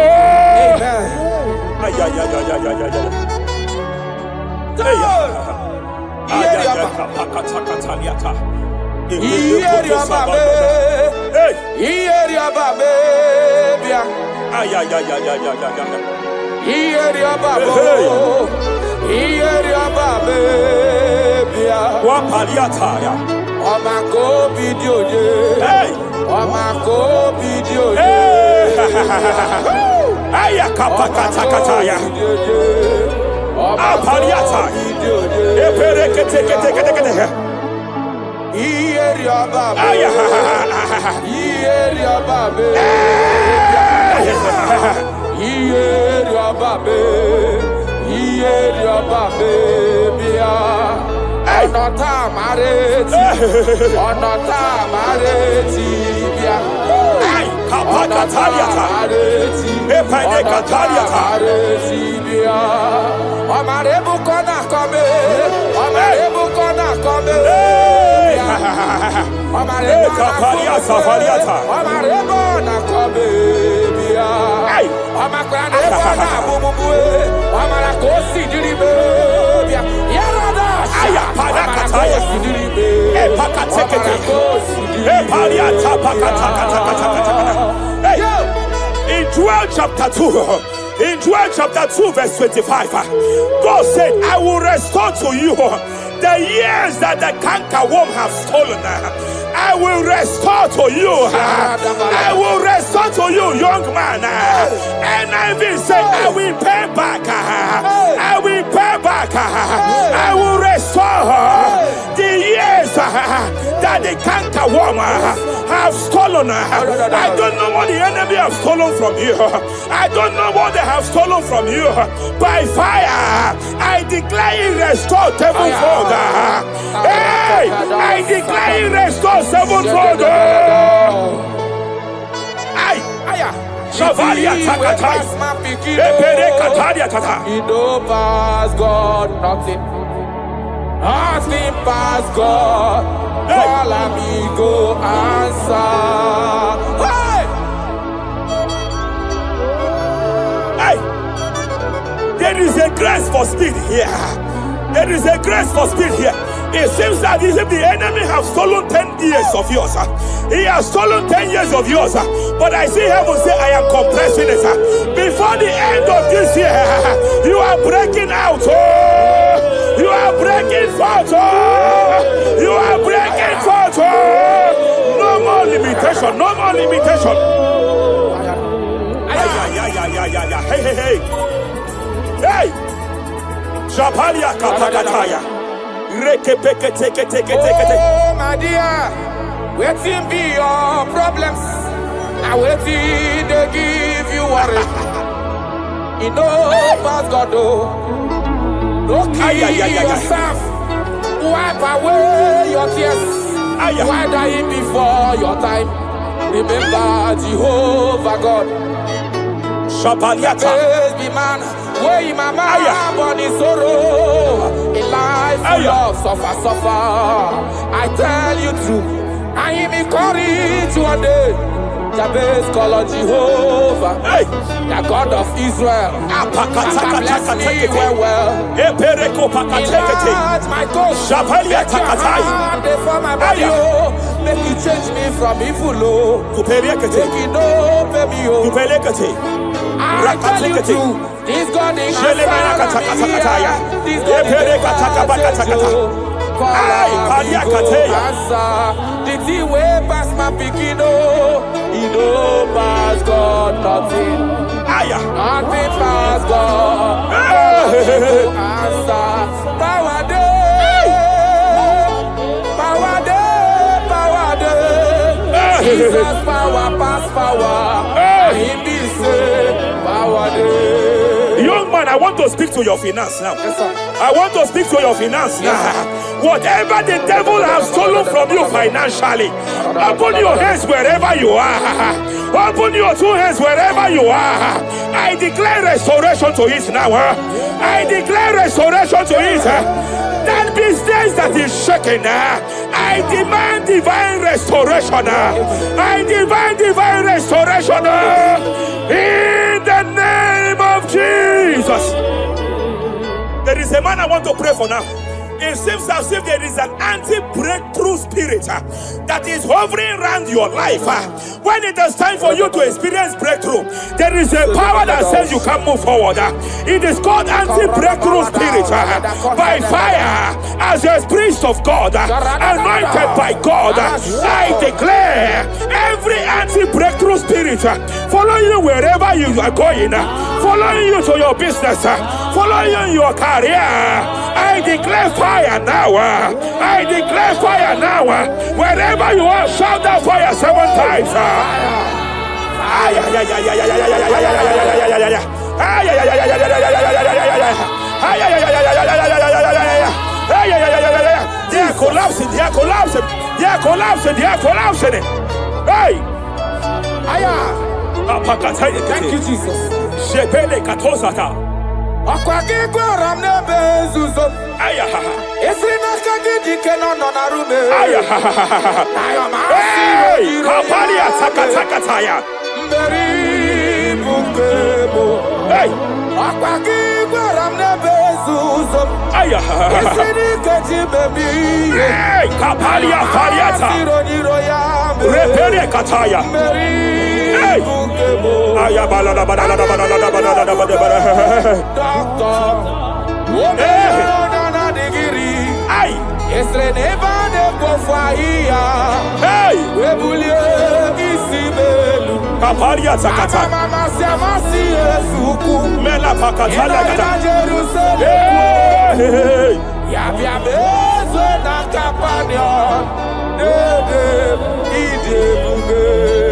In Joel chapter 2, in Joel chapter 2 verse 25, God said, I will restore to you the years that the cankerworm have stolen. I will restore to you. I will restore to you, young man. And I will say, I will pay back. I will pay back. I will restore the years that the cankerworm have stolen. I don't know what the enemy have stolen from you. I don't know what they have stolen from you. By fire, I declare it restored sevenfold. Hey, I declare it restored sevenfold. Shavalia Takatai. Epere Kataria Tata. It don't pass God, nothing. Nothing pass God. Call me, go answer. grace for speed here. There is a grace for speed here. It seems that if the enemy has stolen 10 years of yours, he has stolen 10 years of yours. But I see heaven say, I am compressing it. Before the end of this year, you are breaking out. Oh, you are breaking forth. Oh, you are breaking forth. Oh, no more limitation. No more limitation. Hey, hey, hey. Hey. Japalia Kapagataya. Oh, my dear, waiting be your problems. I waiting to give you worry. You know, past God, no kill yourself. Wipe away your tears. Why dying before your time? Remember Jehovah God. Shapaliata. Be man, way my man born in sorrow. In life full of suffer. I tell you true, I am encouraged one day. Jabez call on Jehovah, the God of Israel. Bless me well. Enlarge my coast. Make your hand for my body. Make you change me from evil. Take it over me. I tell you true, this God is answer. This God is the thing way past my picking. He know past God nothing. Nothing past God. Answer. Power day. Power day. Power day. Jesus power past power. He be say power day. Young man, I want to speak to your finance now. Yes, sir. I want to speak to your finance now. Whatever the devil has stolen from you financially, open your hands wherever you are. Open your two hands wherever you are. I declare restoration to it now. I declare restoration to it. That business that is shaking, I demand divine restoration. I demand divine restoration in the name of Jesus. There is a man I want to pray for now. It seems as if there is an anti-breakthrough spirit that is hovering around your life. When it is time for you to experience breakthrough, there is a power that says you can move forward. It is called anti-breakthrough spirit. By fire, as a priest of God, anointed by God, I declare every anti-breakthrough spirit following you wherever you are going, following you to your business, following you in your career. I declare fire now. I declare fire now. Wherever you are, shout that fire 7 times. They are collapsing. They are collapsing. They are collapsing. They are collapsing. Hey. Thank you, Jesus.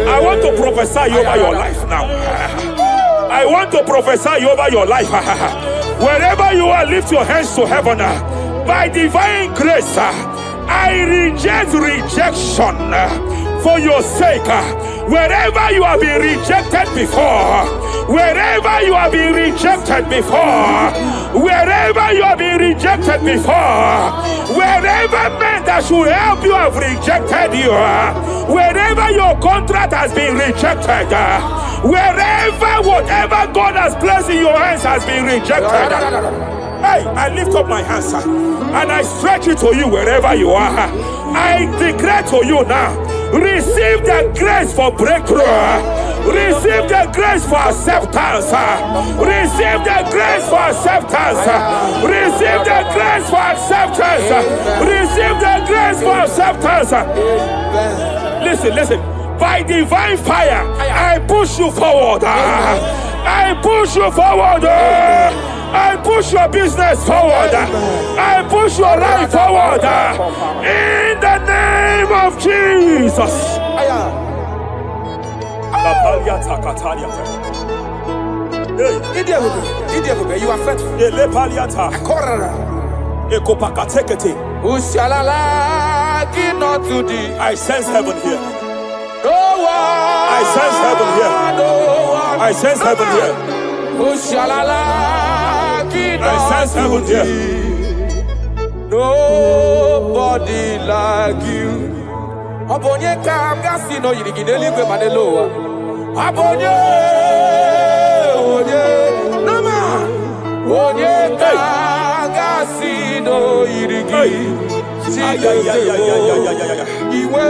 I want to prophesy over your life now. I want to prophesy over your life. Wherever you are, lift your hands to heaven. By divine grace, I reject rejection for your sake. Wherever you have been rejected before, wherever you have been rejected before, wherever you have been rejected before, wherever men that should help you have rejected you, wherever your contract has been rejected, Wherever whatever God has placed in your hands has been rejected. Hey, I lift up my hands and I stretch it to you wherever you are. I declare to you now, receive the grace for breakthrough. Receive the grace for acceptance. Receive the grace for acceptance. Receive the grace for acceptance. Receive the grace for acceptance. Listen. By divine fire, I push you forward. I push you forward. I push your business forward. I push your life forward. In the name of Jesus. Ebube, you are faithful. I sense heaven here. I sense heaven here. I sense heaven here. I sense heaven here. Nobody like you. Abonye kamgasi no yirigideli gwe maneloa. Abonye, nama. Abonye kamgasi no yirigideli. Iwe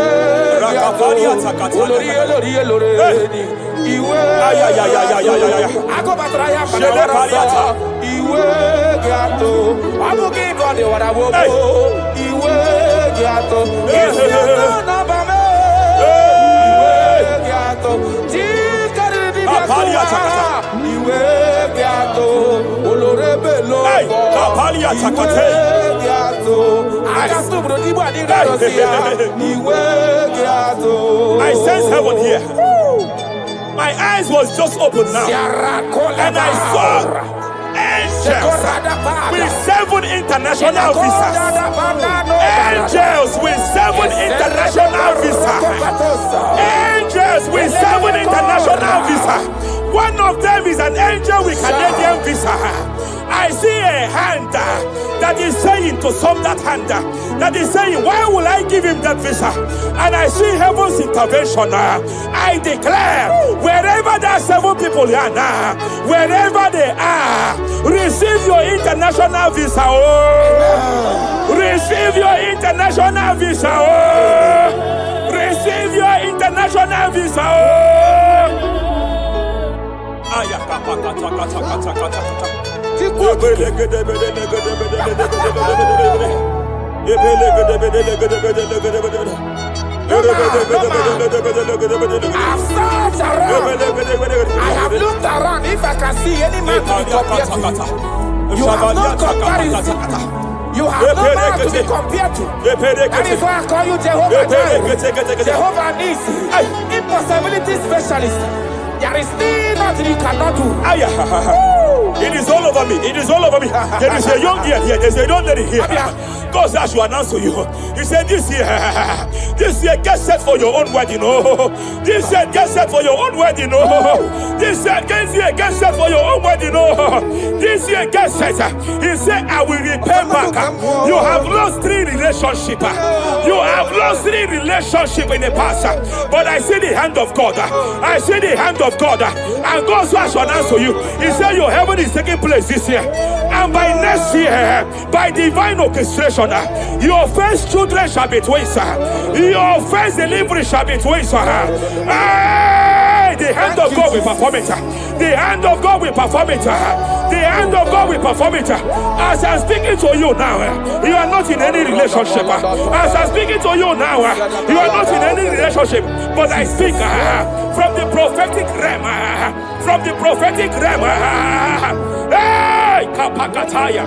I sense heaven here. My eyes was just open now, and I saw angels with 7 international visas. Angels with 7 international visas. Angels with 7 international visas. One of them is an angel with Canadian visa. I see a hand that is saying to some that hand that is saying, why will I give him that visa? And I see heaven's intervention. I declare, wherever there are 7 people here now, wherever they are, receive your international visa. Oh, receive your international visa. Oh, receive your international visa. Oh. I have looked around if I can see any man to be compared to. You have no comparison. You have no man to be compared to. That is why I call you Jehovah Jireh, Jehovah Nisi, impossibility specialist. There is still nothing you cannot do. It is all over me. It is all over me. There is a young girl here. There is a young lady here. God says I should announce to you. He said this year, get set for your own wedding. Oh, this year, get set for your own wedding. Oh, this year, get set for your own wedding. Oh, this year, get set. He said, I will repay back. You have lost 3 relationships. You have lost 3 relationships in the past. But I see the hand of God. I see the hand of God. And God says I should announce to you. He said your heaven is taking place this year. And by next year, by divine orchestration, your first children shall be twins. Your first delivery shall be twins. The hand of God will perform it. The hand of God will perform it. The hand of God will perform it. As I'm speaking to you now, you are not in any relationship. As I'm speaking to you now, you are not in any relationship. But I speak from the prophetic realm. From the prophetic realm. Hey, Kapakataya.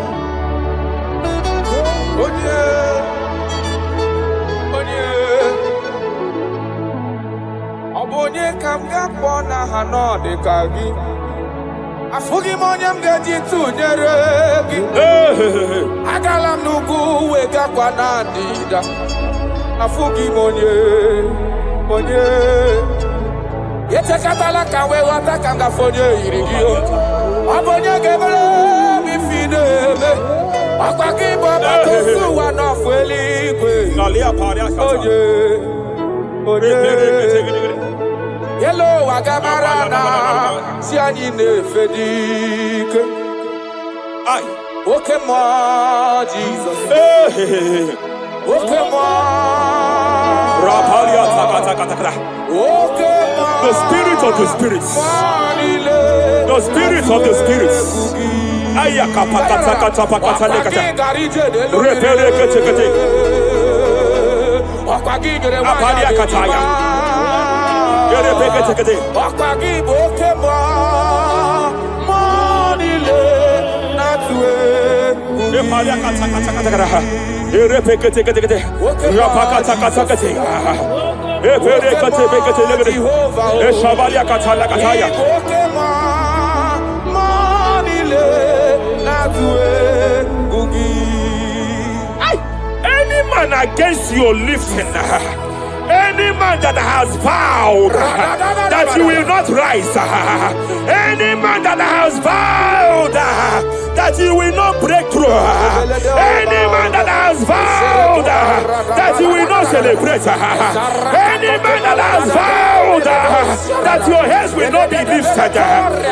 Obonye kamga pona hano de kagi. Afugi monyam gaji tunyere. Agalam nugu wega kwa nandida. Afugi monye. Yete katala kawe wata kanga fonye irigio. Obonye gebele mifideme. Akwaki baba kosu wana fueli kwe. Nalia paria kata. Hello, Agamarana, Sianine Fedik. Okay, ma, Jesus. Okay, ma. Okay, ma. The spirit of the spirits. The spirit of the spirits. Any man against your lifting, any man that has vowed that you will not rise, any man that has vowed that you will not break through, any man that has vowed that you will not celebrate, any man that has vowed that your heads will not be lifted,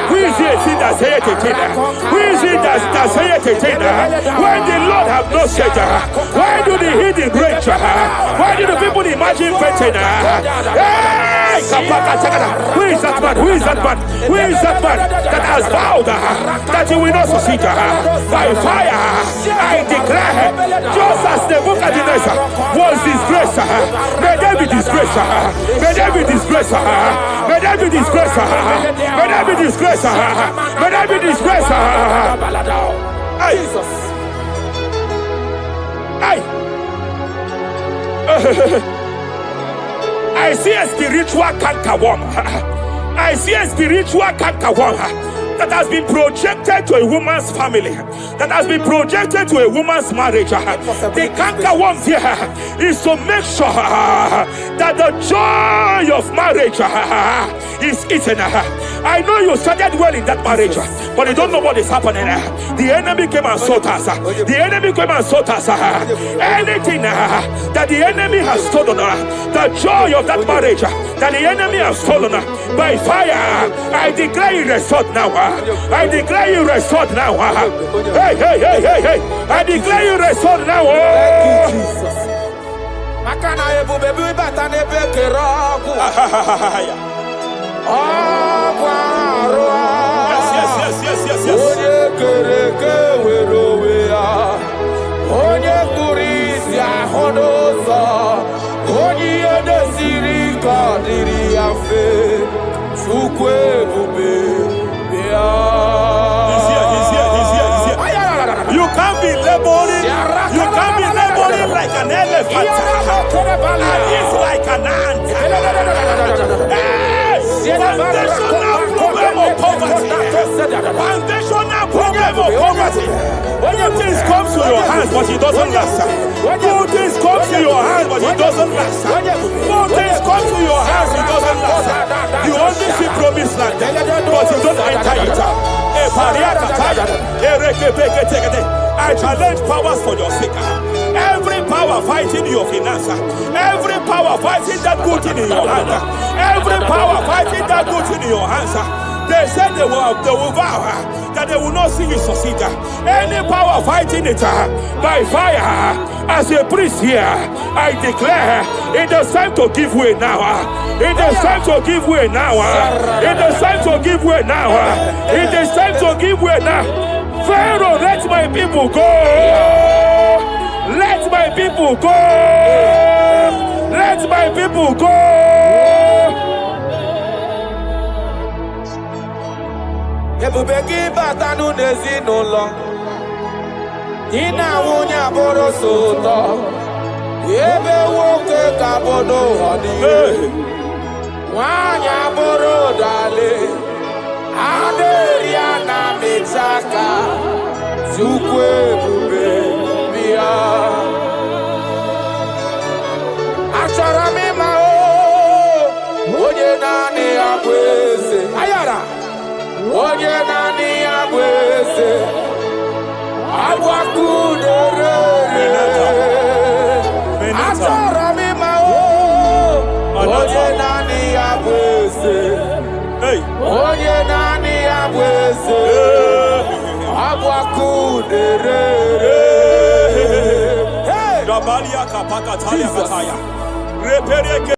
who is it that say it? Who is it that say it? When the Lord have not said, why do the hidden rage? Why do the people imagine betting? Hey! Who is that man? Who is that man? Who is that man that has vowed that you will not succeed? By fire, I declare, just as the book of Nebuchadnezzar was disgraced, may they be disgraced. May they be disgraced. May they be disgraced. May they be disgraced. May they be disgraced. Jesus. I see a spiritual cankerworm. I see a spiritual cankerworm that has been projected to a woman's family, that has been projected to a woman's marriage. The cankerworm here is to make sure that the joy of marriage is eaten. I know you started well in that marriage, but you don't know what is happening. The enemy came and sought us. The enemy came and sought us. Anything that the enemy has stolen, the joy of that marriage that the enemy has stolen, by fire, I declare it restored now. I declare you restored now. Hey, hey, hey, hey, hey. I declare you restored now. Thank you, Jesus. Makana Ebube bata nebe keragu. Yes. Onye kereke werowe ya. Onye kurisi ahonoza. Onye edesiri kadiri yafe. Chukwu Ebube. He's here. You can't be laboring. You can't be laboring like an elephant. And it's like an ant. Foundational problem of poverty. Foundational problem of poverty. When things come to your hands, but it doesn't last. Good things come to your hands, but it doesn't last. Good things come to your hands, it doesn't last. You only see promised land, but you don't enter it. I challenge powers for your sake. Every power fighting your finance, every power fighting that good thing in your hand, every power fighting that good thing in your hands. They said they will vow that they will not see you succeed. Any power fighting it by fire, as a priest here, I declare it is time to give way now. It is time to give way now. It is time to give way now. It is time to give way now. Pharaoh, let my people go. Let my people go. Let my people go. Ebube gị bata n'ezinụlọ, di na nwunye abụrụ so ụtọ, ebe nwoke ka bụrụ ọdịyo, nwanyị abụrụ dale, adịrị ya na mechaka, Chukwu Ebube bịa. Achọrọ m ịma onye naanị ya bụ eze. Ayara. Onye naanị ya bụ eze, agbakụdere. Achọrọ m ịma onye naanị ya bụ eze, good. Hey. Dabalia kapaka talia Jesus. kataya.